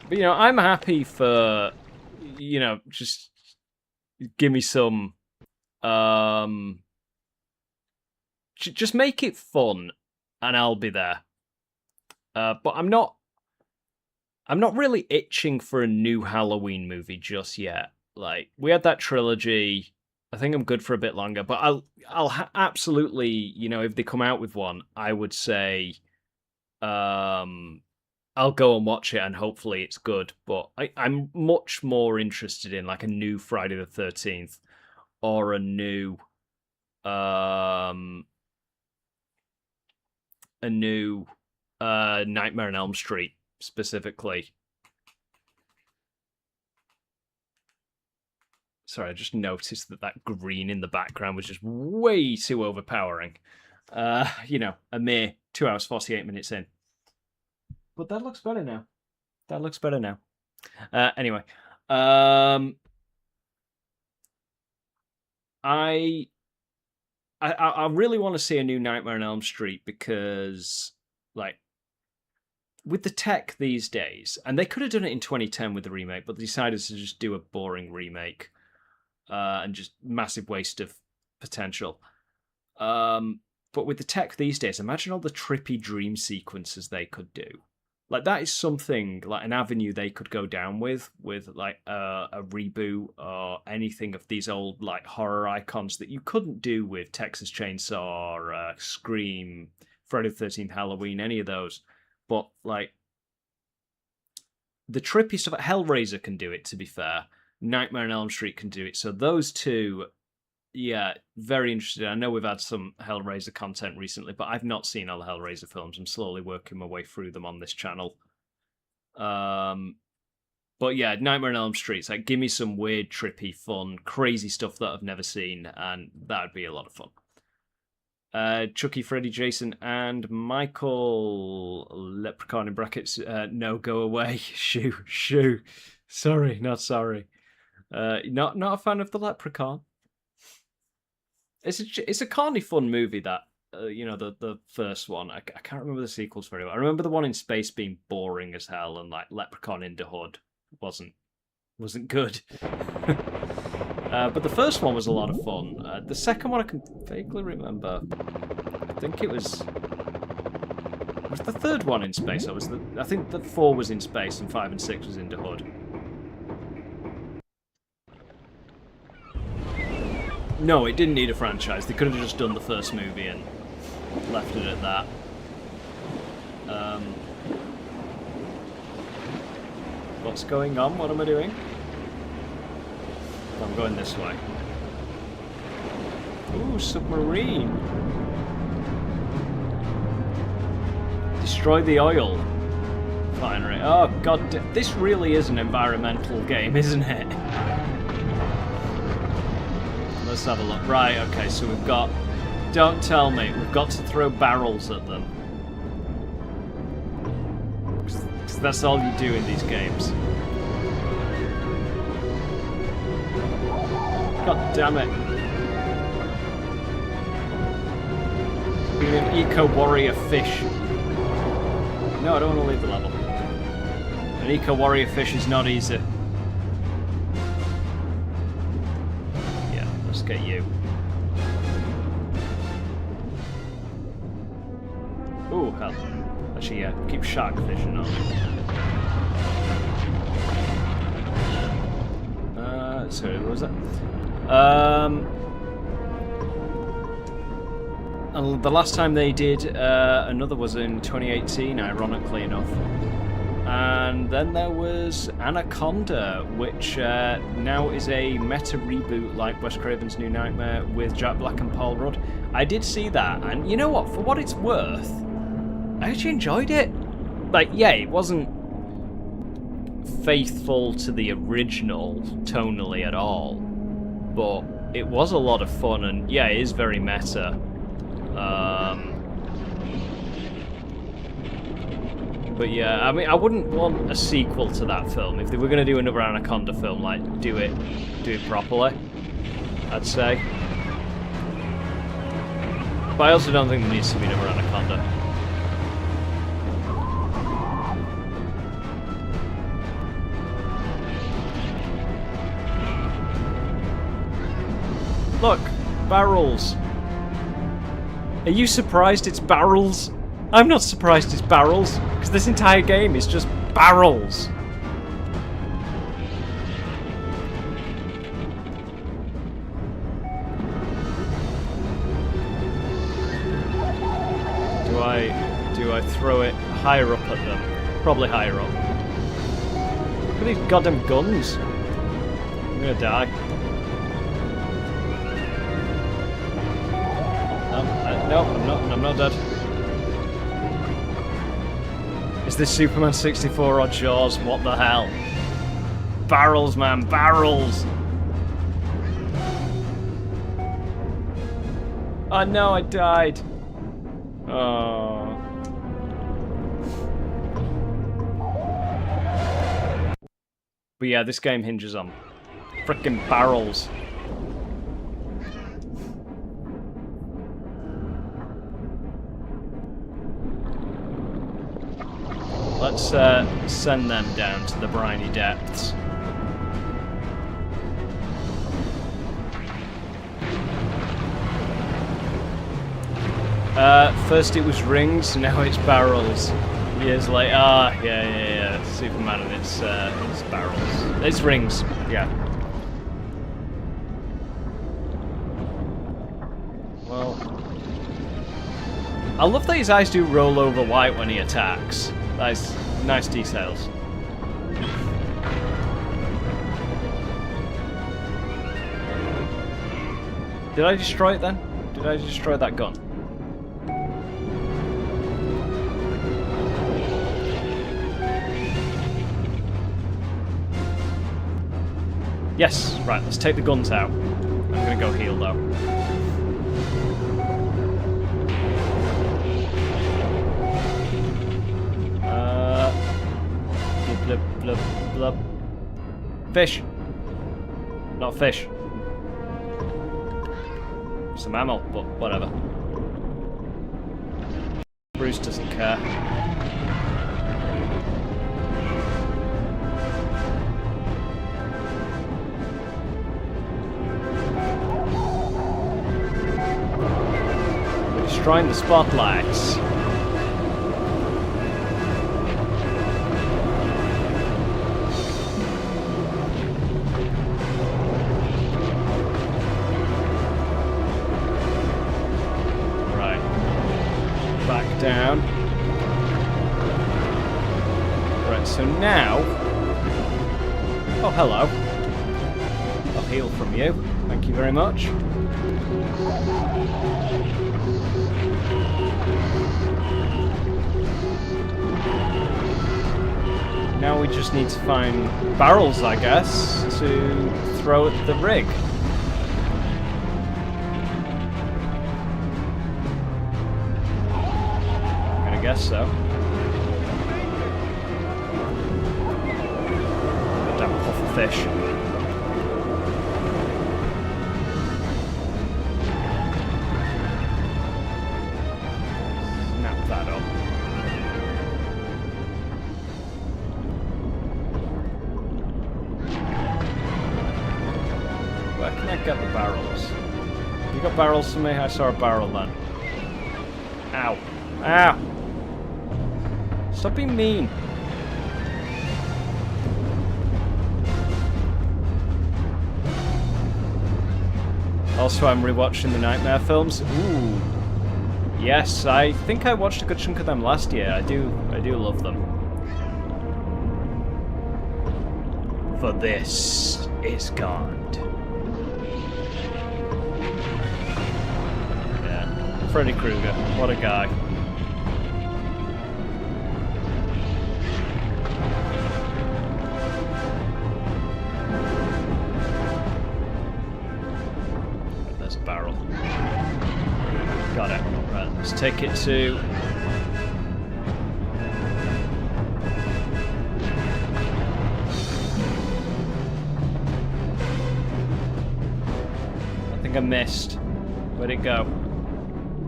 But, you know, I'm happy for, you know, just give me some... just make it fun, and I'll be there. But I'm not really itching for a new Halloween movie just yet. Like, we had that trilogy. I think I'm good for a bit longer, but I'll absolutely, you know, if they come out with one, I would say, I'll go and watch it, and hopefully it's good. But I'm much more interested in like a new Friday the 13th or a new, Nightmare on Elm Street, specifically. Sorry, I just noticed that green in the background was just way too overpowering. You know, a mere 2 hours, 48 minutes in. But that looks better now. Anyway. I really want to see a new Nightmare on Elm Street because, like, with the tech these days, and they could have done it in 2010 with the remake, but they decided to just do a boring remake and just massive waste of potential. But with the tech these days, imagine all the trippy dream sequences they could do. Like, that is something, like an avenue they could go down with like a reboot or anything of these old like horror icons that you couldn't do with Texas Chainsaw or Scream, Friday the 13th, Halloween, any of those. But like the trippy stuff, Hellraiser can do it, to be fair. Nightmare on Elm Street can do it. So those two, yeah, very interested. I know we've had some Hellraiser content recently, but I've not seen all the Hellraiser films. I'm slowly working my way through them on this channel. But yeah, Nightmare on Elm Street, like, give me some weird, trippy, fun, crazy stuff that I've never seen, and that'd be a lot of fun. Chucky, Freddy, Jason, and Michael Leprechaun in brackets. No, go away. Shoo. Sorry, not sorry. Not a fan of the Leprechaun. It's a carny fun movie, that you know, the first one. I can't remember the sequels very well. I remember the one in space being boring as hell, and like Leprechaun in the Hood wasn't good. But the first one was a lot of fun. The second one I can vaguely remember. I think it was the third one in space. I think that 4 was in space and 5 and 6 was in the Hood. No, it didn't need a franchise. They could have just done the first movie and left it at that. What's going on? What am I doing? I'm going this way. Ooh, submarine. Destroy the oil. Refinery. Oh, god, this really is an environmental game, isn't it? Let's have a look. Right, okay, so we've got... Don't tell me. We've got to throw barrels at them. that's all you do in these games. God damn it. Being an eco-warrior fish. No, I don't want to leave the level. An eco-warrior fish is not easy. Yeah, let's get you. Ooh, hell. Actually, yeah, keep shark fishing on. Sorry, what was that? And the last time they did another was in 2018, ironically enough. And then there was Anaconda, which now is a meta reboot like Wes Craven's New Nightmare with Jack Black and Paul Rudd. I did see that, and you know what? For what it's worth, I actually enjoyed it. Like, yeah, it wasn't faithful to the original tonally at all, but it was a lot of fun, and yeah, it is very meta. But yeah, I mean, I wouldn't want a sequel to that film. If they were going to do another Anaconda film, like, do it properly, I'd say. But I also don't think there needs to be another Anaconda. Look, barrels. Are you surprised it's barrels? I'm not surprised it's barrels, because this entire game is just barrels. Do I throw it higher up at them? Probably higher up. Look at these goddamn guns. I'm gonna die. No, I'm not dead. Is this Superman 64 or Jaws? What the hell? Barrels, man, barrels! Oh no, I died. Oh. But yeah, this game hinges on frickin' barrels. Let's send them down to the briny depths. First it was rings, now it's barrels. Years later, yeah. Superman and it's barrels. It's rings, yeah. Well, I love that his eyes do roll over white when he attacks. Nice details. Did I destroy it then? Did I destroy that gun? Yes, right, let's take the guns out. I'm gonna go heal though. Blub, blub. Fish. Not fish. Some ammo, but whatever. Bruce doesn't care. We're destroying the spotlights. Down. Right, so now... Oh, hello. I'll heal from you. Thank you very much. Now we just need to find barrels, I guess, to throw at the rig. I guess so. fish. Snap that up. Where can I get the barrels? You got barrels for me? I saw a barrel then. Ow. Ow! Stop being mean. Also, I'm rewatching the Nightmare films. Ooh. Yes, I think I watched a good chunk of them last year. I do love them. For this is God. Yeah. Freddy Krueger. What a guy. There's a barrel. Got it. Right, let's take it to... I think I missed. Where'd it go?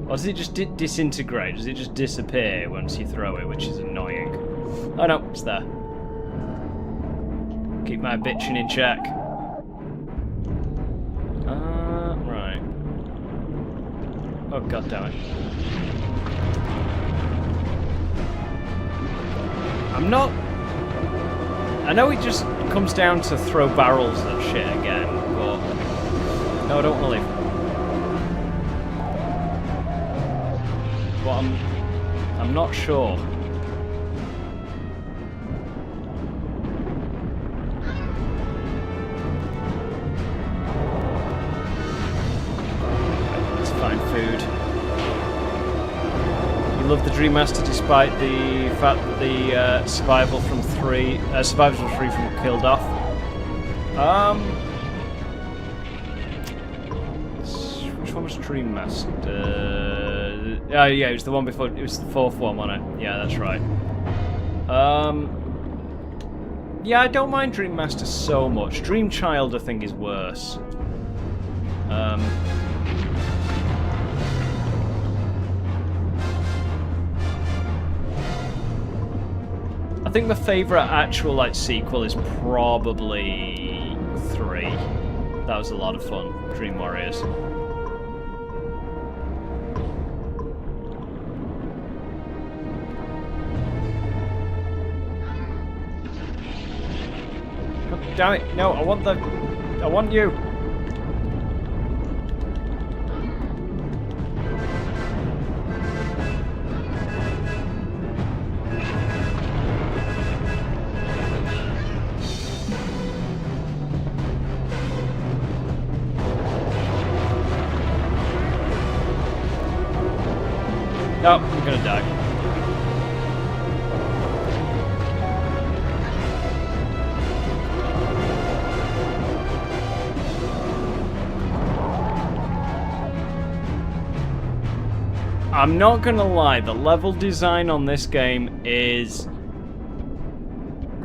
Or does it just disintegrate? Does it just disappear once you throw it, which is annoying? Oh no, it's there. Keep my bitching in check. Right. Oh god damn it. I'm not... I know it just comes down to throw barrels at shit again, but... No, I don't want to leave. But I'm not sure. Let's find food. You love the Dream Master despite the fact that the survivors from 3 from killed off. Which one was Dream Master? Oh yeah, it was the one before. It was the 4th one, wasn't it? Yeah, that's right. Yeah, I don't mind Dream Master so much. Dream Child, I think, is worse. I think my favourite actual sequel is probably 3. That was a lot of fun. Dream Warriors. Damn it! No, I want you. No, I'm gonna die. I'm not gonna lie, the level design on this game is...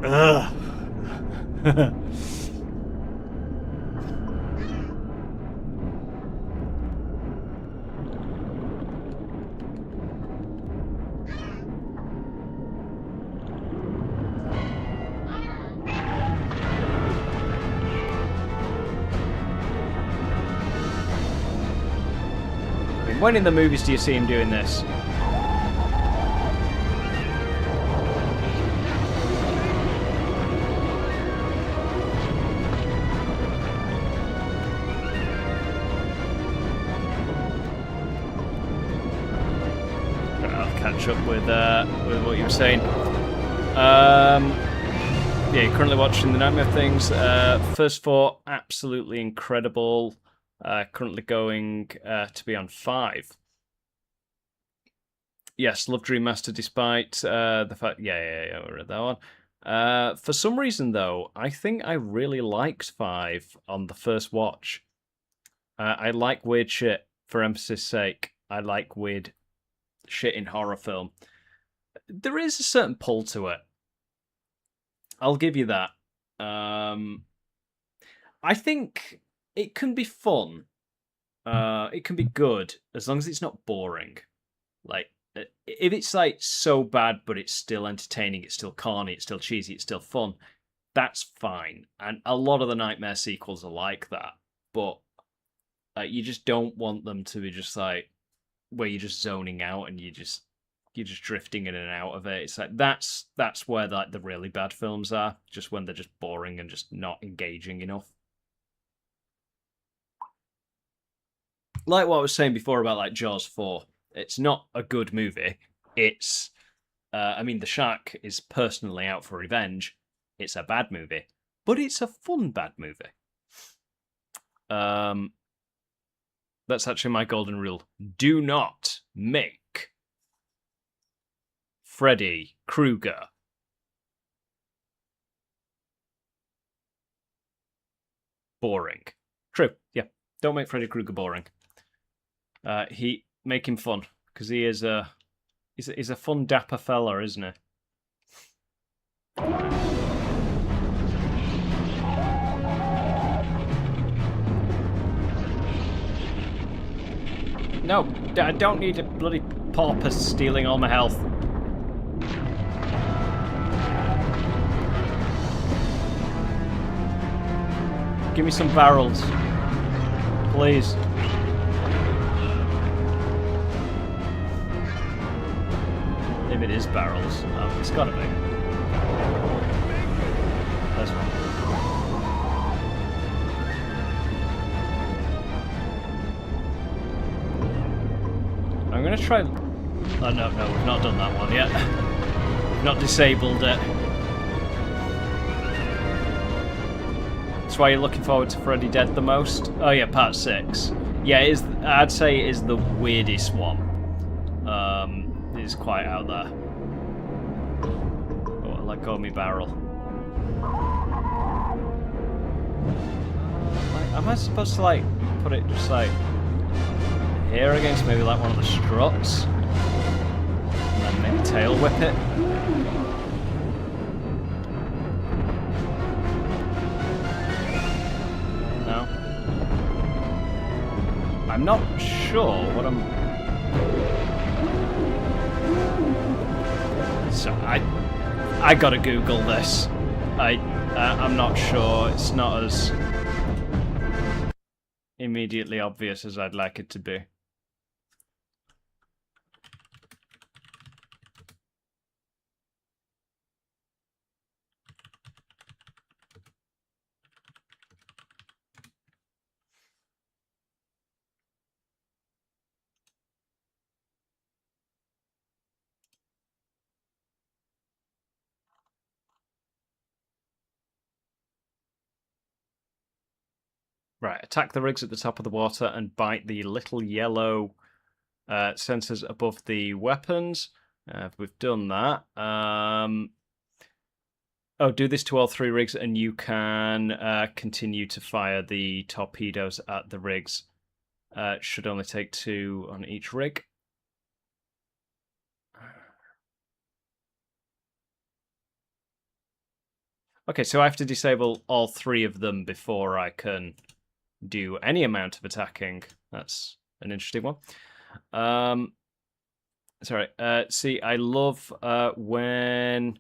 Ugh. When in the movies do you see him doing this? I'll catch up with what you were saying. Yeah, you're currently watching the Nightmare things. First 4, absolutely incredible. Currently going to be on 5. Yes, love Dream Master despite the fact... Yeah, we're at that one. For some reason, though, I think I really liked 5 on the first watch. I like weird shit, for emphasis sake. I like weird shit in horror film. There is a certain pull to it. I'll give you that. I think it can be fun. It can be good as long as it's not boring. Like, if it's like so bad, but it's still entertaining, it's still corny, it's still cheesy, it's still fun, that's fine. And a lot of the Nightmare sequels are like that. But you just don't want them to be just like where you're just zoning out and you're just drifting in and out of it. It's like that's where like the really bad films are, just when they're just boring and just not engaging enough. Like what I was saying before about like Jaws 4, it's not a good movie. It's, I mean, the shark is personally out for revenge. It's a bad movie, but it's a fun bad movie. That's actually my golden rule. Do not make Freddy Krueger boring. True, yeah. Don't make Freddy Krueger boring. Make him fun, because he's a fun dapper fella, isn't he? No, I don't need a bloody pauper stealing all my health. Give me some barrels, please. If it is barrels, it's gotta be. That's one. I'm gonna try. Oh no, we've not done that one yet. We've not disabled it. That's why you're looking forward to Freddy Dead the most. Oh yeah, part 6. Yeah, it is. I'd say it is the weirdest one. It's quite out there. Oh, let go of me barrel. Like, am I supposed to like put it just like here against maybe like one of the struts, and then maybe tail whip it? No. I'm not sure what I'm. So I gotta Google this. I'm not sure. It's not as immediately obvious as I'd like it to be. Right, attack the rigs at the top of the water and bite the little yellow sensors above the weapons. We've done that. Oh, do this to all 3 rigs and you can continue to fire the torpedoes at the rigs. Should only take 2 on each rig. Okay, so I have to disable all 3 of them before I can do any amount of attacking. That's an interesting one. Sorry. See, I love when.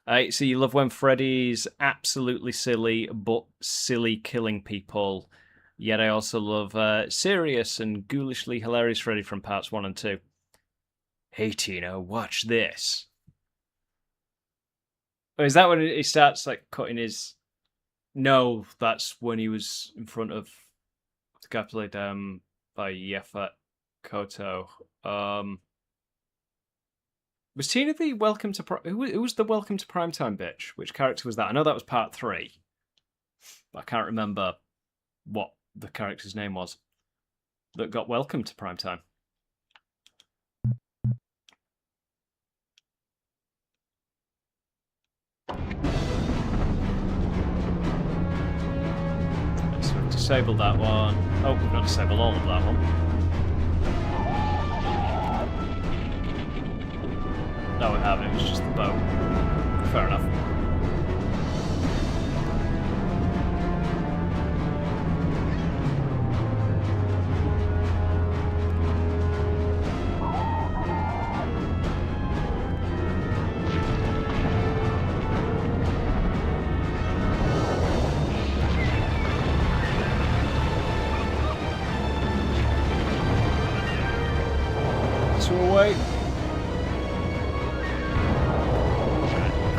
So you love when Freddy's absolutely silly, but silly killing people. Yet I also love serious and ghoulishly hilarious Freddy from parts 1 and 2. Hey Tina, watch this. Oh, is that when he starts like cutting his? No, that's when he was in front of the guy played by Yaphet Kotto. Was Tina the Welcome to who was the Welcome to Primetime bitch? Which character was that? I know that was part 3, but I can't remember what the character's name was that got Welcome to Primetime. So we've disabled that one. Oh, we've not disabled all of that one. No, we haven't. It was just the boat. Fair enough.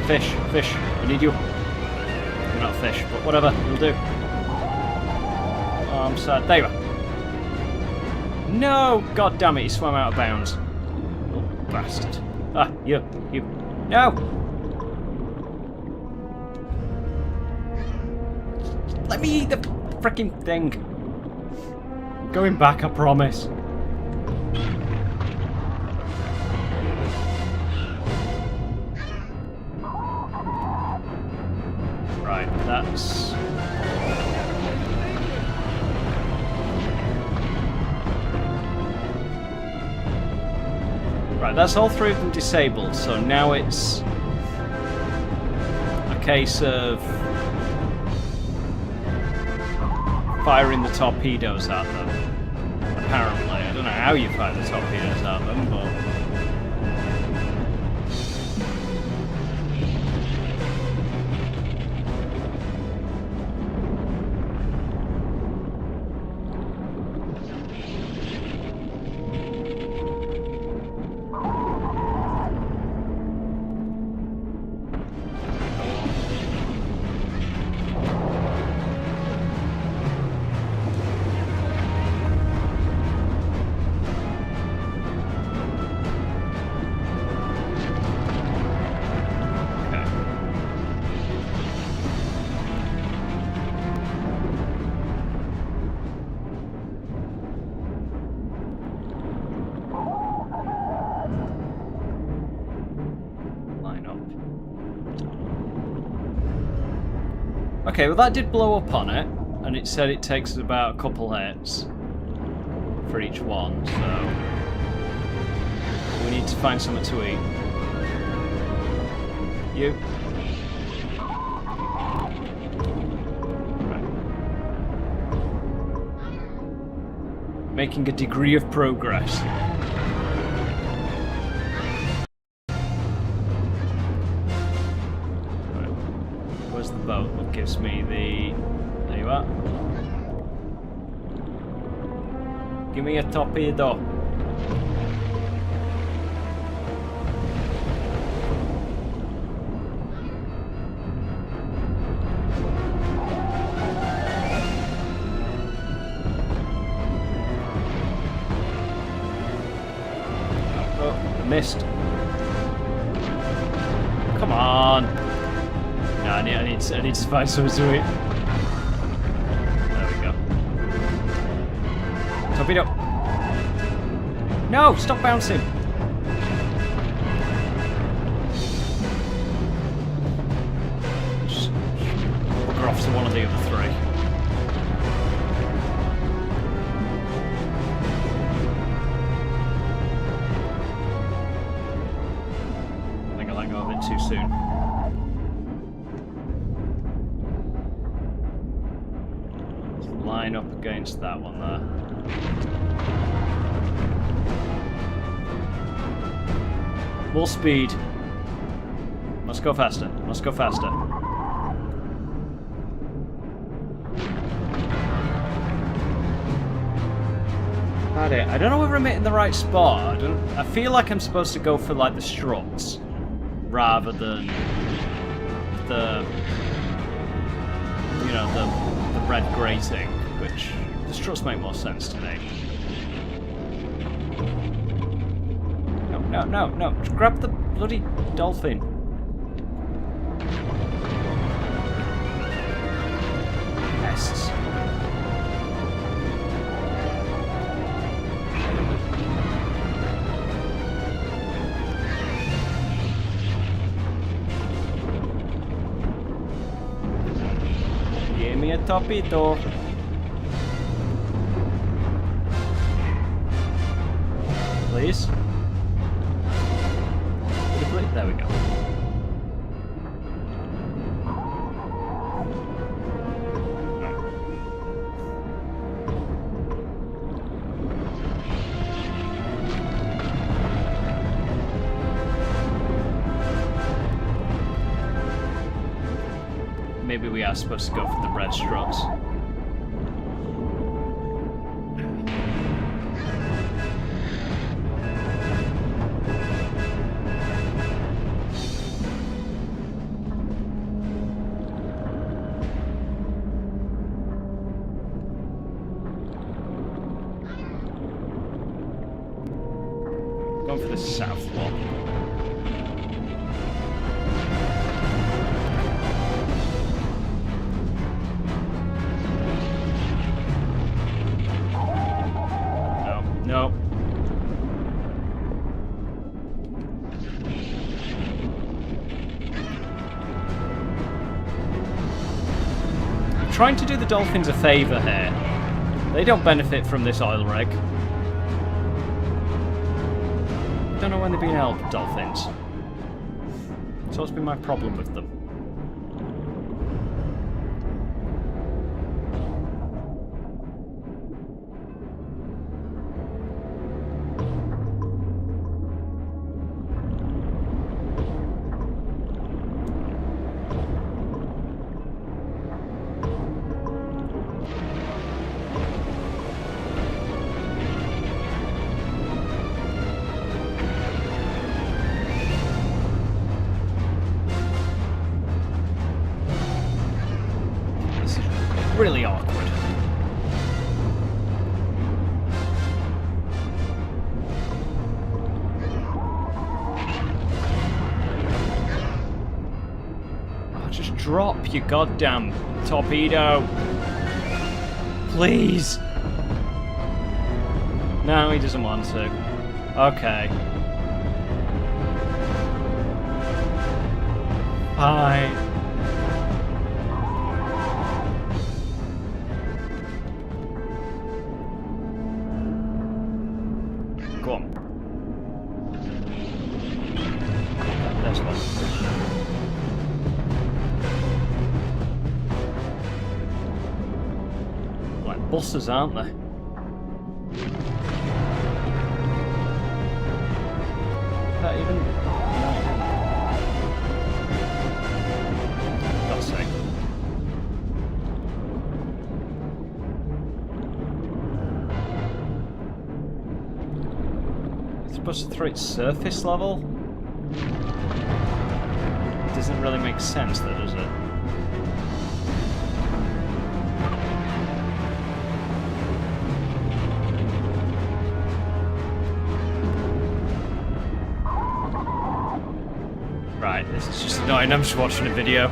Fish, fish, I need you. You're not a fish, but whatever, you'll do. Oh, I'm sad. There you are. No! God damn it, he swam out of bounds. Oh, bastard. Ah, you. No! Let me eat the freaking thing. I'm going back, I promise. Right, that's... Right, that's all three of them disabled, so now it's a case of firing the torpedoes at them. Apparently. I don't know how you fire the torpedoes at them, but... Okay, well that did blow up on it, and it said it takes about a couple hits for each one, so we need to find something to eat. You. Right. Making a degree of progress. The boat that gives me the... There you are. Give me a torpedo. Oh, I missed. Come on. No, I need to find something to eat. There we go. Torpedo! No! Stop bouncing! Just bugger off to one of the other three. I think I let go of it too soon. Line up against that one there. More speed. Must go faster. Must go faster. I don't know whether I'm hitting the right spot. I feel like I'm supposed to go for like the struts rather than the, you know, the red grating, which the struts make more sense to me. No. Grab the bloody dolphin. Pests. Give me a torpedo. Please. There we go. Maybe we are supposed to go for the red struts. Going for the south one. No. I'm trying to do the dolphins a favour here. They don't benefit from this oil rig. Don't know when they've been helped, dolphins. It's always been my problem with them. Really awkward. Oh, just drop your goddamn torpedo. Please. No, he doesn't want to. Okay. Fine. Go on. There's one. Like buses, aren't they? That even? God's sake. Supposed to throw its surface level? Doesn't really make sense though, does it? Right, this is just annoying. I'm just watching a video.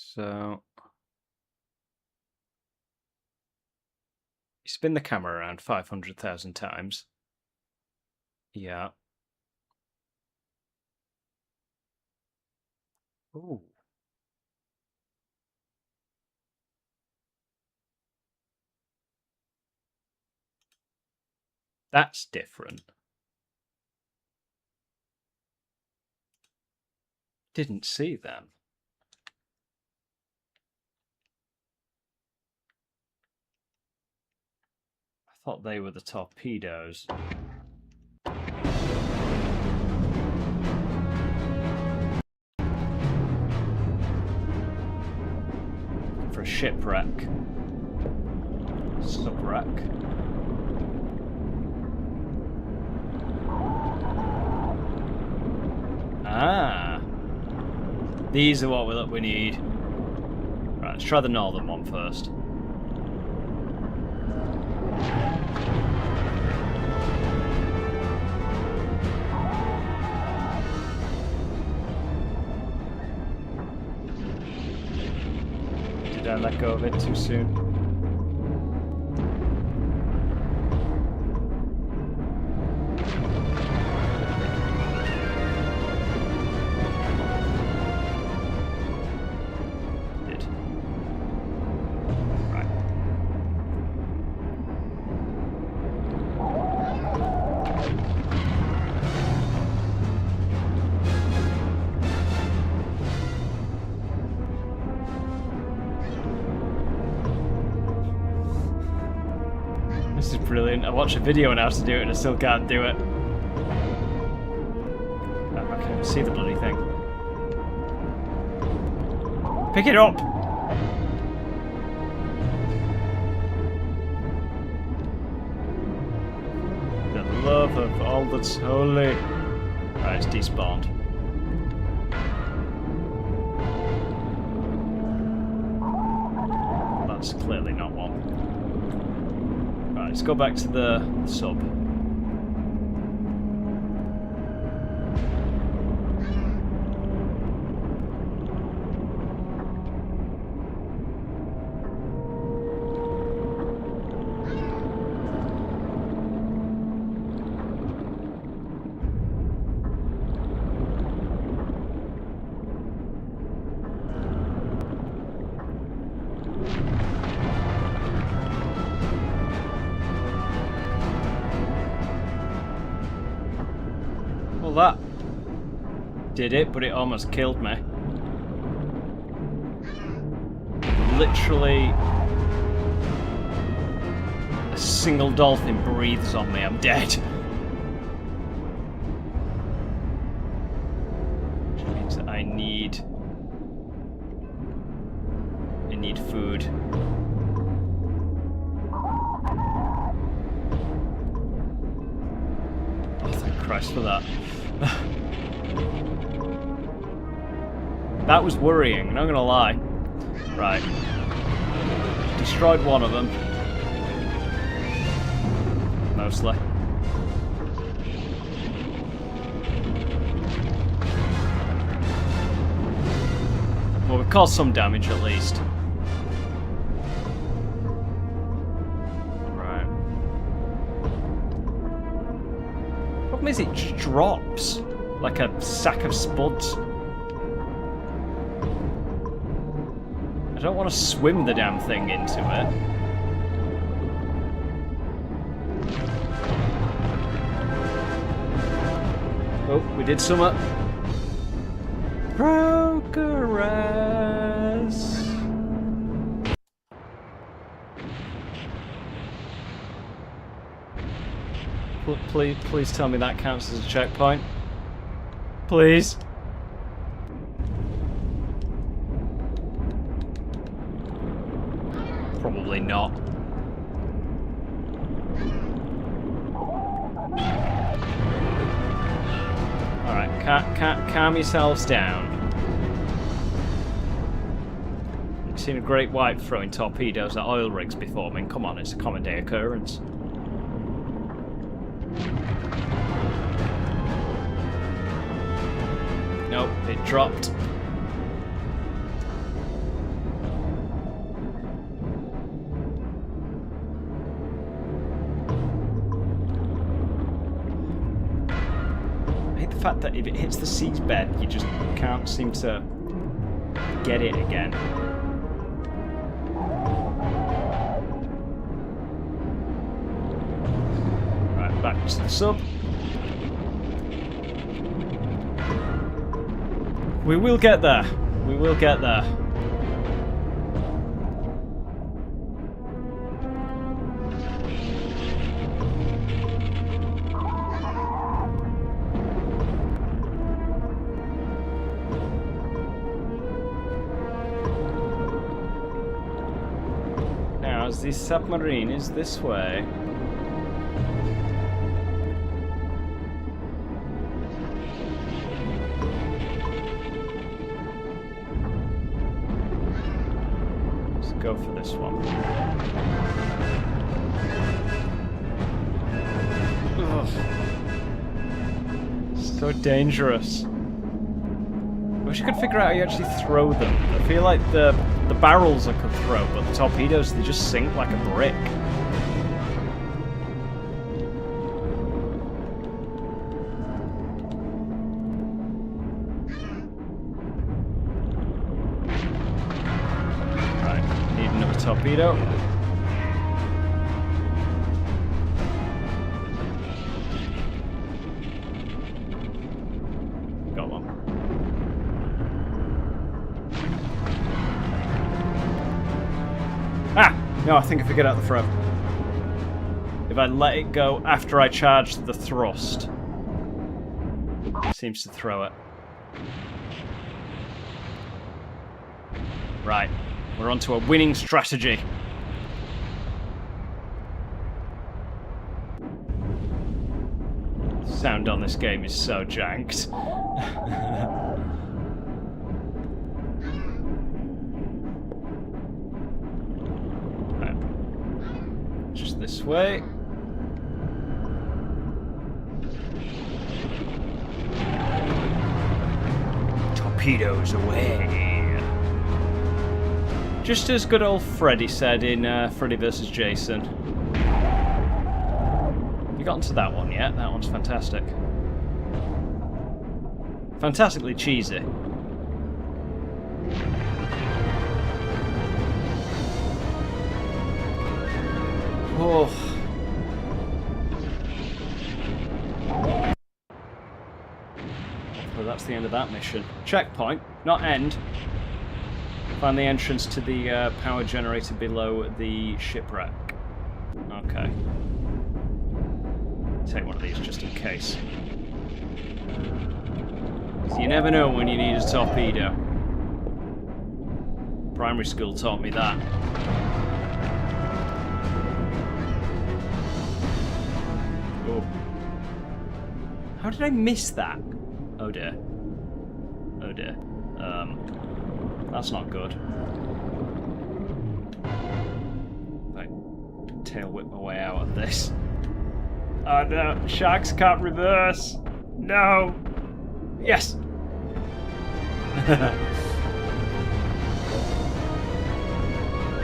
So you spin the camera around 500,000 times. Yeah. Ooh. That's different. Didn't see them. I thought they were the torpedoes. For a shipwreck. Subwreck. Ah. These are what we need. Right, let's try the northern one first. Did I let go of it too soon? brilliant. I watched a video on how to do it and I still can't do it. Oh, okay, see the bloody thing. Pick it up! The love of all that's holy. Right, it's despawned. That's clearly not one. Right, let's go back to the sub. Well, that did it, but it almost killed me. Literally, a single dolphin breathes on me, I'm dead. Which means that I need food. Oh, thank Christ for that. That was worrying, not gonna lie. Right. Destroyed one of them. Mostly. Well, we've caused some damage at least. Right. Problem is it just drops like a sack of spuds. I don't want to swim the damn thing into it. Oh, we did summer. Progress. Please tell me that counts as a checkpoint. Please. Probably not. Alright, calm yourselves down. I've seen a great white throwing torpedoes at oil rigs before. I mean, come on, it's a common day occurrence. Nope, it dropped. I hate the fact that if it hits the seabed, you just can't seem to get it again. Right, back to the sub. We will get there. We will get there. Now, as the submarine is this way. Go for this one. Ugh. So dangerous. I wish I could figure out how you actually throw them. I feel like the barrels I could throw, but the torpedoes, they just sink like a brick. Torpedo. Got one. Ah! No, I think I figured out the throw. If if I let it go after I charge the thrust. Seems to throw it. Right, we're onto a winning strategy. Sound on this game is so janked. Right. Just this way. Torpedoes away. Just as good old Freddy said in Freddy vs. Jason. You gotten to that one yet? That one's fantastic. Fantastically cheesy. Oh. Well, that's the end of that mission. Checkpoint, not end. Find the entrance to the power generator below the shipwreck. Okay. Take one of these just in case. So you never know when you need a torpedo. Primary school taught me that. Oh. How did I miss that? Oh dear. Oh dear. That's not good. Like, tail whip my way out of this. Oh no, sharks can't reverse. No. Yes.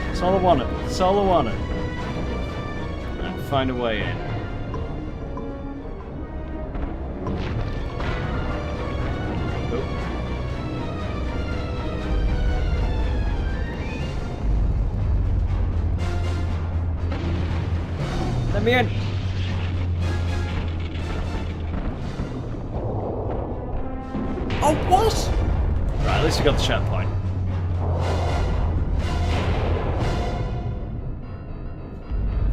That's all I wanted. That's all I wanted. Right, find a way in. Let me in. Oh, what? Right, at least we got the checkpoint.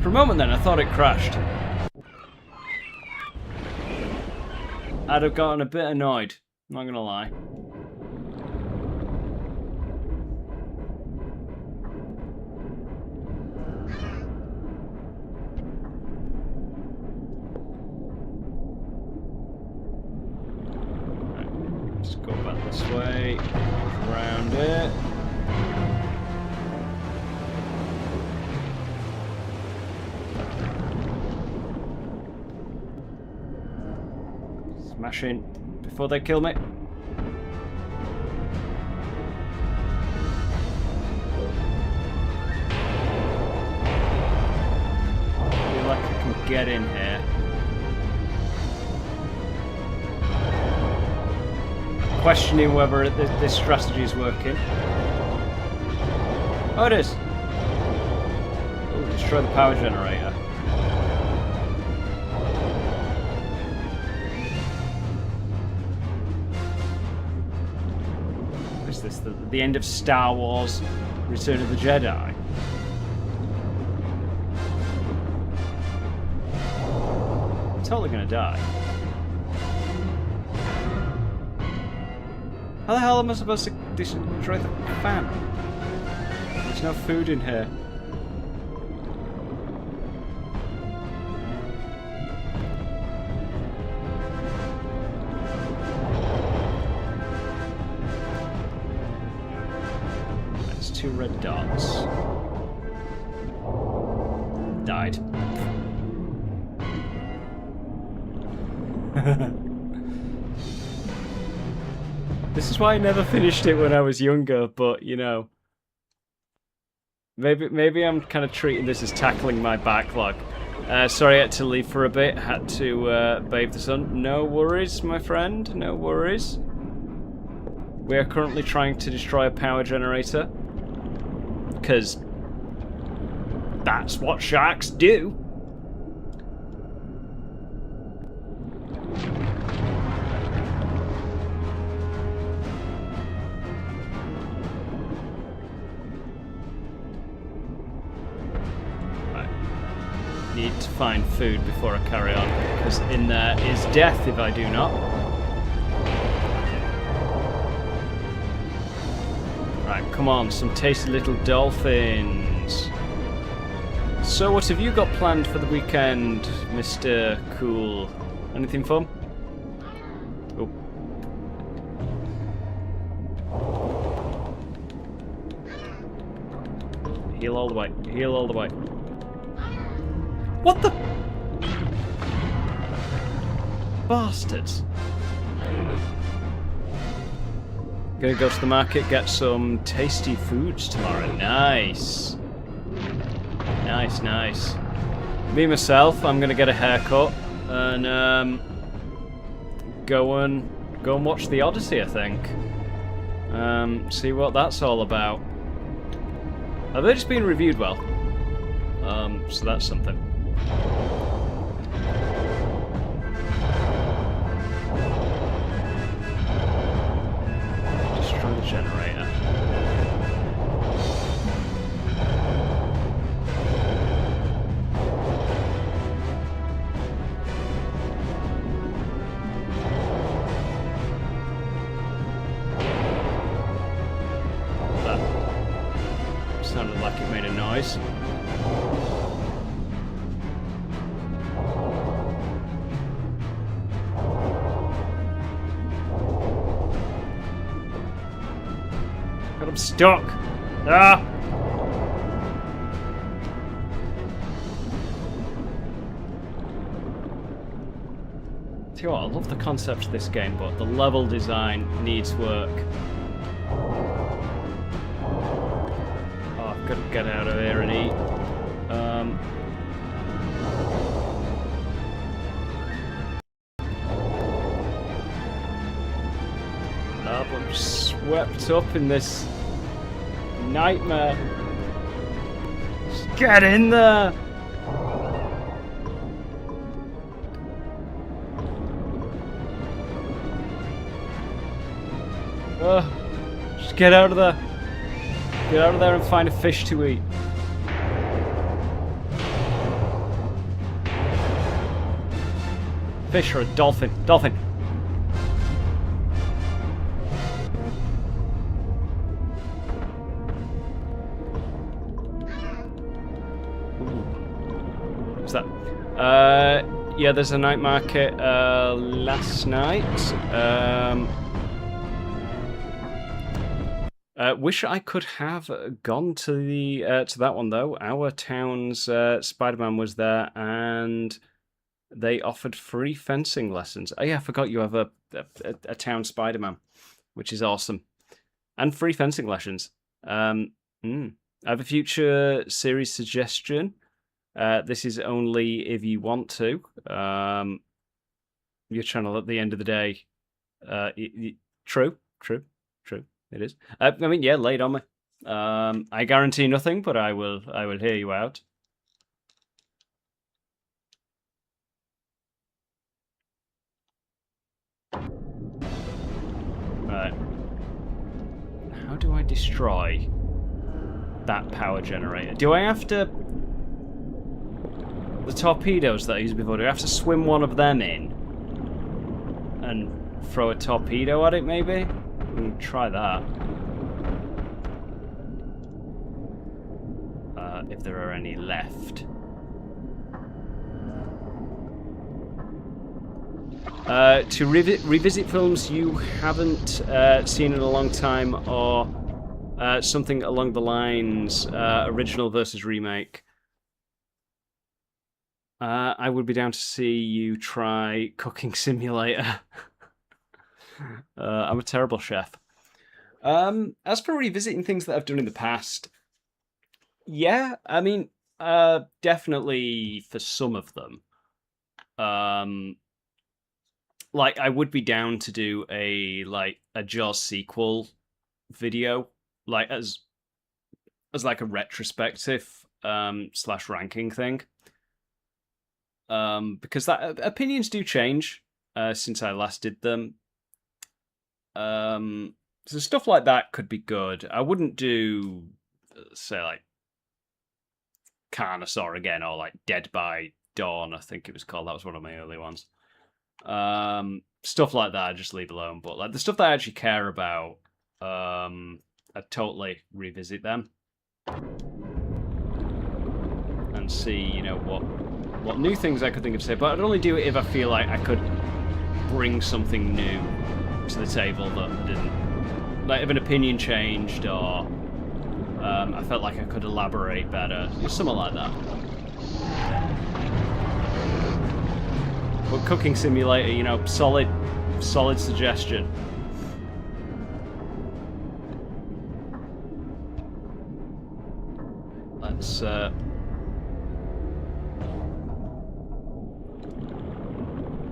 For a moment then, I thought it crashed. I'd have gotten a bit annoyed, I'm not gonna lie. Let's go back this way, around it. Smash in before they kill me. I feel like I can get in here. Questioning whether this strategy is working. Oh, it is. Oh, destroy the power generator. Is this the end of Star Wars Return of the Jedi? I'm totally gonna die. How the hell am I supposed to destroy the fan? There's no food in here. There's 2 red dots. Died. This is why I never finished it when I was younger, but you know, maybe I'm kind of treating this as tackling my backlog. Sorry I had to leave for a bit, had to bathe the sun. No worries, my friend, no worries. We are currently trying to destroy a power generator, because that's what sharks do. Need to find food before I carry on, because in there is death if I do not. Right, come on, some tasty little dolphins. So what have you got planned for the weekend, Mr. Cool? Anything fun? Oh. Heal all the way. Heal all the way. What the? Bastards. Gonna go to the market, get some tasty foods tomorrow. Nice. Nice, nice. Me, myself, I'm gonna get a haircut and go and watch The Odyssey, I think. See what that's all about. I've heard it's been reviewed well. So that's something. Destroy the generator. That sounded like it made a noise. God, I'm stuck. Ah! Tell you what, I love the concept of this game, but the level design needs work. Oh, I've got to get out of here and eat. I'm swept up in this nightmare. Just get in there! Just get out of there. Get out of there and find a fish to eat. Fish or a dolphin? Dolphin! What's that? Yeah, there's a night market last night. Wish I could have gone to the to that one though. Our town's Spider-Man was there, and they offered free fencing lessons. Oh yeah, I forgot you have a town Spider-Man, which is awesome, and free fencing lessons. I have a future series suggestion. This is only if you want to. Your channel at the end of the day. True. It is. I mean, yeah, lay it on me. I guarantee nothing, but I will hear you out. Right. How do I destroy that power generator? Do I have to... The torpedoes that I used before, do I have to swim one of them in? And throw a torpedo at it, maybe? Try that. If there are any left. To revisit films you haven't seen in a long time, or something along the lines original versus remake. I would be down to see you try Cooking Simulator. I'm a terrible chef. As for revisiting things that I've done in the past, yeah, I mean, definitely for some of them. Like, I would be down to do a Jaws sequel video, like as like a retrospective slash ranking thing. Because that opinions do change since I last did them. So stuff like that could be good. I wouldn't do, say, like Carnosaur again, or like Dead by Dawn, I think it was called. That was one of my early ones. Stuff like that, I just leave alone. But like the stuff that I actually care about, I'd totally revisit them and see, you know, what new things I could think of to say. But I'd only do it if I feel like I could bring something new to the table that I didn't. Like if an opinion changed, or I felt like I could elaborate better, something like that. But Cooking Simulator, you know, solid suggestion. Let's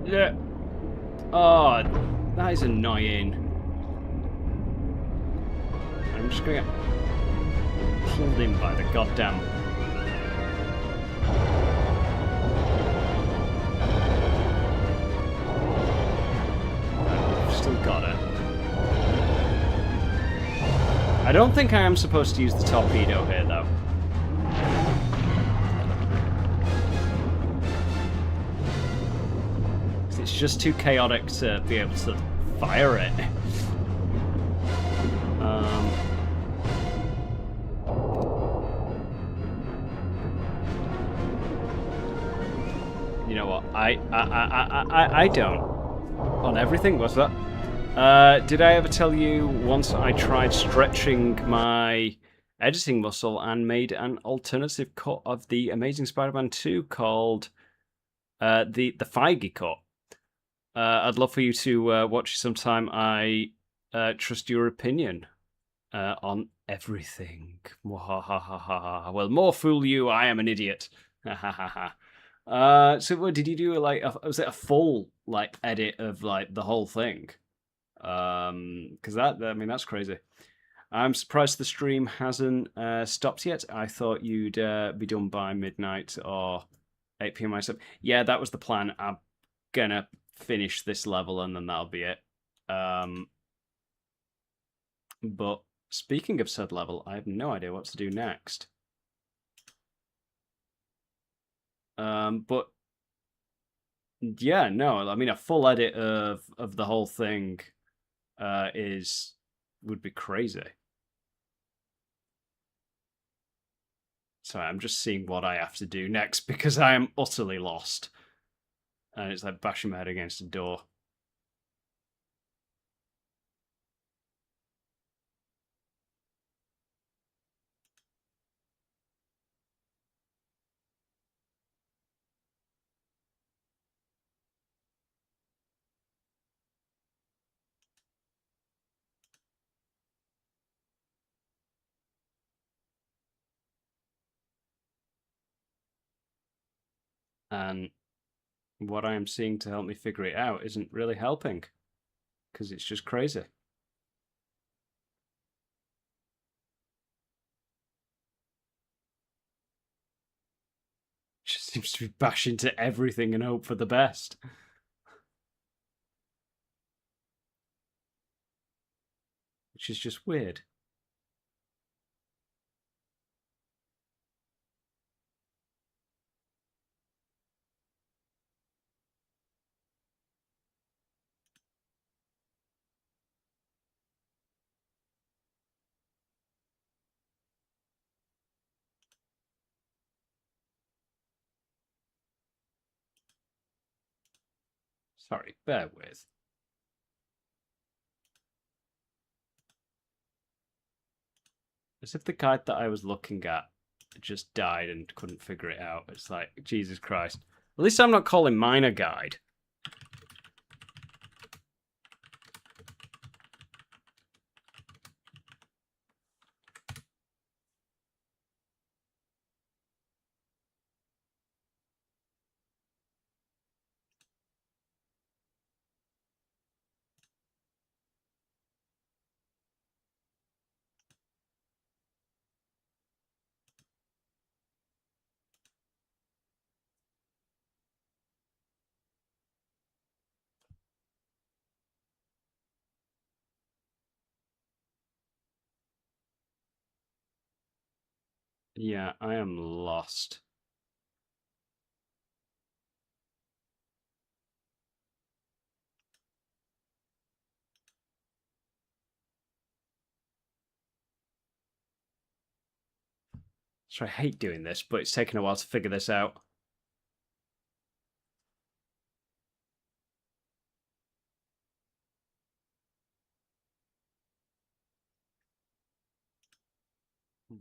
yeah. Oh, that is annoying. I'm just gonna get pulled in by the goddamn. Still got it. I don't think I am supposed to use the torpedo here, though. It's just too chaotic to be able to fire it. You know what? I don't. On everything, what's that? Did I ever tell you once I tried stretching my editing muscle and made an alternative cut of the Amazing Spider-Man 2 called the Feige cut? I'd love for you to watch it sometime. I trust your opinion on everything. Well, more fool you, I am an idiot. So what did you do? Like, was it a full like edit of like the whole thing? Because I mean, that's crazy. I'm surprised the stream hasn't stopped yet. I thought you'd be done by midnight or 8 p.m. myself. Yeah, that was the plan. I'm gonna finish this level and then that'll be it. But speaking of said level, I have no idea what to do next. But yeah, no, I mean a full edit of the whole thing would be crazy. Sorry, I'm just seeing what I have to do next because I am utterly lost. And it's like bashing my head against a door. And what I am seeing to help me figure it out isn't really helping. Because it's just crazy. Just seems to be bash into everything and hope for the best. Which is just weird. Sorry, bear with. As if the guide that I was looking at just died and couldn't figure it out. It's like, Jesus Christ. At least I'm not calling mine a guide. Yeah, I am lost. So I hate doing this, but it's taken a while to figure this out.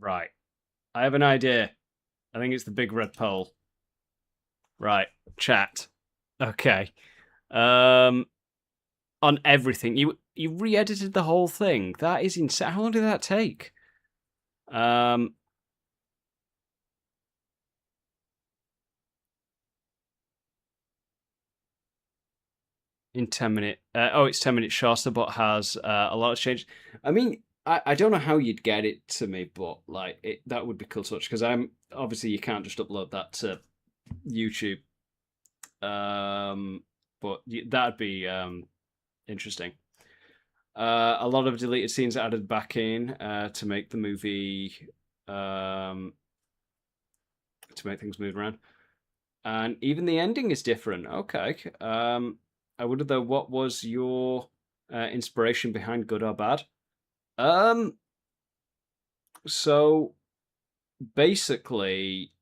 Right. I have an idea. I think it's the big red pole. Right. Chat. Okay. On everything. You re-edited the whole thing. That is insane. How long did that take? In 10 minutes. It's 10 minutes shorter, but has a lot of change. I mean, I don't know how you'd get it to me, but like that would be cool to watch because I'm obviously you can't just upload that to YouTube. But that'd be interesting. A lot of deleted scenes added back in to make the movie to make things move around, and even the ending is different. Okay. I wonder though, what was your inspiration behind Good or Bad? So basically,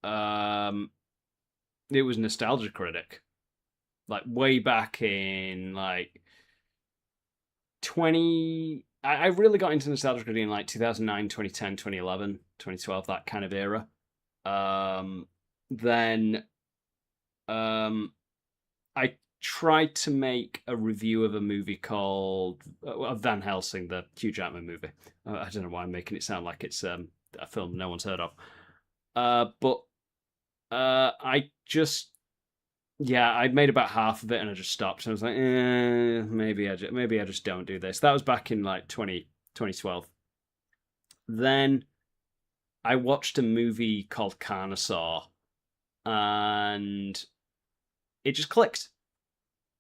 it was Nostalgia Critic, like way back in like 20. I really got into Nostalgia Critic in like 2009, 2010, 2011, 2012, that kind of era. Then I tried to make a review of a movie called Van Helsing, the Hugh Jackman movie. I don't know why I'm making it sound like it's a film no one's heard of. But I just, I made about half of it and I just stopped. And I was like, maybe I just don't do this. That was back in like 2012. Then I watched a movie called Carnosaur and it just clicked.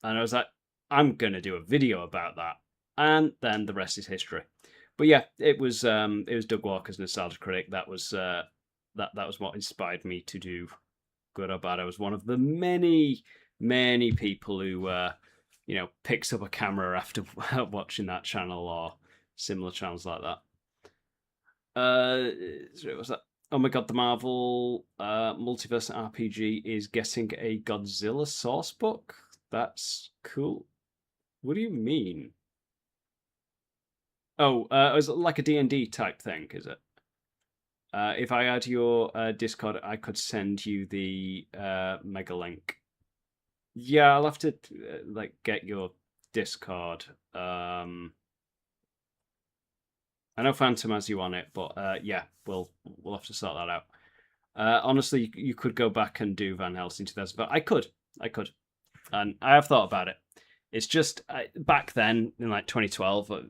And I was like, I'm going to do a video about that. And then the rest is history. But yeah, it was Doug Walker's Nostalgia Critic. That was that was what inspired me to do Good or Bad. I was one of the many people who picks up a camera after watching that channel or similar channels like that. So what's that? Oh my god, the Marvel Multiverse RPG is getting a Godzilla source book. That's cool. What do you mean? Oh, it's like a D&D type thing, is it? If I add your Discord, I could send you the mega link. Yeah, I'll have to get your Discord. I know Phantom has you on it, but yeah, we'll have to sort that out. Honestly, you could go back and do Van Helsing 2000, but I could, and I have thought about it. It's just back then in like 2012, I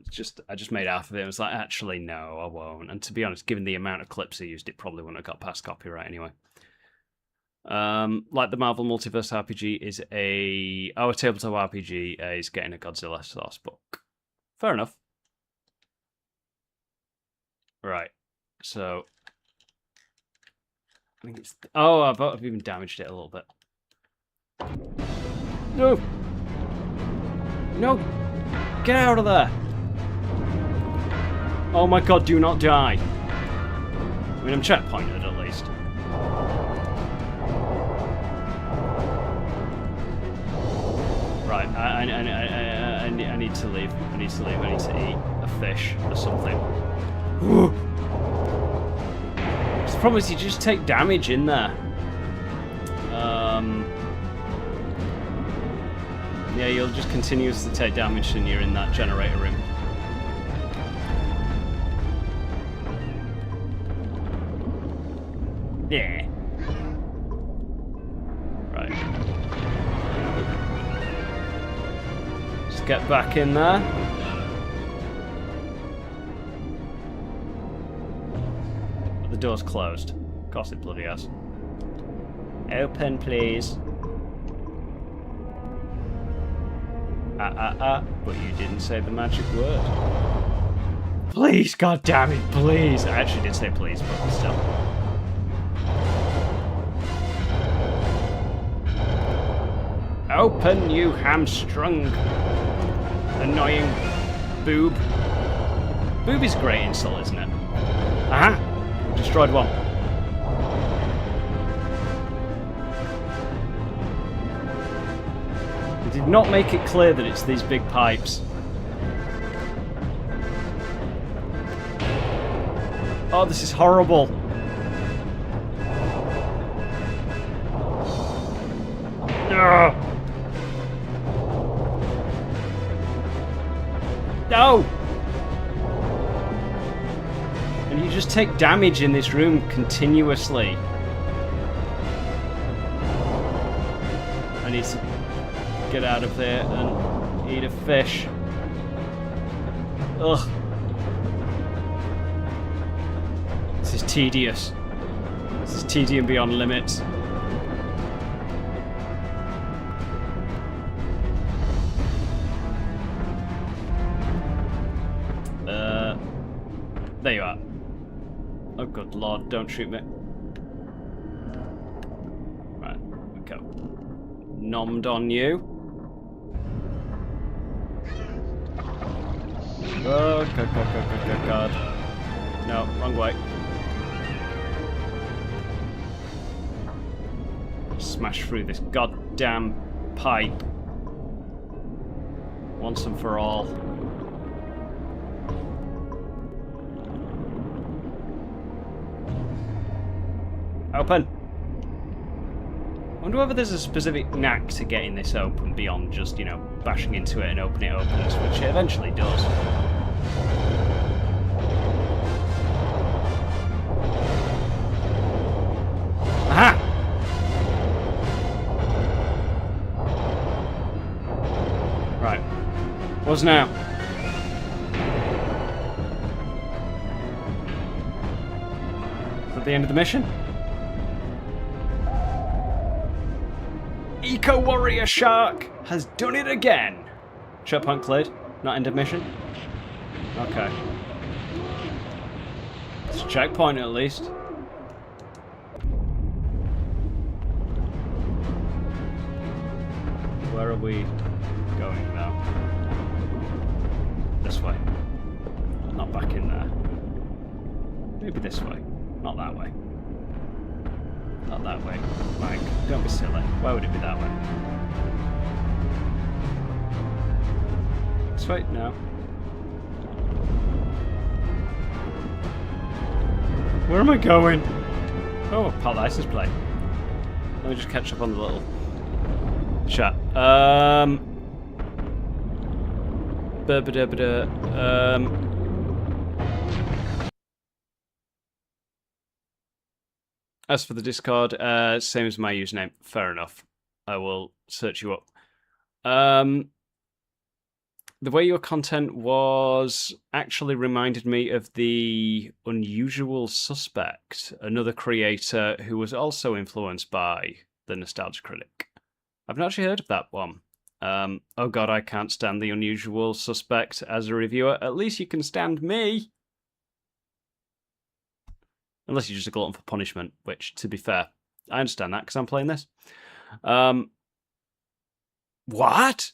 just made half of it. I was like, actually, no, I won't. And to be honest, given the amount of clips I used, it probably wouldn't have got past copyright anyway. Like the Marvel Multiverse RPG is a tabletop RPG is getting a Godzilla source book. Fair enough. Right, so I think it's. I've even damaged it a little bit. No! No! Get out of there! Oh my god, do not die! I mean, I'm checkpointed at least. Right, I need to leave. I need to eat a fish or something. The problem is you just take damage in there. Yeah, you'll just continuously take damage when you're in that generator room. Yeah. Right. Just get back in there. The door's closed. Of course it bloody has. Open, please. But you didn't say the magic word. Please, god damn it, please. I actually did say please, but still. Open, you hamstrung. Annoying boob. Boob is a great insult, isn't it? Aha! Destroyed one. They did not make it clear that it's these big pipes. Oh, this is horrible. Ugh. No! And you just take damage in this room continuously. I need to get out of there and eat a fish. Ugh. This is tedious. This is tedium beyond limits. There you are. Oh good lord, don't shoot me. Right, go. Nommed on you. Oh, God. No, wrong way. Smash through this goddamn pipe. Once and for all. Open. I wonder whether there's a specific knack to getting this open beyond just, you know, bashing into it and open it opens, which it eventually does. Aha! Right. What's now? Is that the end of the mission? Eco Warrior Shark has done it again. Shut point cleared. Not end of mission. Okay. It's a checkpoint at least. Where are we going now? This way. Not back in there. Maybe this way. Not that way. Not that way. Mike, don't be silly. Why would it be that way? This way? No. Where am I going? Oh, Paradise play. Let me just catch up on the little chat. As for the Discord, same as my username. Fair enough. I will search you up. The way your content was actually reminded me of the Unusual Suspect, another creator who was also influenced by the Nostalgia Critic. I've not actually heard of that one. Oh god, I can't stand the Unusual Suspect as a reviewer. At least you can stand me. Unless you're just a glutton for punishment, which, to be fair, I understand that because I'm playing this. What?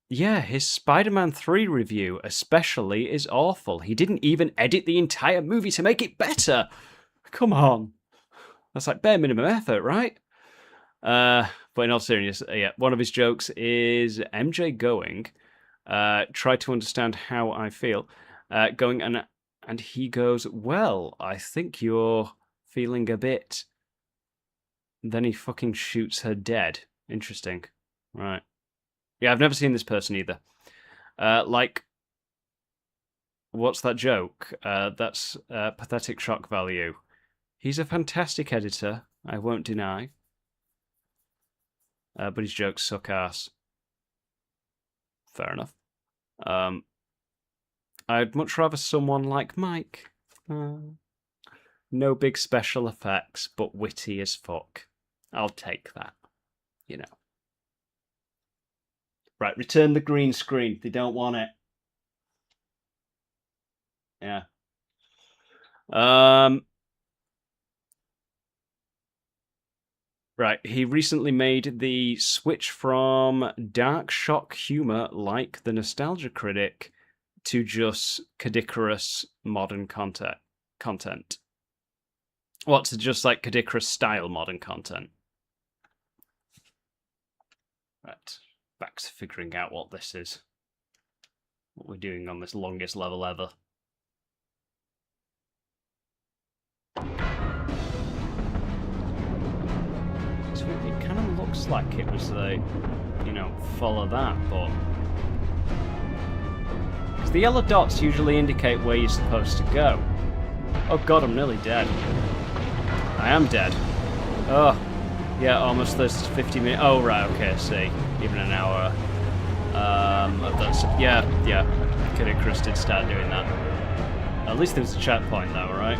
Yeah, his Spider-Man 3 review especially is awful. He didn't even edit the entire movie to make it better. Come on. That's like bare minimum effort, right? But in all seriousness, yeah, one of his jokes is MJ going, try to understand how I feel, going and he goes, well, I think you're feeling a bit. Then he fucking shoots her dead. Interesting. Right. Yeah, I've never seen this person either. Like, what's that joke? That's pathetic shock value. He's a fantastic editor, I won't deny. But his jokes suck ass. Fair enough. I'd much rather someone like Mike. No big special effects, but witty as fuck. I'll take that. You know. Right, return the green screen. They don't want it. Yeah. Right, he recently made the switch from dark shock humor like the Nostalgia Critic to just cadicarous modern content. What, to just like cadicarous style modern content? Right. back to figuring out what this is. What we're doing on this longest level ever. So it kind of looks like it was the, you know, follow that, but... Because the yellow dots usually indicate where you're supposed to go. Oh god, I'm nearly dead. I am dead. Oh, yeah, almost those 50 minutes. Oh, right, okay, I see. Even an hour. That's, yeah. Kid Icarus did start doing that. At least there was a checkpoint, though, right?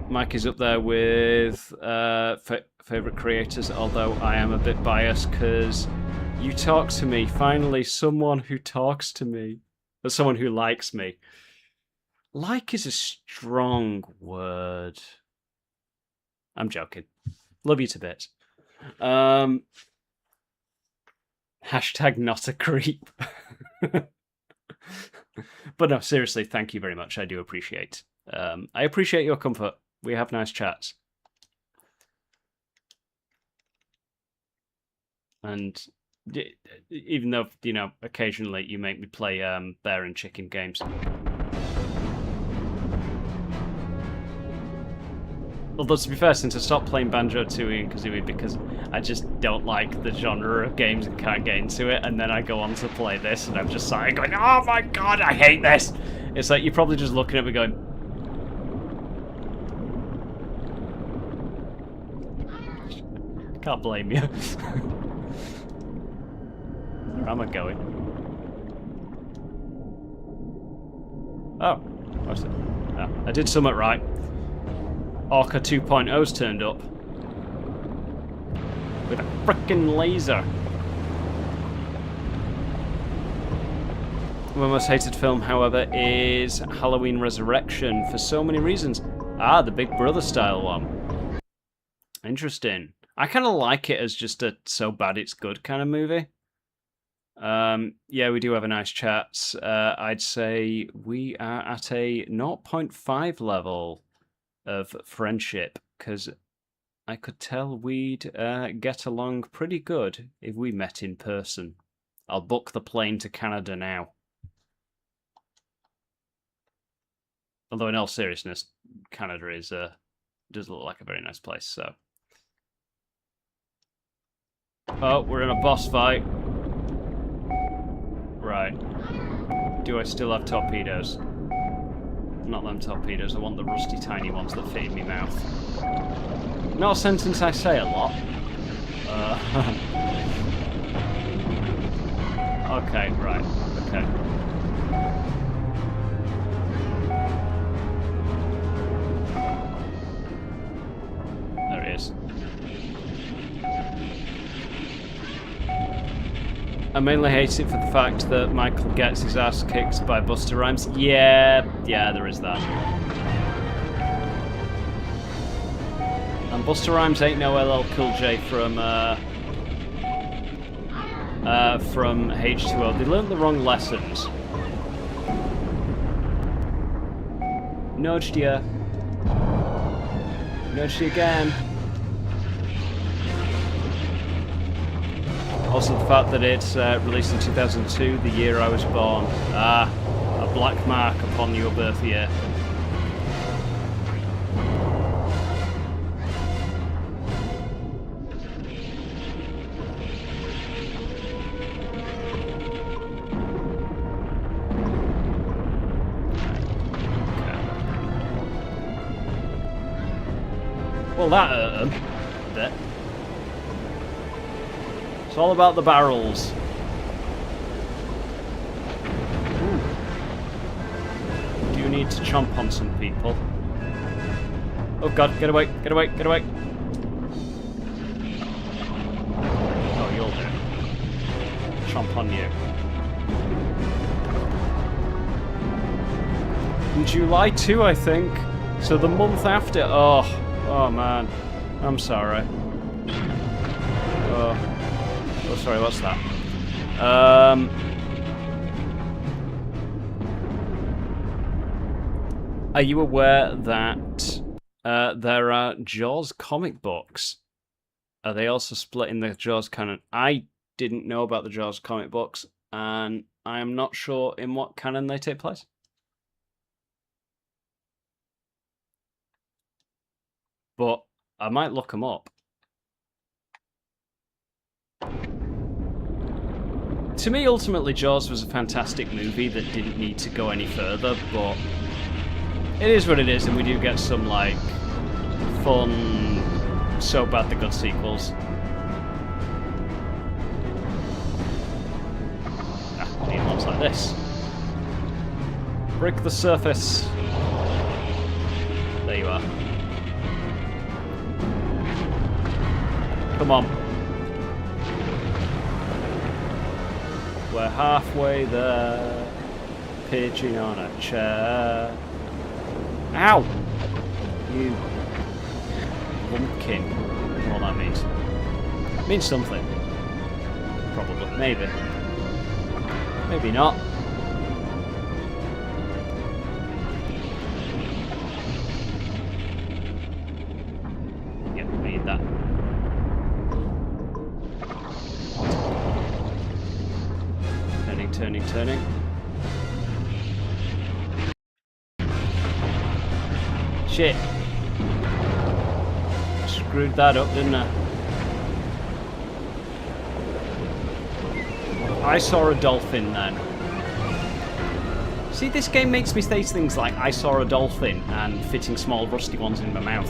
Mike is up there with favourite creators, although I am a bit biased because you talk to me. Finally, someone who talks to me. Or someone who likes me. Like is a strong word. I'm joking. Love you to bits. Hashtag not a creep. But no, seriously, thank you very much. I do appreciate. I appreciate your comfort. We have nice chats. And even though, you know, occasionally you make me play bear and chicken games. Although, to be fair, since I stopped playing Banjo-Tooie and Kazooie because I just don't like the genre of games and can't get into it, and then I go on to play this, and I'm just sitting going, oh my god, I hate this! It's like, you're probably just looking at me going... Can't blame you. Where am I going? Oh, what's it? Oh, I did something right. Orca 2.0's turned up. With a frickin' laser. My most hated film, however, is Halloween Resurrection for so many reasons. Ah, the Big Brother style one. Interesting. I kind of like it as just a so bad it's good kind of movie. Yeah, we do have a nice chat. I'd say we are at a 0.5 level of friendship, because I could tell we'd get along pretty good if we met in person. I'll book the plane to Canada now. Although in all seriousness, Canada is does look like a very nice place, so... Oh, we're in a boss fight. Right. Do I still have torpedoes? Not them torpedoes, I want the rusty tiny ones that fit in my mouth. Not a sentence I say a lot. Okay, right, okay. There he is. I mainly hate it for the fact that Michael gets his ass kicked by Busta Rhymes. Yeah, there is that. And Busta Rhymes ain't no LL Cool J from H2O. They learned the wrong lessons. Nudged ya. Nudged you again. Also the fact that it's released in 2002, the year I was born. Ah, a black mark upon your birth year. Well, that hurt him a bit. It's all about the barrels. Ooh. Do you need to chomp on some people? Oh god, get away, get away, get away. Oh, you'll do. Chomp on you. In July 2, I think. So the month after. Oh man. I'm sorry. Oh, sorry, what's that? Are you aware that there are Jaws comic books. Are they also split in the Jaws canon? I didn't know about the Jaws comic books, and I am not sure in what canon they take place. But I might look them up. To me, ultimately, Jaws was a fantastic movie that didn't need to go any further, but it is what it is, and we do get some, like, fun, so bad the good sequels. Need ones like this. Break the surface. There you are. Come on. We're halfway there. Pigeon on a chair. Ow! You bumpkin. What that means. It means something. Probably. Maybe. Maybe not. Yep, we need that. Turning. Shit. Screwed that up, didn't I? I saw a dolphin then. See, this game makes me say things like, I saw a dolphin, and fitting small rusty ones in my mouth.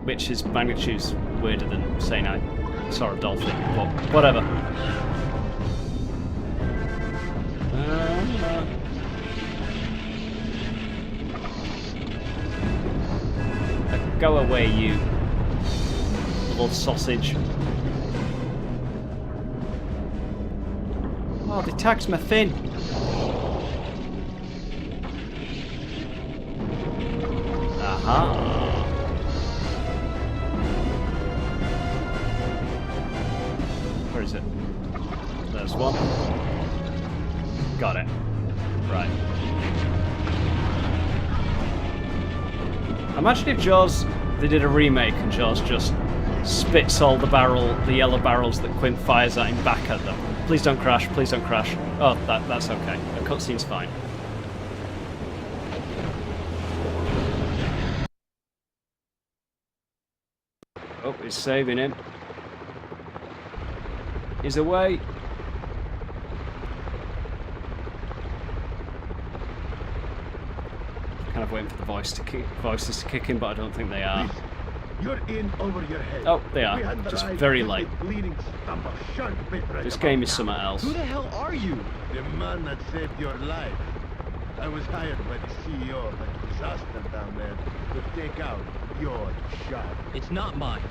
Which is magnitudes weirder than saying I saw a dolphin, but whatever. Go away, you little sausage. Oh, they taxed my fin. Aha. Where is it? There's one. Got it. Right. Imagine if Jaws, they did a remake and Jaws just spits all the yellow barrels that Quint fires at him back at them. Please don't crash, please don't crash. Oh, that's okay. The cutscene's fine. Oh, he's saving him. He's away. Kind of waiting for the voices to kick in, but I don't think they are. You're in over your head. Oh, they are. Just very late. This game is something else. Who the hell are you? The man that saved your life. I was hired by the CEO of that disaster down there to take out your shop. It's not mine.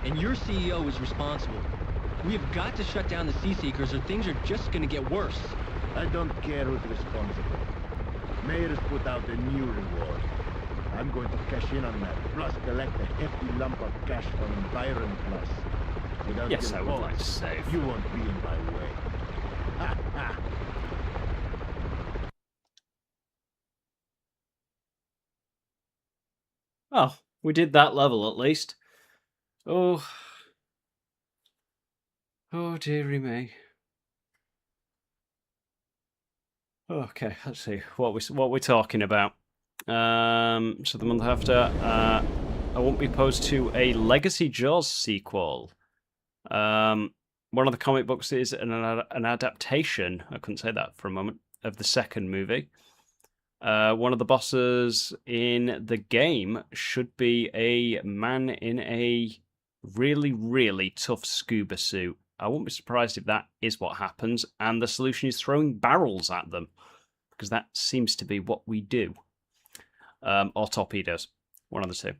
And your CEO is responsible. We have got to shut down the Seaseekers or things are just gonna get worse. I don't care who's responsible. Mayor has put out a new reward. I'm going to cash in on that, plus collect a hefty lump of cash from Byron Plus. Without Yes, your I would vote, like to save. You won't be in my way. Ha ha! Oh, we did that level at least. Oh. Oh, dearie me. Okay, let's see what we're talking about. So the month after, I won't be opposed to a Legacy Jaws sequel. One of the comic books is an adaptation, I couldn't say that for a moment, of the second movie. One of the bosses in the game should be a man in a really, really tough scuba suit. I won't be surprised if that is what happens, and the solution is throwing barrels at them, because that seems to be what we do. Or torpedoes, one of the two.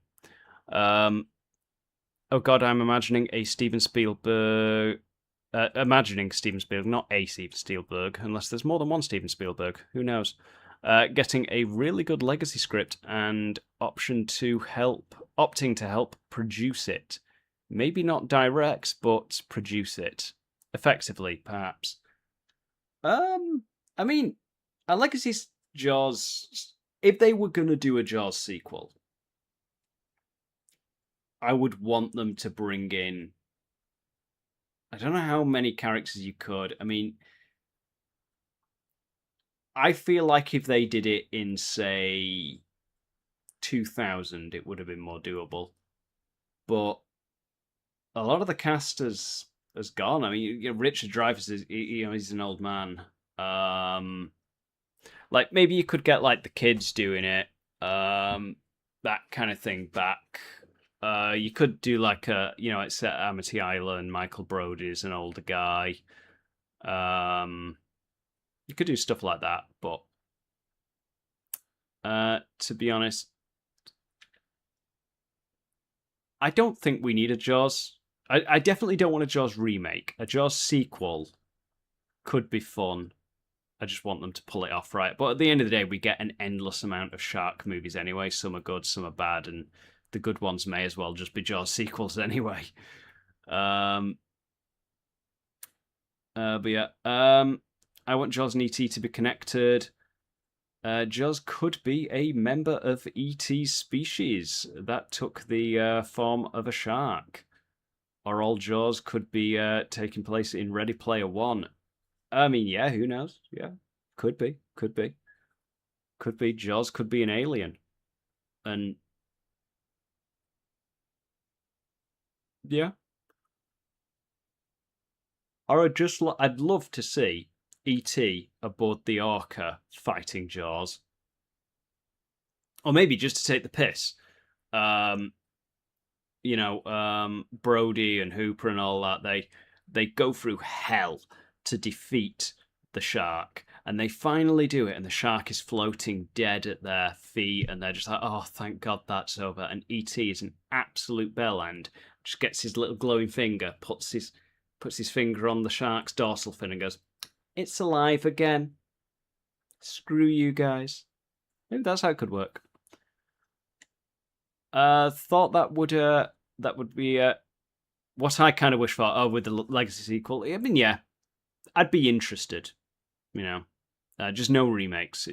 Oh god, I'm imagining a Steven Spielberg... imagining Steven Spielberg, not a Steven Spielberg, unless there's more than one Steven Spielberg, who knows. Getting a really good Legacy script and opting to help produce it. Maybe not direct, but produce it. Effectively, perhaps. I mean, a Legacy Jaws if they were going to do a Jaws sequel, I would want them to bring in, I don't know how many characters you could. I mean, I feel like if they did it in, say, 2000, it would have been more doable. But a lot of the cast has gone. I mean, Richard Dreyfuss is, he's an old man. Like, maybe you could get, like, the kids doing it, that kind of thing back. You could do, like, it's set at Amity Island, Michael Brody's an older guy. You could do stuff like that, but to be honest, I don't think we need a Jaws. I definitely don't want a Jaws remake. A Jaws sequel could be fun. I just want them to pull it off right. But at the end of the day, we get an endless amount of shark movies anyway. Some are good, some are bad, and the good ones may as well just be Jaws sequels anyway. But yeah, I want Jaws and E.T. to be connected. Jaws could be a member of E.T.'s species that took the form of a shark. Or all Jaws could be taking place in Ready Player One. I mean, yeah, who knows? Yeah, could be. Could be. Jaws could be an alien. And yeah. Or I'd love to see E.T. aboard the Orca fighting Jaws. Or maybe just to take the piss. Brody and Hooper and all that, they go through hell to defeat the shark, and they finally do it, and the shark is floating dead at their feet, and they're just like, oh, thank God that's over. And E.T. is an absolute bellend, just gets his little glowing finger, puts his finger on the shark's dorsal fin and goes, it's alive again. Screw you guys. Maybe that's how it could work. Thought that would be what I kind of wish for. Oh, with the Legacy sequel. I mean, yeah, I'd be interested. Just no remakes.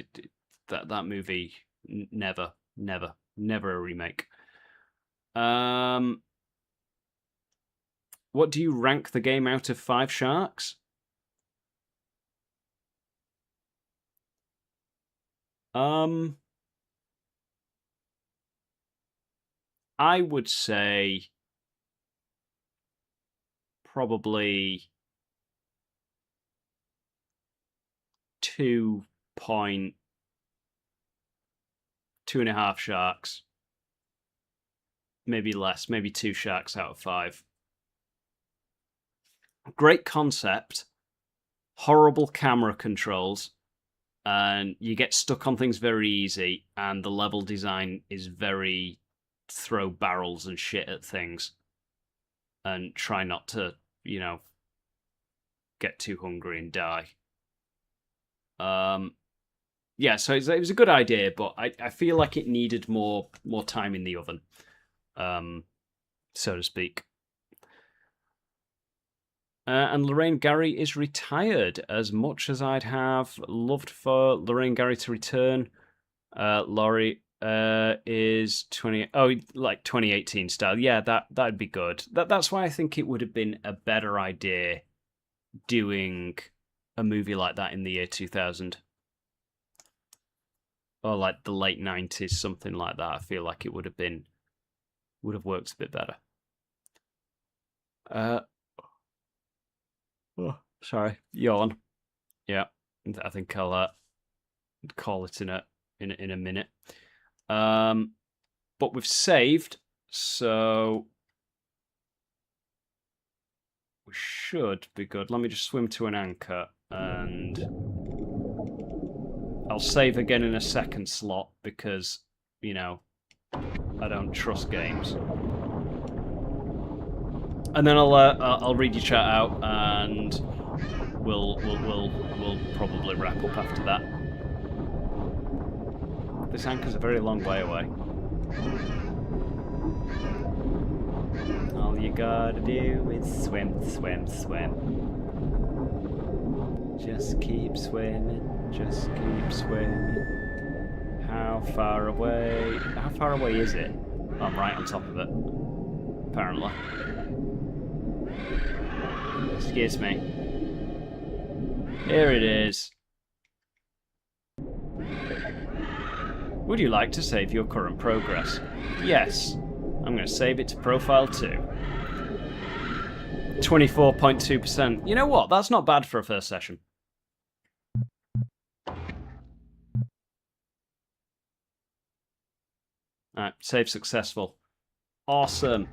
That movie never a remake. What do you rank the game out of 5 sharks? I would say probably 2.5 sharks. Maybe less, maybe 2 sharks out of 5. Great concept, horrible camera controls, and you get stuck on things very easy, and the level design is very throw barrels and shit at things and try not to, get too hungry and die. Yeah, so it was a good idea, but I feel like it needed more time in the oven, so to speak. And Lorraine Gary is retired. As much as I'd have loved for Lorraine Gary to return, Laurie is 2018 style. Yeah, that'd be good. That's why I think it would have been a better idea doing a movie like that in the year 2000. Or like the late 90s, something like that. I feel like it would have worked a bit better. Oh, sorry, yawn. Yeah, I think I'll call it in a minute. But we've saved, so we should be good. Let me just swim to an anchor, and I'll save again in a second slot because I don't trust games. And then I'll read your chat out, and we'll probably wrap up after that. This anchor's a very long way away. All you gotta do is swim, swim, swim. Just keep swimming, just keep swimming. How far away? How far away is it? I'm right on top of it. Apparently. Excuse me. Here it is. Would you like to save your current progress? Yes. I'm going to save it to profile 2. 24.2%. You know what? That's not bad for a first session. Alright, save successful. Awesome.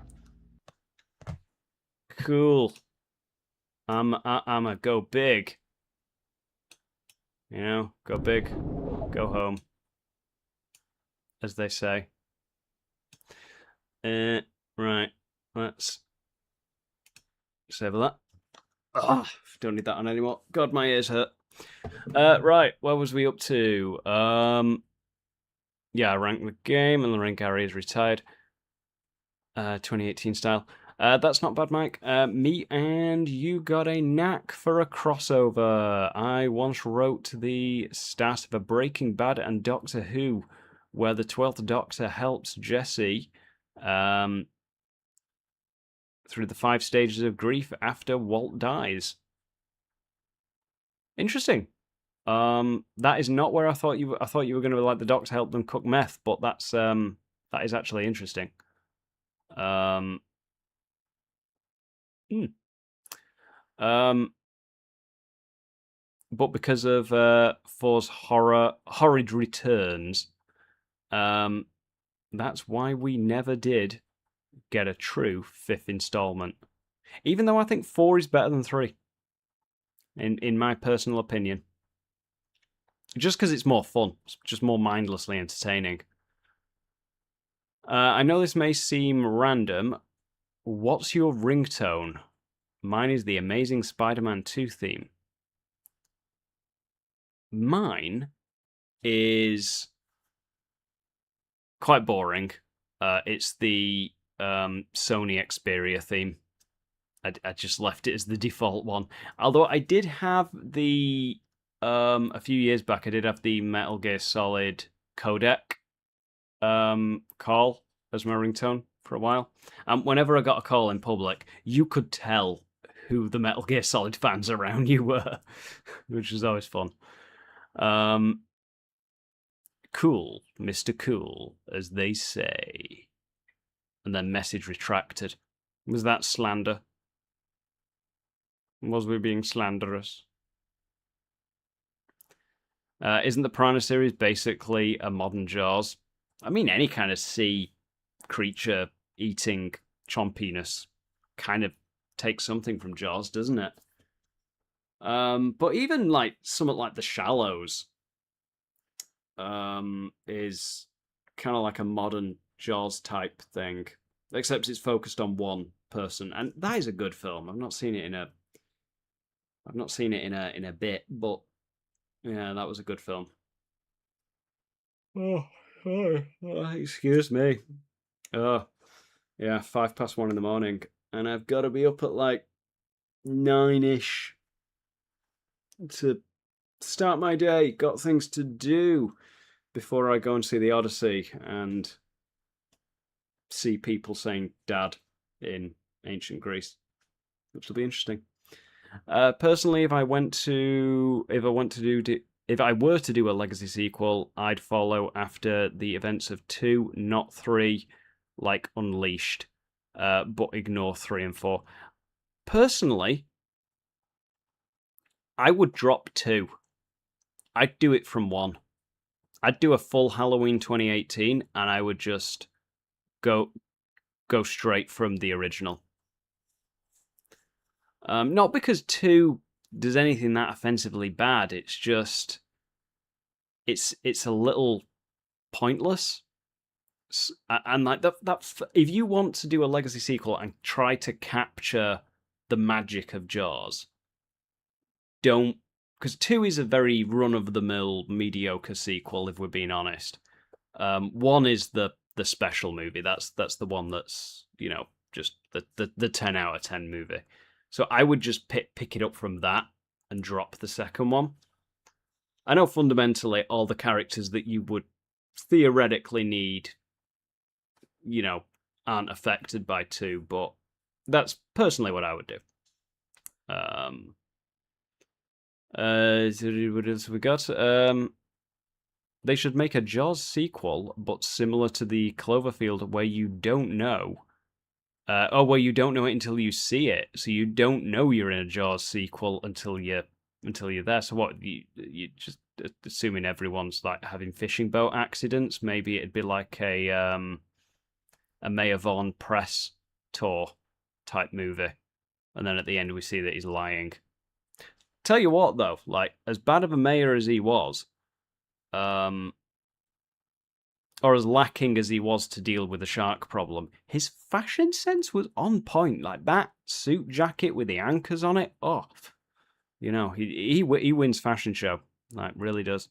Cool. I'm a go big. You know, go big, go home, as they say. Right, let's save that. Oh, don't need that on anymore. God, my ears hurt. Right, what was we up to? Yeah, I ranked the game, and the rank Gary is retired. 2018 style. That's not bad, Mike. Me and you got a knack for a crossover. I once wrote the start of a Breaking Bad and Doctor Who, where the 12th Doctor helps Jesse through the 5 stages of grief after Walt dies. Interesting. That is not where I thought you were going to like the Doctor help them cook meth, but that is actually interesting. But because of Thor's horrid returns, that's why we never did get a true 5th installment. Even though I think 4 is better than 3, in my personal opinion. Just because it's more fun, it's just more mindlessly entertaining. I know this may seem random. What's your ringtone? Mine is the Amazing Spider-Man 2 theme. Mine is quite boring. It's the Sony Xperia theme. I just left it as the default one. Although I did have the a few years back, I did have the Metal Gear Solid codec call as my ringtone for a while. Whenever I got a call in public, you could tell who the Metal Gear Solid fans around you were, which was always fun. Cool, Mr. Cool, as they say. And then message retracted. Was that slander? Was we being slanderous? Isn't the Piranha series basically a modern Jaws? I mean, any kind of sea creature eating chompiness kind of takes something from Jaws, doesn't it? But even like something like The Shallows is kind of like a modern Jaws type thing, except it's focused on one person, and that is a good film. I've not seen it in a bit, but yeah, that was a good film. Oh, excuse me. Oh, yeah, 1:05 in the morning, and I've got to be up at like 9-ish to start my day. Got things to do before I go and see the Odyssey and see people saying "Dad" in ancient Greece, which will be interesting. Personally, if I were to do a Legacy sequel, I'd follow after the events of 2, not 3, like Unleashed, but ignore 3 and 4. Personally, I would drop 2. I'd do it from 1. I'd do a full Halloween 2018, and I would just go straight from the original. Not because 2 does anything that offensively bad. It's just it's a little pointless. And like that, if you want to do a Legacy sequel and try to capture the magic of Jaws, don't, because 2 is a very run-of-the-mill mediocre sequel, if we're being honest. 1 is the special movie. That's the one that's, you know, just the 10 out of 10 movie. So I would just pick it up from that and drop the second one. I know fundamentally all the characters that you would theoretically aren't affected by 2, but that's personally what I would do. What else have we got? They should make a Jaws sequel, but similar to the Cloverfield, where you don't know. Where you don't know it until you see it. So you don't know you're in a Jaws sequel until you're there. So what, you just assuming everyone's like having fishing boat accidents, maybe it'd be like a Maya Vaughn press tour type movie. And then at the end we see that he's lying. Tell you what though, like as bad of a mayor as he was, or as lacking as he was to deal with the shark problem, his fashion sense was on point. Like that suit jacket with the anchors on it, he wins fashion show, like really does.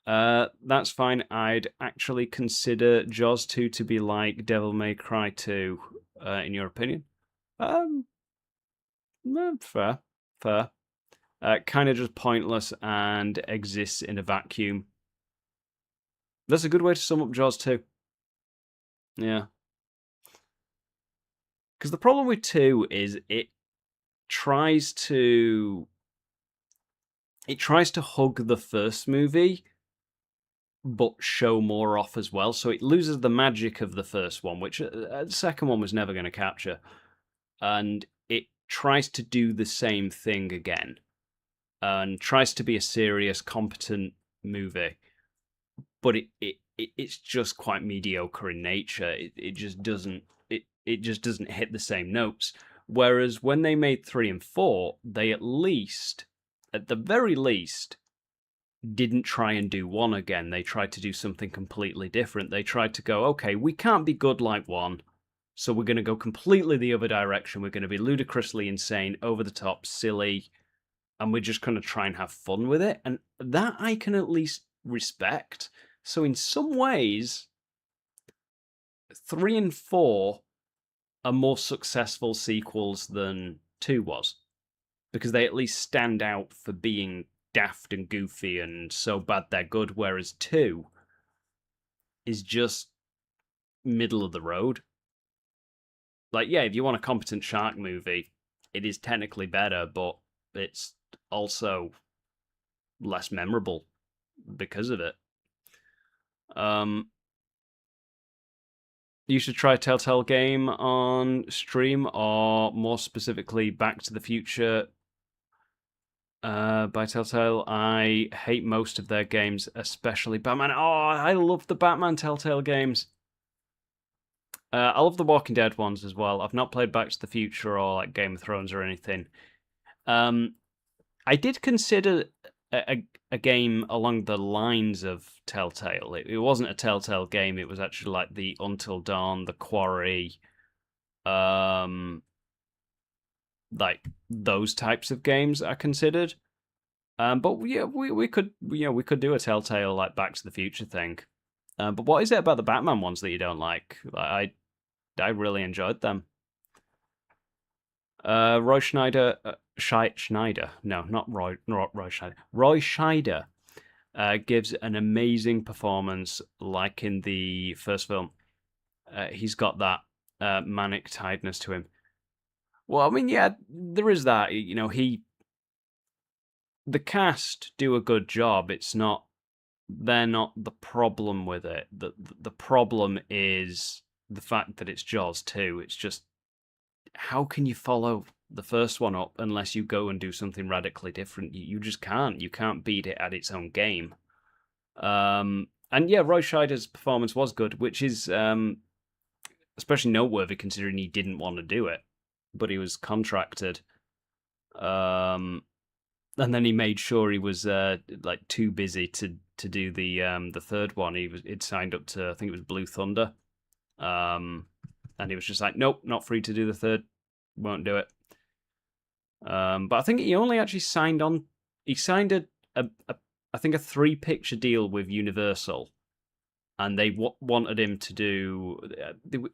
That's fine. I'd actually consider Jaws 2 to be like Devil May Cry 2, in your opinion. Fair. Kind of just pointless and exists in a vacuum. That's a good way to sum up Jaws 2. Yeah. Because the problem with 2 is it tries to hug the first movie, but show more off as well. So it loses the magic of the first one, which the second one was never going to capture. And it tries to do the same thing again. And tries to be a serious, competent movie. But it's just quite mediocre in nature. It just doesn't hit the same notes. Whereas when they made 3 and 4, they at the very least, didn't try and do 1 again. They tried to do something completely different. They tried to go, okay, we can't be good like 1, so we're going to go completely the other direction. We're going to be ludicrously insane, over the top, silly, and we're just going to try and have fun with it. And that I can at least respect. So in some ways, 3 and 4 are more successful sequels than 2 was. Because they at least stand out for being daft and goofy and so bad they're good, whereas 2 is just middle of the road. Like, yeah, if you want a competent shark movie, it is technically better, but it's also less memorable because of it. You should try a Telltale game on stream, or more specifically, Back to the Future by Telltale. I hate most of their games, especially Batman. Oh, I love the Batman Telltale games. I love the Walking Dead ones as well. I've not played Back to the Future or like Game of Thrones or anything. I did consider a game along the lines of Telltale. It wasn't a Telltale game. It was actually like the Until Dawn, the Quarry, like those types of games I considered. But yeah, we could do a Telltale like Back to the Future thing. But what is it about the Batman ones that you don't like? I really enjoyed them. Roy Schneider, no, not Roy Schneider. Roy Scheider gives an amazing performance, like in the first film. He's got that manic tiredness to him. Well, I mean, yeah, there is that. The cast do a good job. They're not the problem with it. The problem is the fact that it's Jaws 2. It's just, how can you follow the first one up unless you go and do something radically different? You just can't. You can't beat it at its own game. And yeah, Roy Scheider's performance was good, which is especially noteworthy considering he didn't want to do it, but he was contracted. And then he made sure he was like too busy to do the third one. He'd signed up to, I think it was Blue Thunder. And he was just like, nope, not free to do the third. Won't do it. But I think he only actually signed on. He signed I think a 3-picture deal with Universal, and they wanted him to do.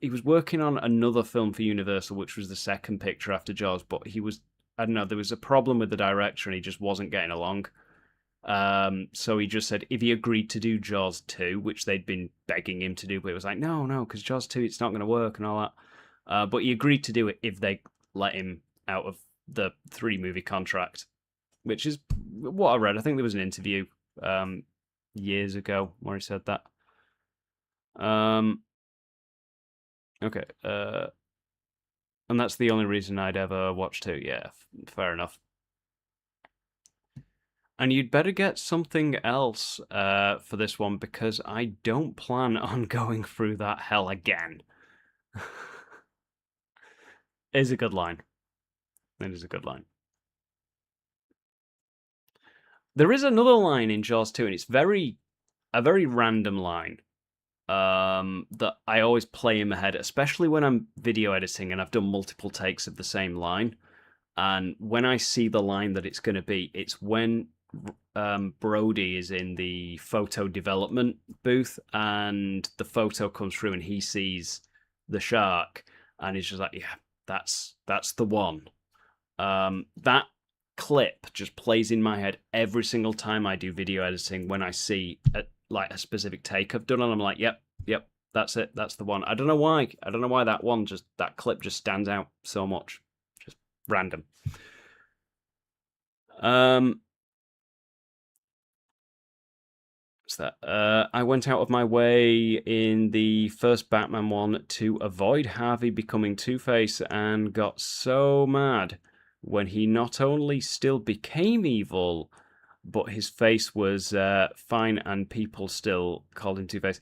He was working on another film for Universal, which was the second picture after Jaws. But I don't know. There was a problem with the director, and he just wasn't getting along. So he just said if he agreed to do Jaws 2, which they'd been begging him to do, but it was like, no, because Jaws 2, it's not going to work and all that. But he agreed to do it if they let him out of the 3-movie contract, which is what I read. I think there was an interview years ago where he said that. Okay. And that's the only reason I'd ever watch 2. Yeah, fair enough. And you'd better get something else for this one, because I don't plan on going through that hell again. It is a good line. It is a good line. There is another line in Jaws 2, and it's a very random line that I always play in my head, especially when I'm video editing and I've done multiple takes of the same line. And when I see the line that it's going to be, it's when Brody is in the photo development booth and the photo comes through and he sees the shark and he's just like, yeah, that's the one. That clip just plays in my head every single time I do video editing when I see a specific take I've done, and I'm like, yep, that's it, that's the one. I don't know why that clip just stands out so much. Just random. What's that? I went out of my way in the first Batman one to avoid Harvey becoming Two-Face and got so mad when he not only still became evil, but his face was fine and people still called him Two-Face.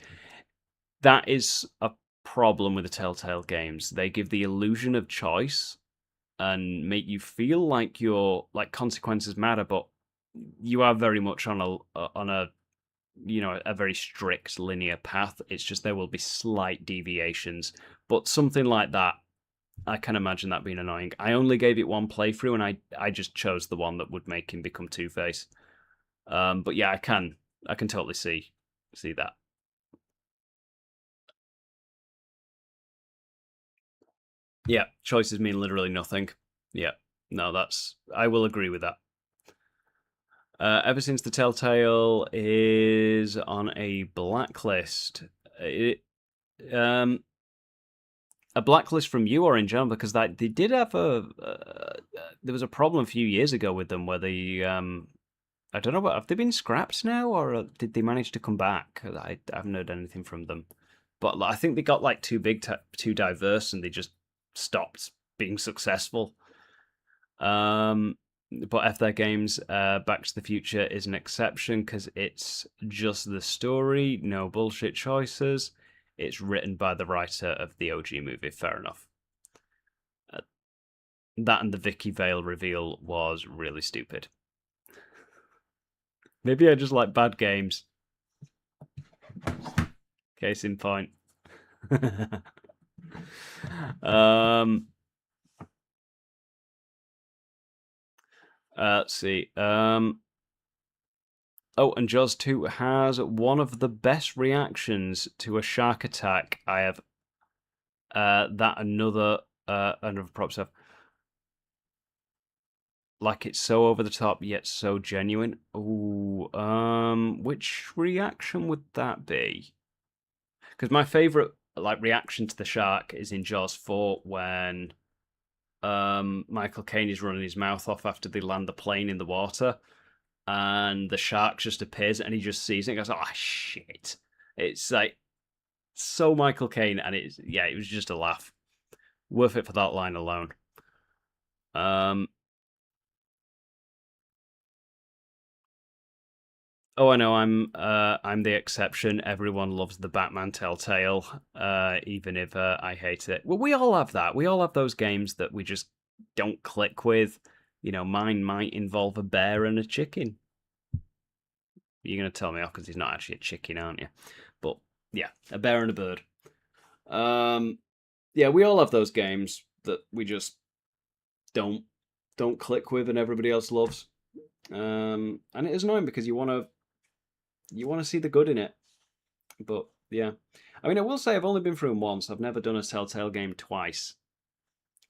That is a problem with the Telltale games. They give the illusion of choice and make you feel like your consequences matter, but you are very much on a very strict linear path. It's just there will be slight deviations, but something like that, I can imagine that being annoying. I only gave it one playthrough, and I just chose the one that would make him become Two-Face. But yeah, I can totally see that. Yeah, choices mean literally nothing. Yeah, no, I will agree with that. Ever since the Telltale is on a blacklist, a blacklist from you or in general, because they did have there was a problem a few years ago with them where they I don't know, have they been scrapped now, or did they manage to come back? I haven't heard anything from them, but I think they got too big, too diverse, and they just stopped being successful. But F their games, Back to the Future is an exception because it's just the story, no bullshit choices. It's written by the writer of the OG movie. Fair enough. That and the Vicky Vale reveal was really stupid. Maybe I just like bad games. Case in point. Let's see. Oh, and Jaws 2 has one of the best reactions to a shark attack I have. Another prop stuff. Like, it's so over the top yet so genuine. Ooh, which reaction would that be? Because my favorite reaction to the shark is in Jaws 4 when Michael Caine is running his mouth off after they land the plane in the water, and the shark just appears and he just sees it and goes, "Oh shit!" It's so Michael Caine, and it was just a laugh. Worth it for that line alone. Oh, I know. I'm the exception. Everyone loves the Batman Telltale, even if I hate it. Well, we all have that. We all have those games that we just don't click with. Mine might involve a bear and a chicken. You're gonna tell me off because he's not actually a chicken, aren't you? But yeah, a bear and a bird. Yeah, we all have those games that we just don't click with, and everybody else loves. And it is annoying because you want to see the good in it. But yeah, I mean, I will say I've only been through them once. I've never done a Telltale game twice,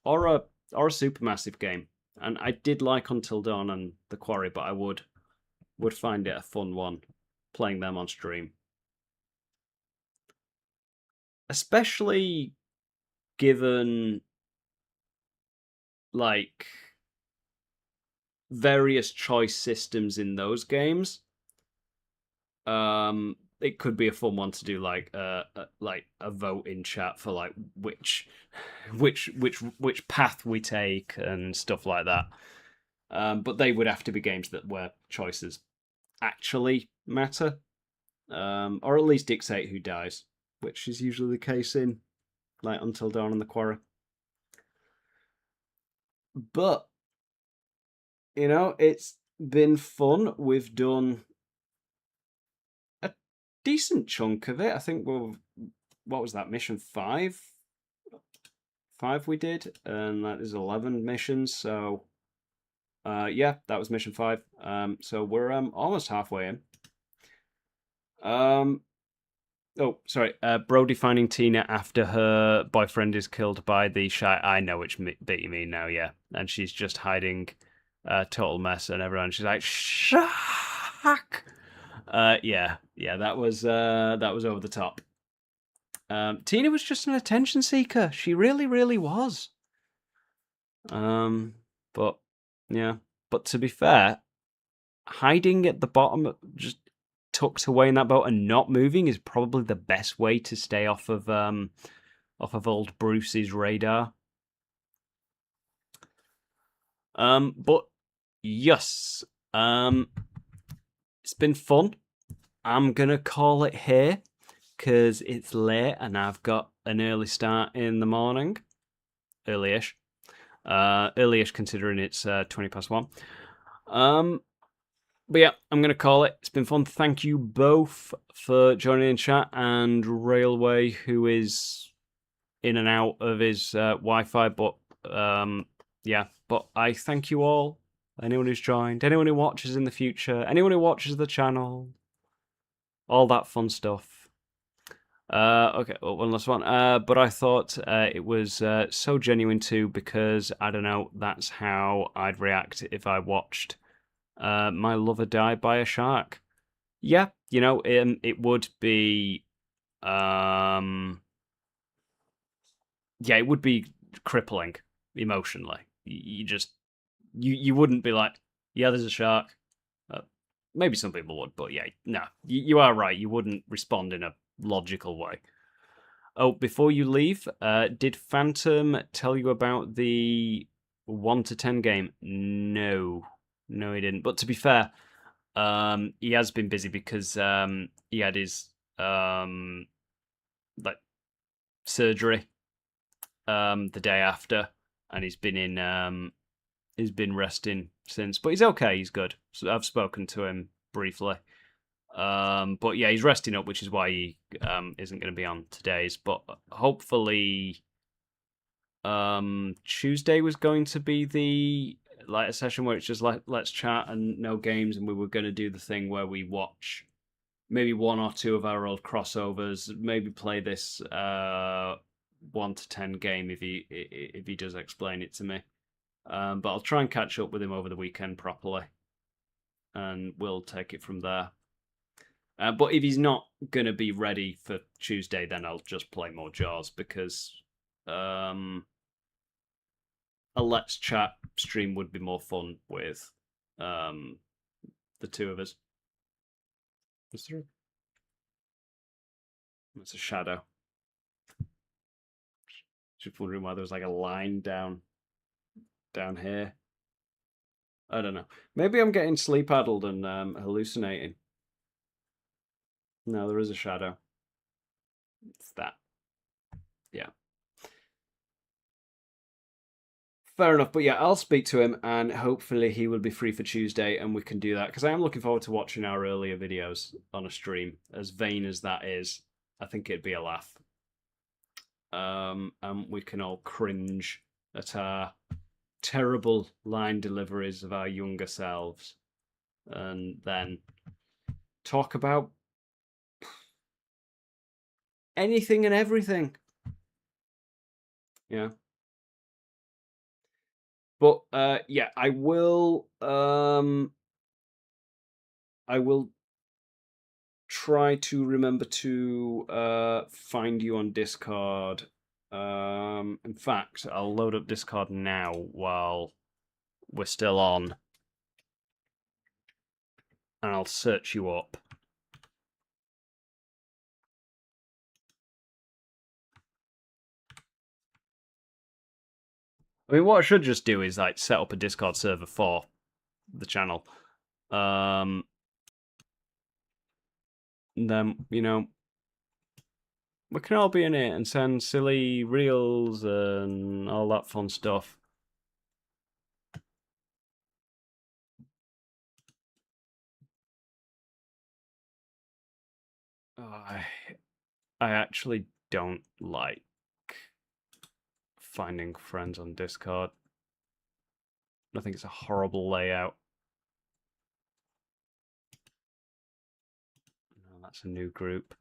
or a Supermassive game. And I did like Until Dawn and The Quarry, but I would would find it a fun one, playing them on stream. Especially given, like, various choice systems in those games. It could be a fun one to do, like a vote in chat for like which path we take and stuff like that. But they would have to be games that where choices actually matter, or at least dictate who dies, which is usually the case in like Until Dawn and The Quarry. But you know, it's been fun. We've done a decent chunk of it. I think what was that, mission 5? 5 we did, and that is 11 missions. So, yeah, that was mission 5. So we're almost halfway in. Oh, sorry. Brody finding Tina after her boyfriend is killed by the shy. I know which bit you mean now. Yeah, and she's just hiding. Total mess, and everyone. She's like, "Shuck." Yeah, that was over the top. Tina was just an attention seeker. She really, really was. But yeah, but to be fair, hiding at the bottom, just tucked away in that boat and not moving, is probably the best way to stay off of old Bruce's radar. But yes, it's been fun. I'm gonna call it here because it's late and I've got an early start in the morning. Early-ish. Early-ish considering it's 1:20. But yeah, I'm gonna call it. It's been fun. Thank you both for joining in chat, and Railway, who is in and out of his Wi-Fi, but yeah. But I thank you all. Anyone who's joined, anyone who watches in the future, anyone who watches the channel, all that fun stuff. Okay, well, one last one. But I thought it was so genuine too, because I don't know, that's how I'd react if I watched my lover die by a shark. Yeah, you know, it would be, yeah, it would be crippling emotionally. You wouldn't be like, yeah, there's a shark. Maybe some people would, but yeah, no, you are right. You wouldn't respond in a logical way. Oh, before you leave, did Phantom tell you about the 1 to 10 game? No, he didn't. But to be fair, he has been busy because he had his like surgery the day after, and he's been resting since. But he's okay. He's good. So I've spoken to him briefly. But yeah, he's resting up, which is why he isn't going to be on today's. But hopefully, Tuesday was going to be the a session where it's just like let's chat and no games, and we were going to do the thing where we watch maybe 1 or 2 of our old crossovers, maybe play this 1 to 10 game if he does explain it to me. But I'll try and catch up with him over the weekend properly, and we'll take it from there. But if he's not going to be ready for Tuesday, then I'll just play more Jaws, because a Let's Chat stream would be more fun with the 2 of us. Is there? That's a shadow. Just wondering why there was like a line down here. I don't know. Maybe I'm getting sleep-addled and hallucinating. No, there is a shadow. It's that. Yeah. Fair enough, but yeah, I'll speak to him, and hopefully he will be free for Tuesday, and we can do that, because I am looking forward to watching our earlier videos on a stream. As vain as that is, I think it'd be a laugh. And we can all cringe at our terrible line deliveries of our younger selves, and then talk about anything and everything. Yeah. But yeah, I will I will try to remember to find you on Discord. In fact, I'll load up Discord now while we're still on, and I'll search you up. I mean, what I should just do is like set up a Discord server for the channel. Then, you know, we can all be in it and send silly reels and all that fun stuff. I actually don't like finding friends on Discord. I think it's a horrible layout. No, that's a new group.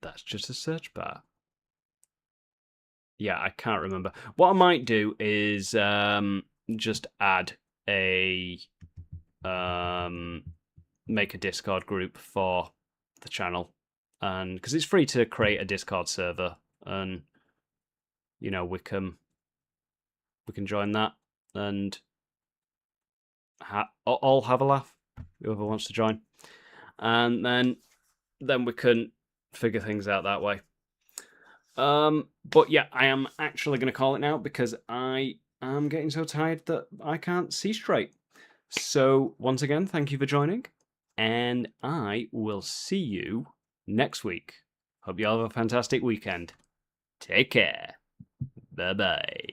That's just a search bar. Yeah, I can't remember. What I might do is just add a make a Discord group for the channel, and because it's free to create a Discord server, and you know we can join that and all have a laugh, whoever wants to join, and then we can figure things out that way. But yeah, I am actually going to call it now because I am getting so tired that I can't see straight. So once again, thank you for joining, and I will see you next week. Hope you all have a fantastic weekend. Take care. Bye-bye.